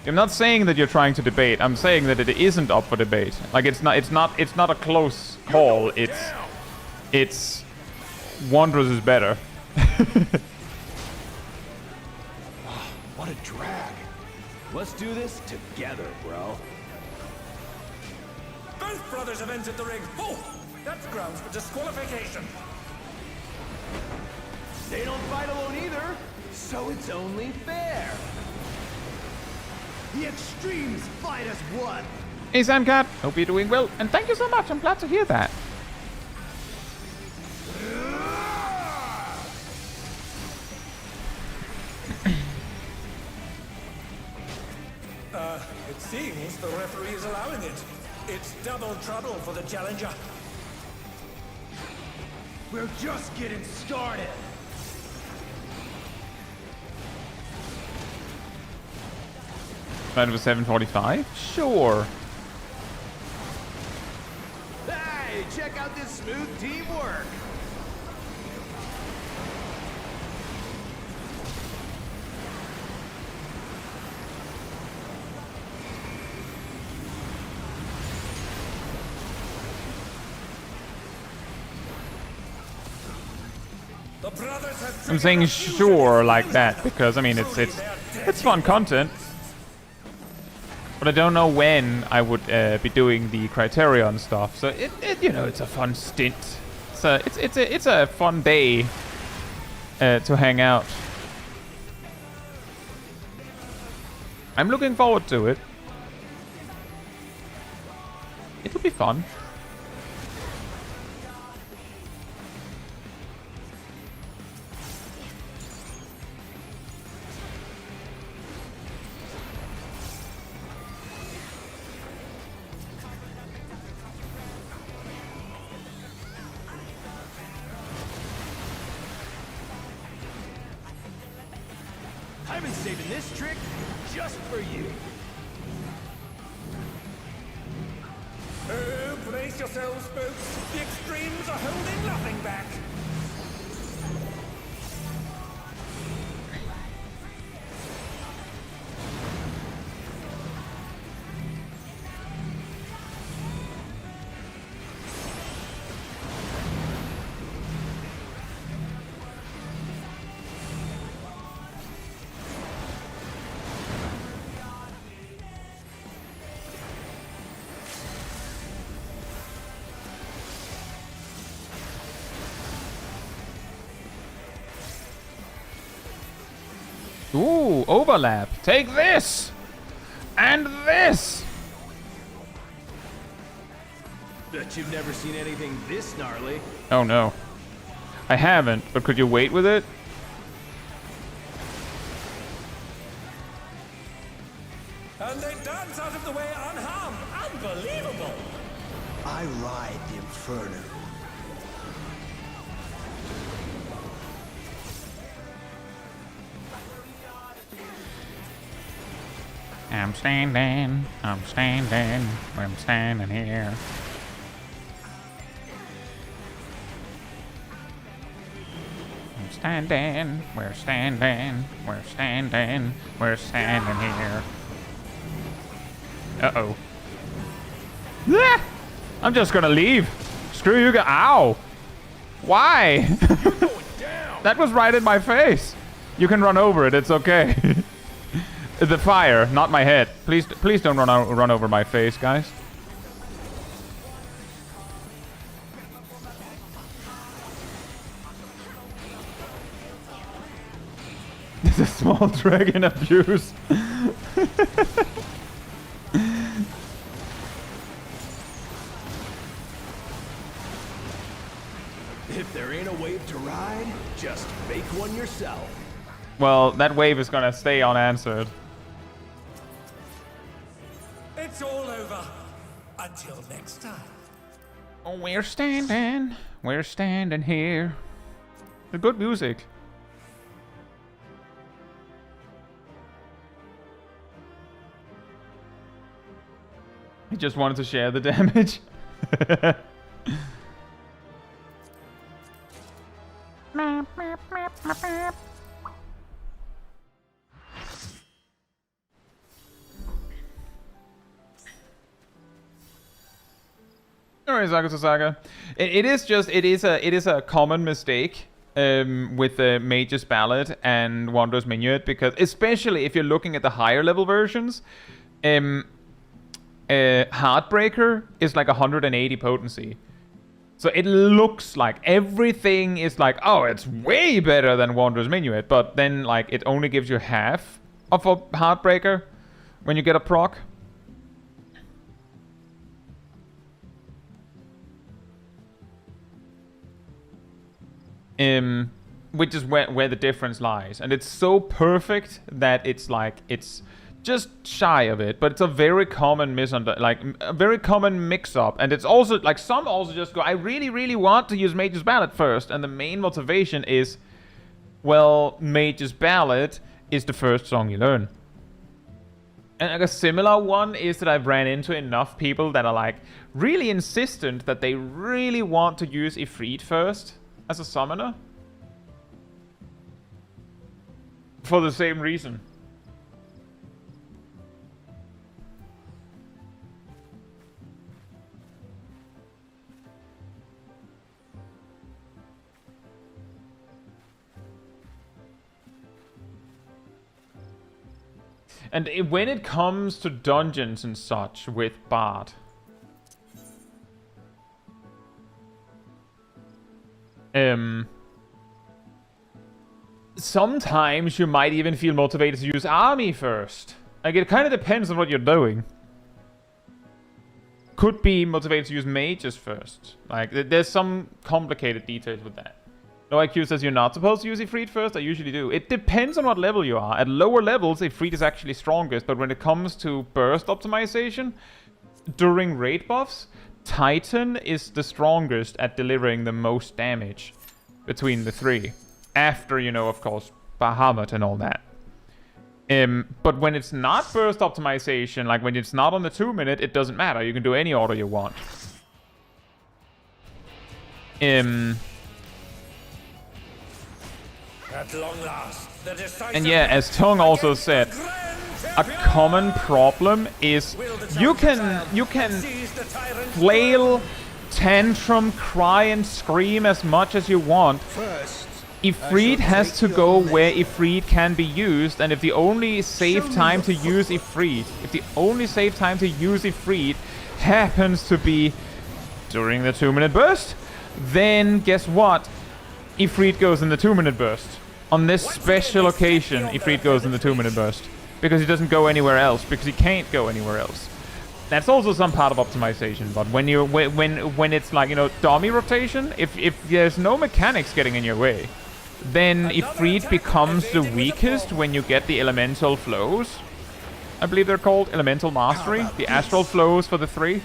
I'm not saying that you're trying to debate. I'm saying that it isn't up for debate. Like it's not a close call. It's Wanderers is better. What a drag. Let's do this together, bro. Both brothers have entered the ring. Oh, that's grounds for disqualification. They don't fight alone either, so it's only fair. The extremes fight as one. Hey Samcat, hope you're doing well, and thank you so much. I'm glad to hear that. It seems the referee is allowing it. It's double trouble for the challenger. We're just getting started. That was 7:45? Sure. Hey, check out this smooth teamwork. The brothers have I'm saying sure like that because I mean it's fun content. But I don't know when I would be doing the Criterion stuff. So it you know, it's a fun stint. It's a fun day to hang out. I'm looking forward to it. It'll be fun. I've been saving this trick just for you. Oh, brace yourselves, folks. The extremes are holding nothing back. Ooh, overlap. Take this! And this! Bet you've never seen anything this gnarly. Oh no. I haven't, but could you wait with it? And they dance out of the way unharmed. Unbelievable! I ride the Inferno. I'm standing here. I'm standing, we're standing, we're standing, we're standing here. Uh-oh. Ah! I'm just gonna leave. Screw you guys. Ow! Why? That was right in my face. You can run over it, it's okay. The fire, not my head. Please don't run over my face, guys. It's a small dragon abuse. If there ain't a wave to ride, just make one yourself. Well, that wave is gonna stay unanswered. It's all over. Until next time. Oh, we're standing here. The good music. I just wanted to share the damage. Alright, Saga. It is a common mistake with the Mage's Ballad and Wanderer's Minuet, because especially if you're looking at the higher level versions, Heartbreaker is like 180 potency. So it looks like everything is like, oh, it's way better than Wanderer's Minuet, but then like it only gives you half of a Heartbreaker when you get a proc. Which is where the difference lies, and it's so perfect that it's like it's just shy of it, but it's a very common a very common mix-up, and it's also like some also just go, I really want to use Mage's Ballad first, and the main motivation is, well, Mage's Ballad is the first song you learn. And like a similar one is that I've ran into enough people that are like really insistent that they really want to use Ifrit first as a summoner. For the same reason. And when it comes to dungeons and such with Bard, sometimes you might even feel motivated to use army first. Like, it kind of depends on what you're doing. Could be motivated to use mages first. Like, there's some complicated details with that. No IQ says you're not supposed to use Ifrit first. I usually do. It depends on what level you are. At lower levels, Ifrit is actually strongest, but when it comes to burst optimization, during raid buffs, Titan is the strongest at delivering the most damage between the three. After, you know, of course, Bahamut and all that. But when it's not burst optimization, like when it's not on the 2 minute, it doesn't matter. You can do any order you want. At long last, the decisive And yeah, as Tung also said, a common problem is you can flail, tantrum, cry and scream as much as you want. Ifrit has to go where Ifrit can be used, and if the only safe time to use Ifrit, happens to be during the 2 minute burst, then guess what? Ifrit goes in the 2 minute burst. On this special occasion, Ifrit goes in the 2 minute burst. Because he doesn't go anywhere else, because he can't go anywhere else. That's also some part of optimization, but when it's like, you know, dummy rotation, if there's no mechanics getting in your way, then Ifrit becomes the weakest when you get the elemental flows. I believe they're called elemental mastery, the astral flows for the 3.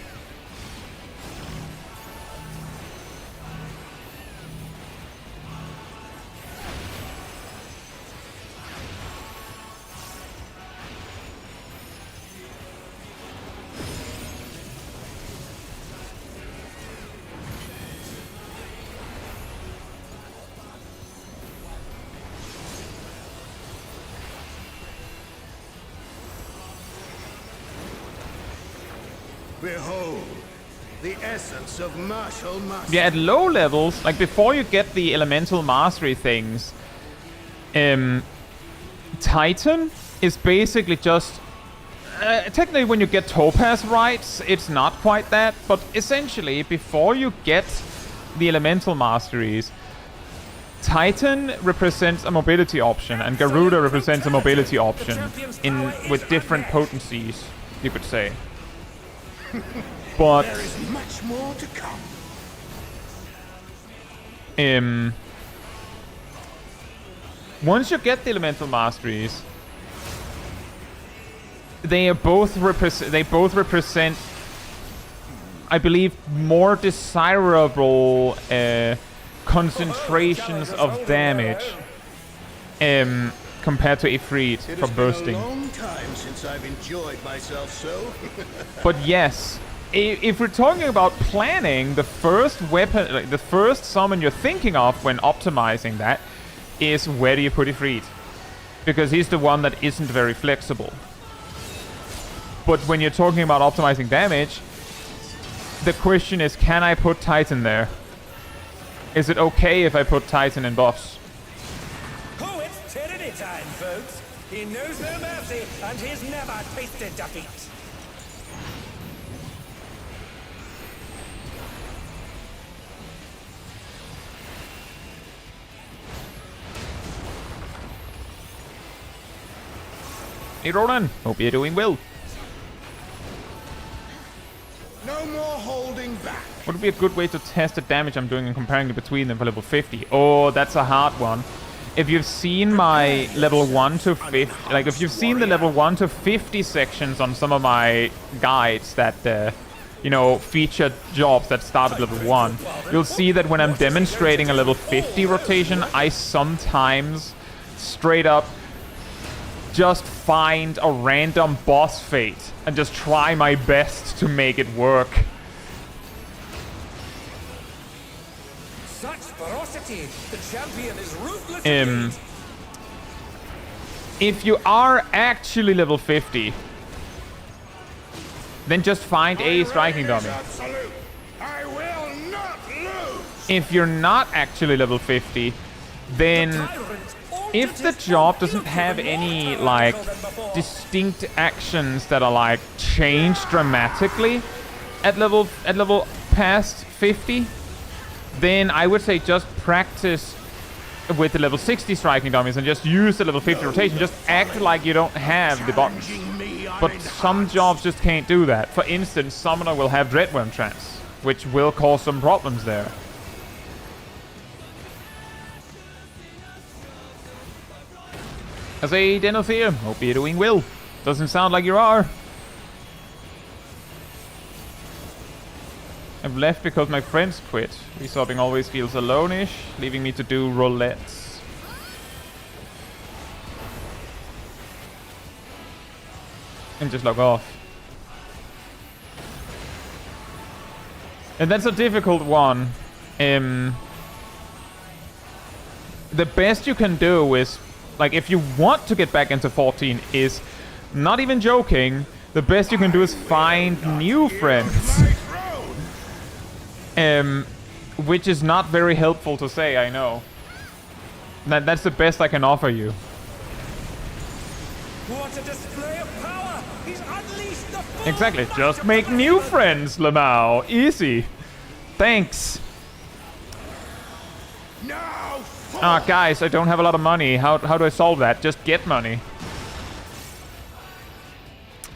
Behold, the essence of martial mastery. Yeah, at low levels, like before you get the elemental mastery things, Titan is basically just... technically, when you get Topaz rights, it's not quite that, but essentially, before you get the elemental masteries, Titan represents a mobility option, and Garuda represents a mobility option with different potencies, you could say. But There is much more to come. Once you get the elemental masteries, they both represent, I believe, more desirable concentrations of damage compared to Ifrit for bursting. It's been a long time since I've enjoyed myself so. But yes, if we're talking about planning, the first weapon, like the first summon you're thinking of when optimizing that is where do you put Ifrit? Because he's the one that isn't very flexible. But when you're talking about optimizing damage, the question is, can I put Titan there? Is it okay if I put Titan in buffs? Oh, it's tyranny time, folks. He knows no mercy, and he's never tasted defeat. Hey Ronan, hope you're doing well. No more holding back. What would be a good way to test the damage I'm doing and comparing it between them for level 50? Oh, that's a hard one. If you've seen my level 1 to 50, like if you've seen the level 1 to 50 sections on some of my guides that, you know, feature jobs that start at level 1, you'll see that when I'm demonstrating a level 50 rotation, I sometimes straight up just find a random boss fate and just try my best to make it work. Such ferocity! The champion is ruthless indeed. If you are actually level 50, then just find a striking dummy. Absolute. I will not lose. If you're not actually level 50, then if the job doesn't have any like distinct actions that are like changed dramatically at level past 50, then I would say just practice with the level 60 striking dummies and just use the level 50 rotation. Just act like you don't have the buttons. But some jobs just can't do that. For instance, Summoner will have Dreadworm Trance, which will cause some problems there. As a Denothere, hope you're doing well. Doesn't sound like you are. I've left because my friends quit. Resorting always feels alone-ish, leaving me to do roulettes. And just log off. And that's a difficult one. The best you can do is, like, if you want to get back into 14, is, not even joking, the best you can do is find new friends. Which is not very helpful to say, I know. That's the best I can offer you. What a display of power! He's unleashed the full Exactly. Just make new friends, Lamau. Easy. Thanks. Ah, guys, I don't have a lot of money. How do I solve that? Just get money.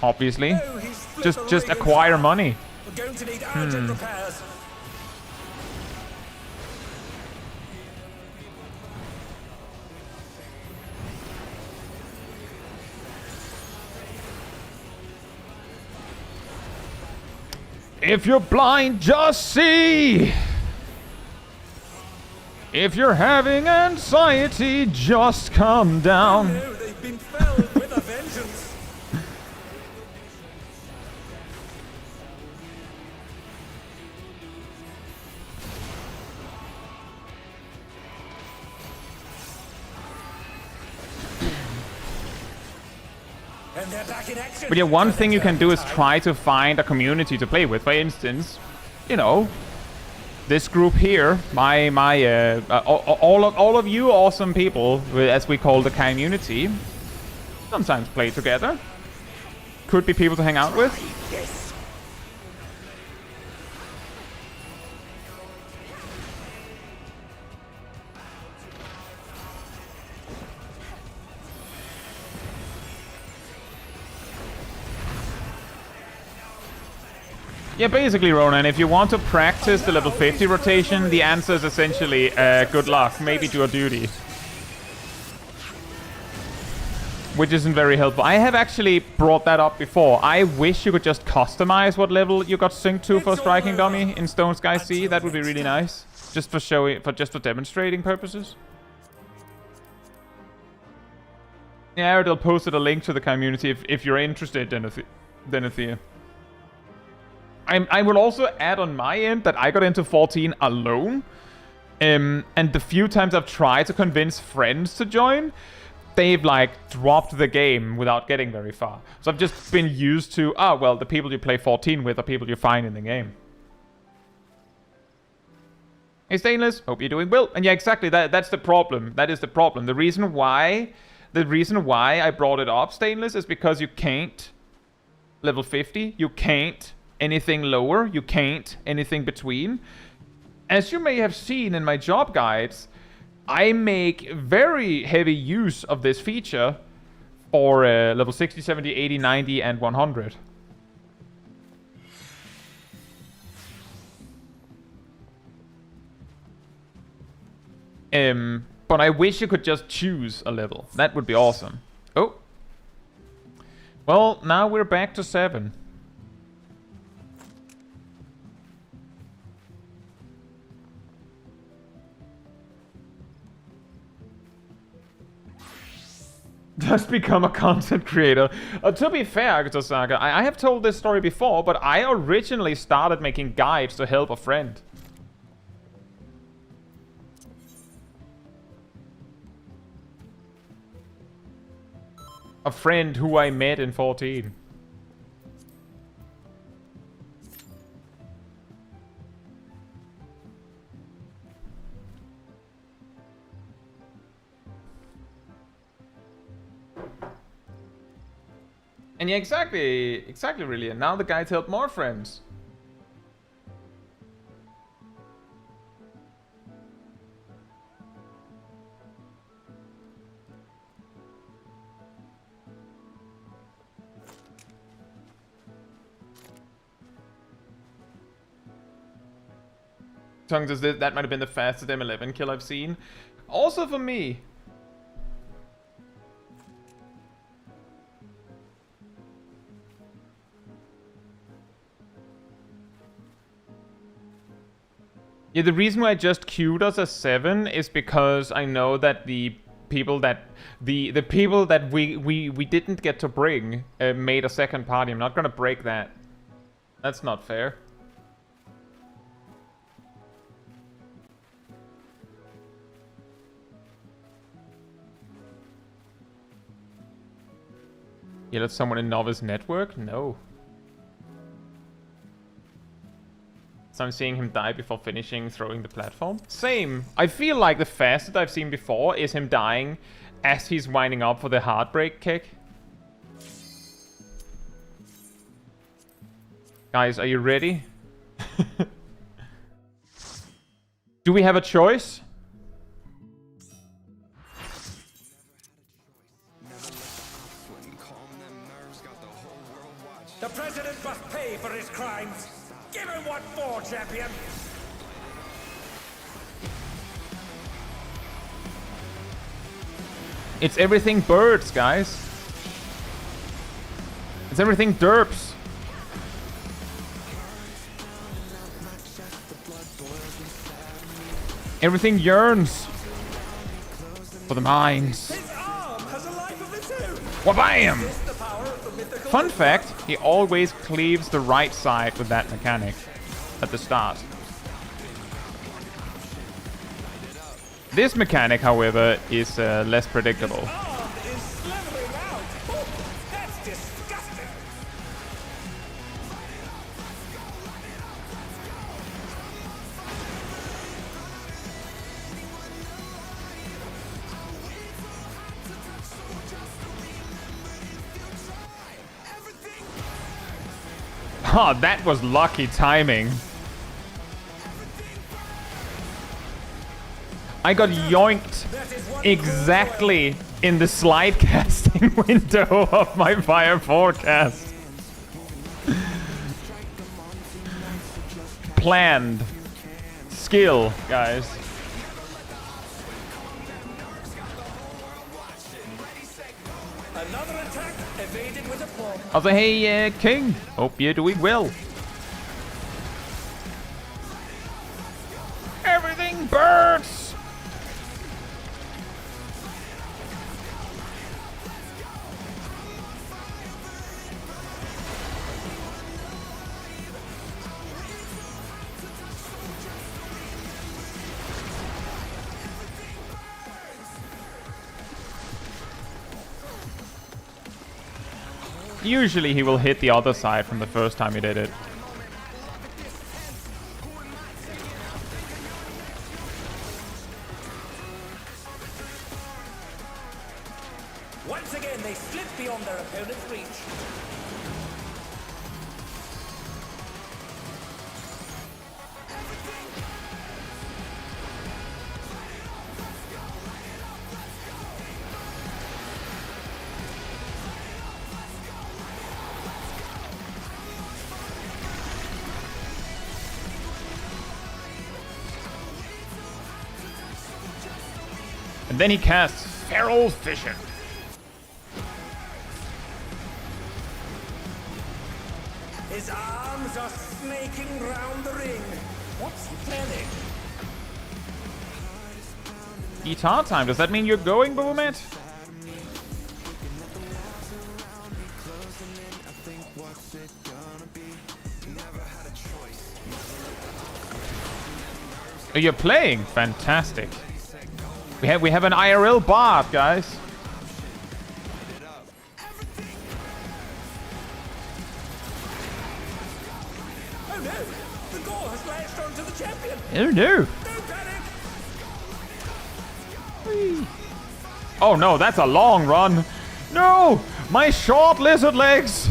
Obviously. Oh, he's flipped the Just ring acquire inside. money. We're going to need urgent repairs. If you're blind, just see. If you're having anxiety, just calm down. No, they've been felled with a vengeance. And they're back in action. But yeah, one thing you can do is try to find a community to play with. For instance, you know, this group here, all of you awesome people, as we call the community, sometimes play together. Could be people to hang out with. Yeah, basically, Ronan, if you want to practice the level 50 rotation, the answer is essentially good luck, maybe do a duty. Which isn't very helpful. I have actually brought that up before. I wish you could just customize what level you got synced to for Striking Dummy in Stone Sky Sea. That would be really nice. Just for showing, just for demonstrating purposes. Yeah, Aerodel posted a link to the community if you're interested, Denethia. I will also add on my end that I got into 14 alone. And the few times I've tried to convince friends to join, they've like dropped the game without getting very far. So I've just been used to, well, the people you play 14 with are people you find in the game. Hey Stainless, hope you're doing well. And yeah, exactly, that's the problem. That is the problem. The reason why I brought it up, Stainless, is because you can't level 50, you can't anything lower, you can't anything between. As you may have seen in my job guides, I make very heavy use of this feature for level 60, 70, 80, 90, and 100. But I wish you could just choose a level. That would be awesome. Oh. Well, now we're back to 7. Just become a content creator. To be fair, Saga, I have told this story before, but I originally started making guides to help a friend. A friend who I met in 14. And yeah, exactly, really. And now the guides help more friends. Tongue says that might have been the fastest M11 kill I've seen. Also for me. Yeah, the reason why I just queued us as 7 is because I know that the people that we didn't get to bring made a second party. I'm not gonna break that. That's not fair. You let someone in Novice Network? No. So I'm seeing him die before finishing throwing the platform. Same. I feel like the fastest I've seen before is him dying as he's winding up for the heartbreak kick. Guys, are you ready? Do we have a choice? The president must pay for his crimes. Give him what for, champion! It's everything birds, guys. It's everything derps. Everything yearns for the mines. His arm has a life of its own. Wabam! Is the power of the mythical Fun fact, he always cleaves the right side with that mechanic at the start. This mechanic, however, is less predictable. arm is slithering out. Oh, that's Oh, that was lucky timing. I got yoinked exactly in the slide casting window of my fire forecast. Planned. Skill, guys. Another attack evaded with a bomb. Also, hey, King. Hope you're doing well. Everything burns. Usually he will hit the other side from the first time he did it. Once again, they slip beyond their opponent's reach. And then he casts Feral Fission. His arms are snaking round the ring. What's he planning? Guitar time. Does that mean you're going, Boomet? Oh, you're playing? Fantastic. We have an IRL bot, guys. Oh no! The gore has latched onto the champion! Oh no. Don't panic! Oh no, that's a long run. No! My short lizard legs!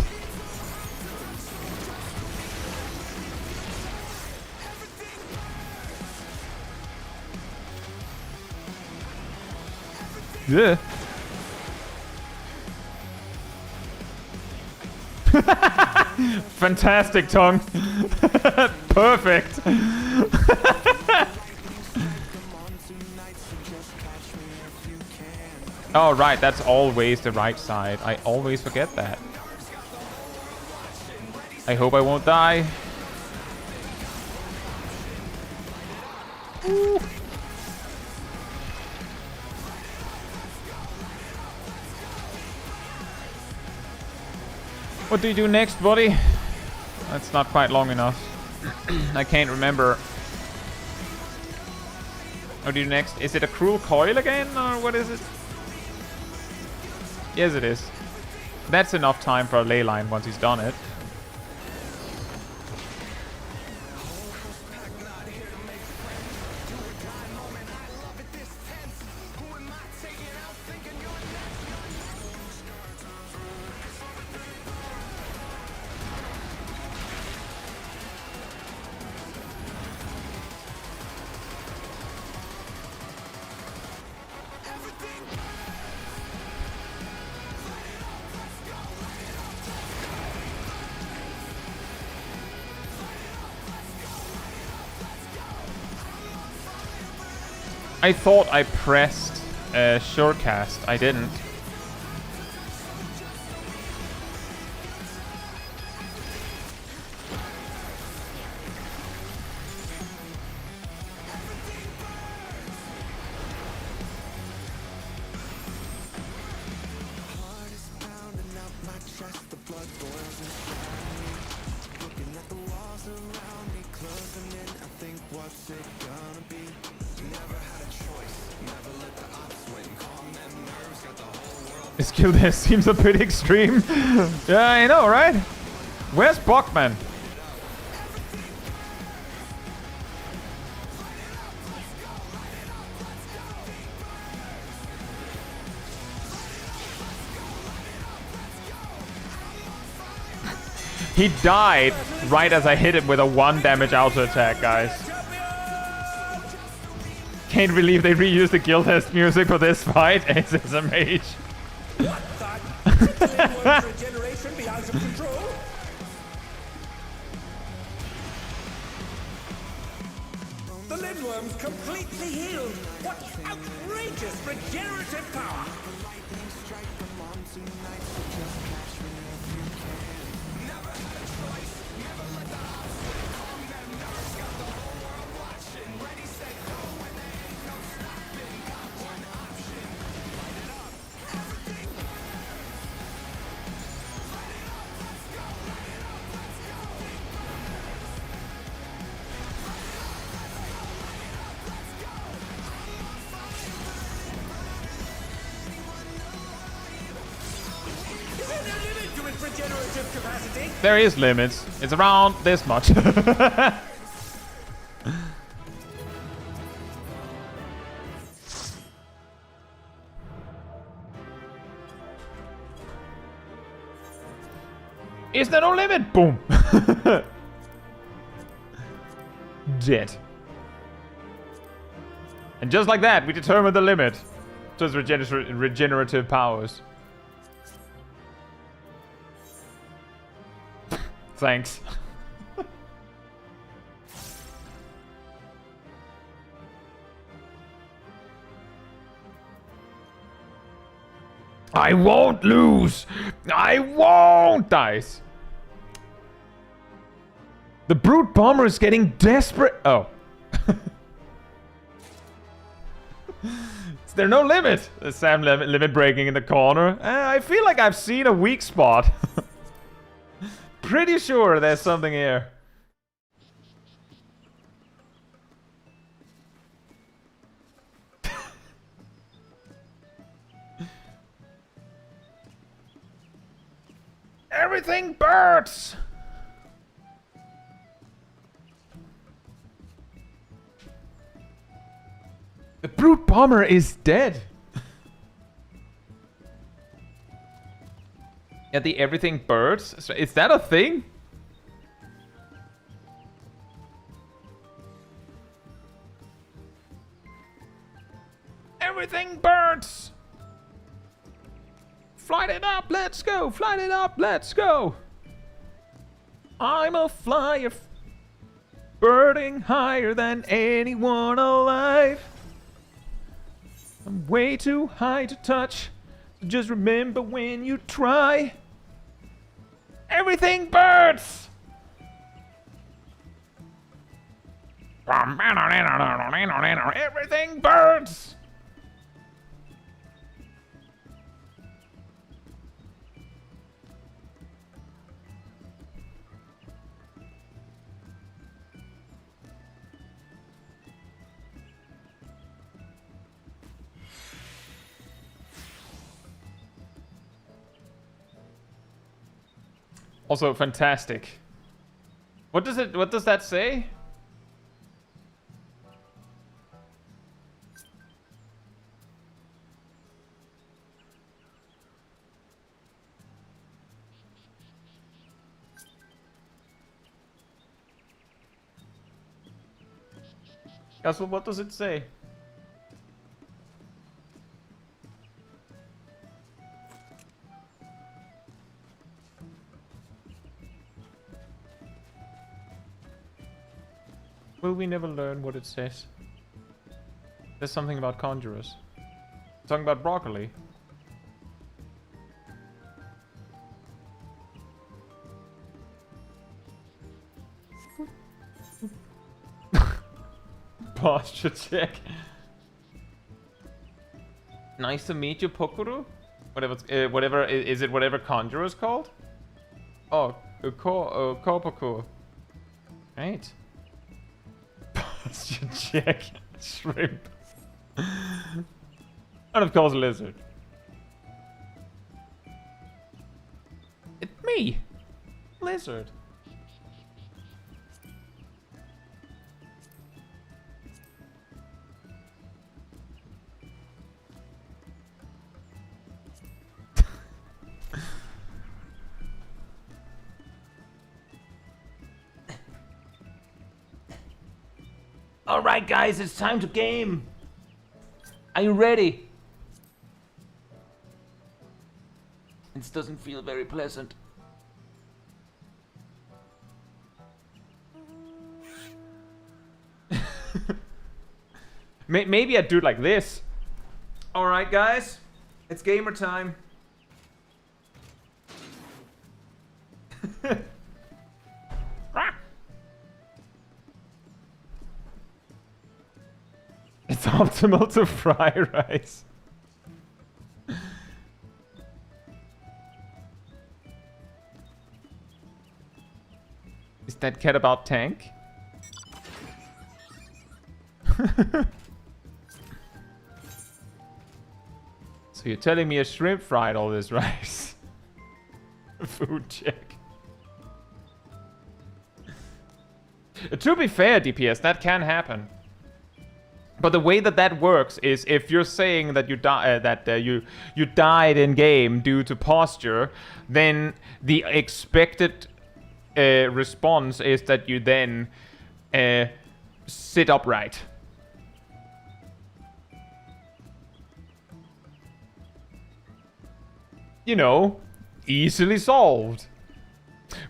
Yeah. Fantastic, Tongue. Perfect. Oh, right. That's always the right side. I always forget that. I hope I won't die. Ooh. What do you do next, buddy? That's not quite long enough. I can't remember. What do you do next? Is it a cruel coil again, or what is it? Yes, it is. That's enough time for a ley line once he's done it. I thought I pressed Surecast. I didn't. This kill there seems a bit extreme. Yeah, I know, right? Where's Bachman? He died right as I hit him with a 1 damage auto attack, guys. Can't believe they reused the guild test music for this fight. Ace is a mage. What the? Regeneration be out of control? The Lindworm's completely healed. What outrageous regenerative power! Regenerative capacity. There is limits. It's around this much. Is there no limit? Boom. Dead. And just like that, we determine the limit to his regenerative powers. Thanks. I won't lose. I won't, dice. The brute bomber is getting desperate. Oh. Is there no limit? Sam limit breaking in the corner. I feel like I've seen a weak spot. Pretty sure there's something here. Everything burns. The brute bomber is dead. Yeah, the everything burns. Is that a thing? Everything burns. Flight it up, let's go. Flight it up, let's go. I'm a flyer, birding higher than anyone alive. I'm way too high to touch. So just remember when you try. Everything burns. Everything burns. Also fantastic. What does that say? Castle, what does it say? Will we never learn what it says? There's something about conjurers. Talking about broccoli. Posture check. Nice to meet you, Pokuru. Whatever is it? Whatever conjurer is called? Oh, Korpoku. Right. Posture check. Shrimp. And of course, lizard. It's me, lizard. Alright guys, it's time to game. Are you ready? This doesn't feel very pleasant. Maybe I'd do it like this. Alright guys, it's gamer time. It's optimal to fry rice. Is that cat about tank? So you're telling me a shrimp fried all this rice? Food check. To be fair, DPS, that can happen. But the way that that works is if you're saying that you you died in game due to posture, then the expected response is that you then sit upright. You know, easily solved.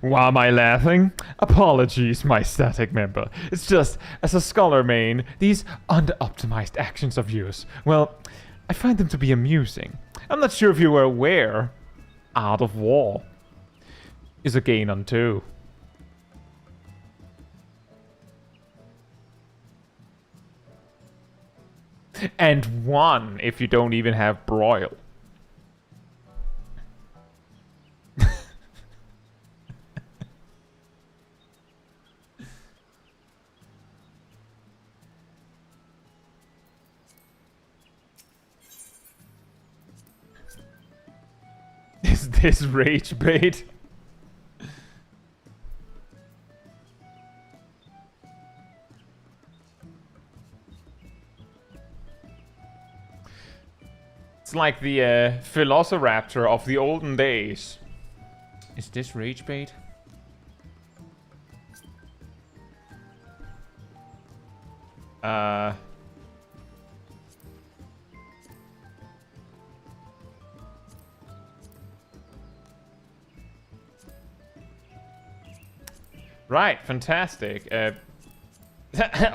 Why am I laughing? Apologies, my static member. It's just, as a scholar main, these under-optimized actions of yours, well, I find them to be amusing. I'm not sure if you were aware. Art of War is a gain on 2. And 1 if you don't even have broil. Is this rage bait? It's like the Velociraptor of the olden days. Is this rage bait? Right, fantastic. Oh,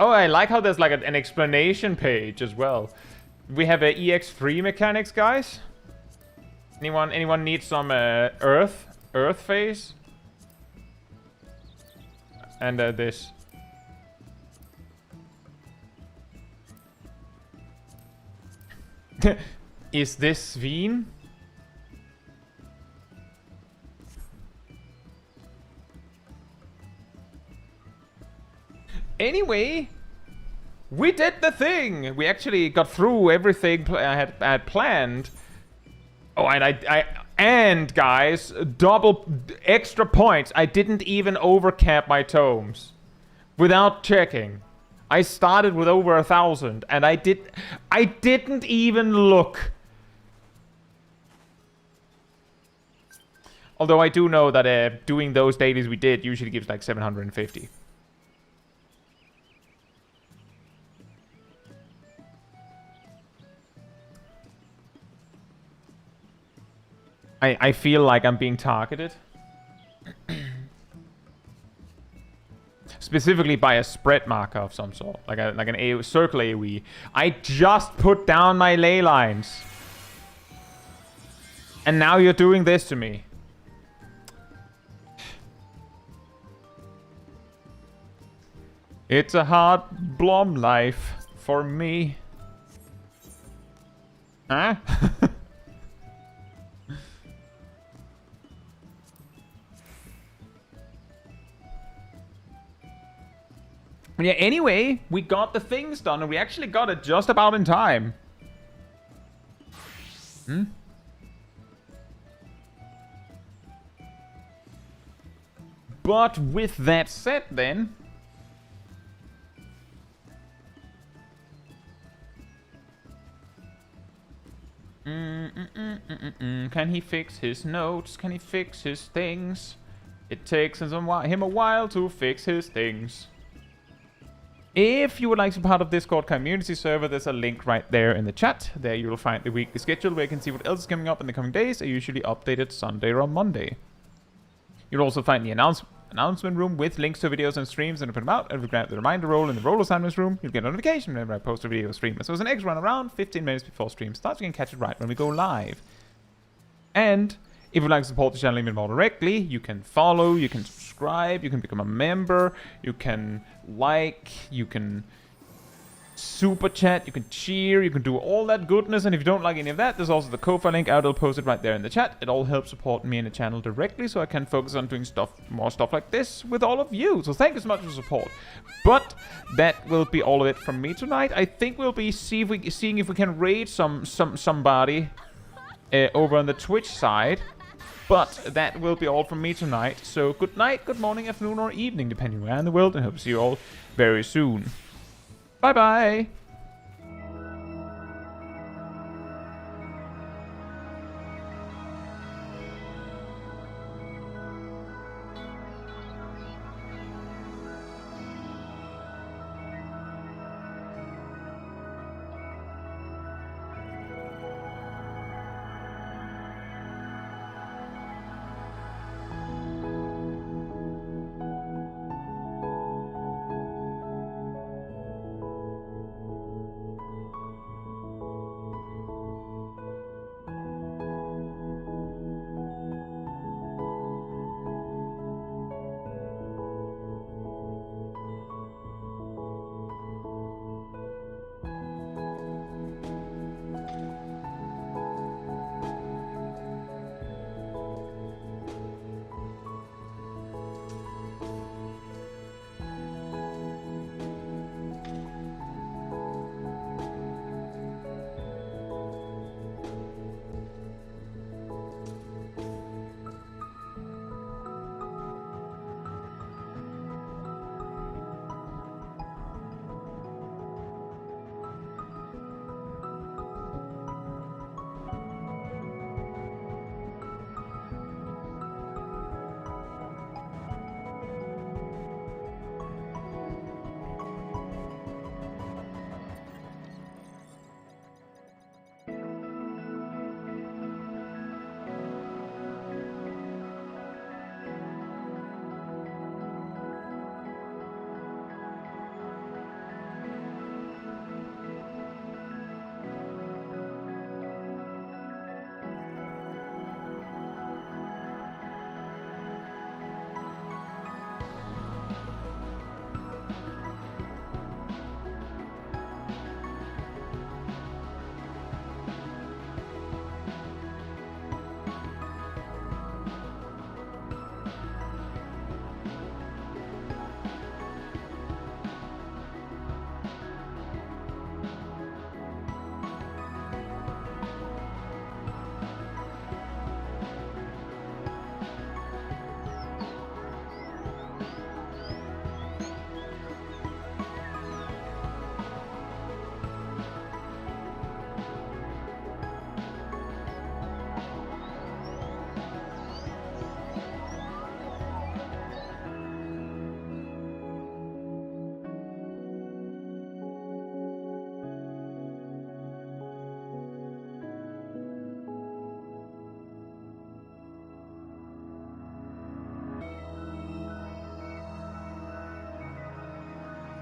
I like how there's like an explanation page as well. We have a EX3 mechanics, guys. Anyone need some earth phase? And this. Is this Veen? Anyway, we did the thing. We actually got through everything I had planned. Oh, and guys, double extra points. I didn't even overcap my tomes without checking. I started with over 1,000, and I didn't even look. Although I do know that doing those dailies we did usually gives like 750. I feel like I'm being targeted. Specifically by a spread marker of some sort. Like an circle AoE. I just put down my ley lines. And now you're doing this to me. It's a hard Blom life for me. Huh? Yeah, anyway, we got the things done, and we actually got it just about in time. But with that said, then... Can he fix his notes? Can he fix his things? It takes him a while to fix his things. If you would like to be part of Discord community server, there's a link right there in the chat. There you will find the weekly schedule where you can see what else is coming up in the coming days. I usually updated Sunday or Monday. You'll also find the announcement room with links to videos and streams, and open them out. And if you grab the reminder roll in the role assignments room, you'll get a notification whenever I post a video or stream. So it's an extra run around 15 minutes before stream starts. You can catch it right when we go live. And if you'd like to support the channel even more directly, you can follow, you can subscribe, you can become a member, you can like, you can super chat, you can cheer, you can do all that goodness. And if you don't like any of that, there's also the Ko-Fi link out. I'll post it right there in the chat. It all helps support me and the channel directly, so I can focus on doing more stuff like this with all of you. So thank you so much for support. But that will be all of it from me tonight. I think we'll be seeing if we can raid somebody over on the Twitch side. But that will be all from me tonight. So good night, good morning, afternoon, or evening, depending where in the world, and hope to see you all very soon. Bye-bye!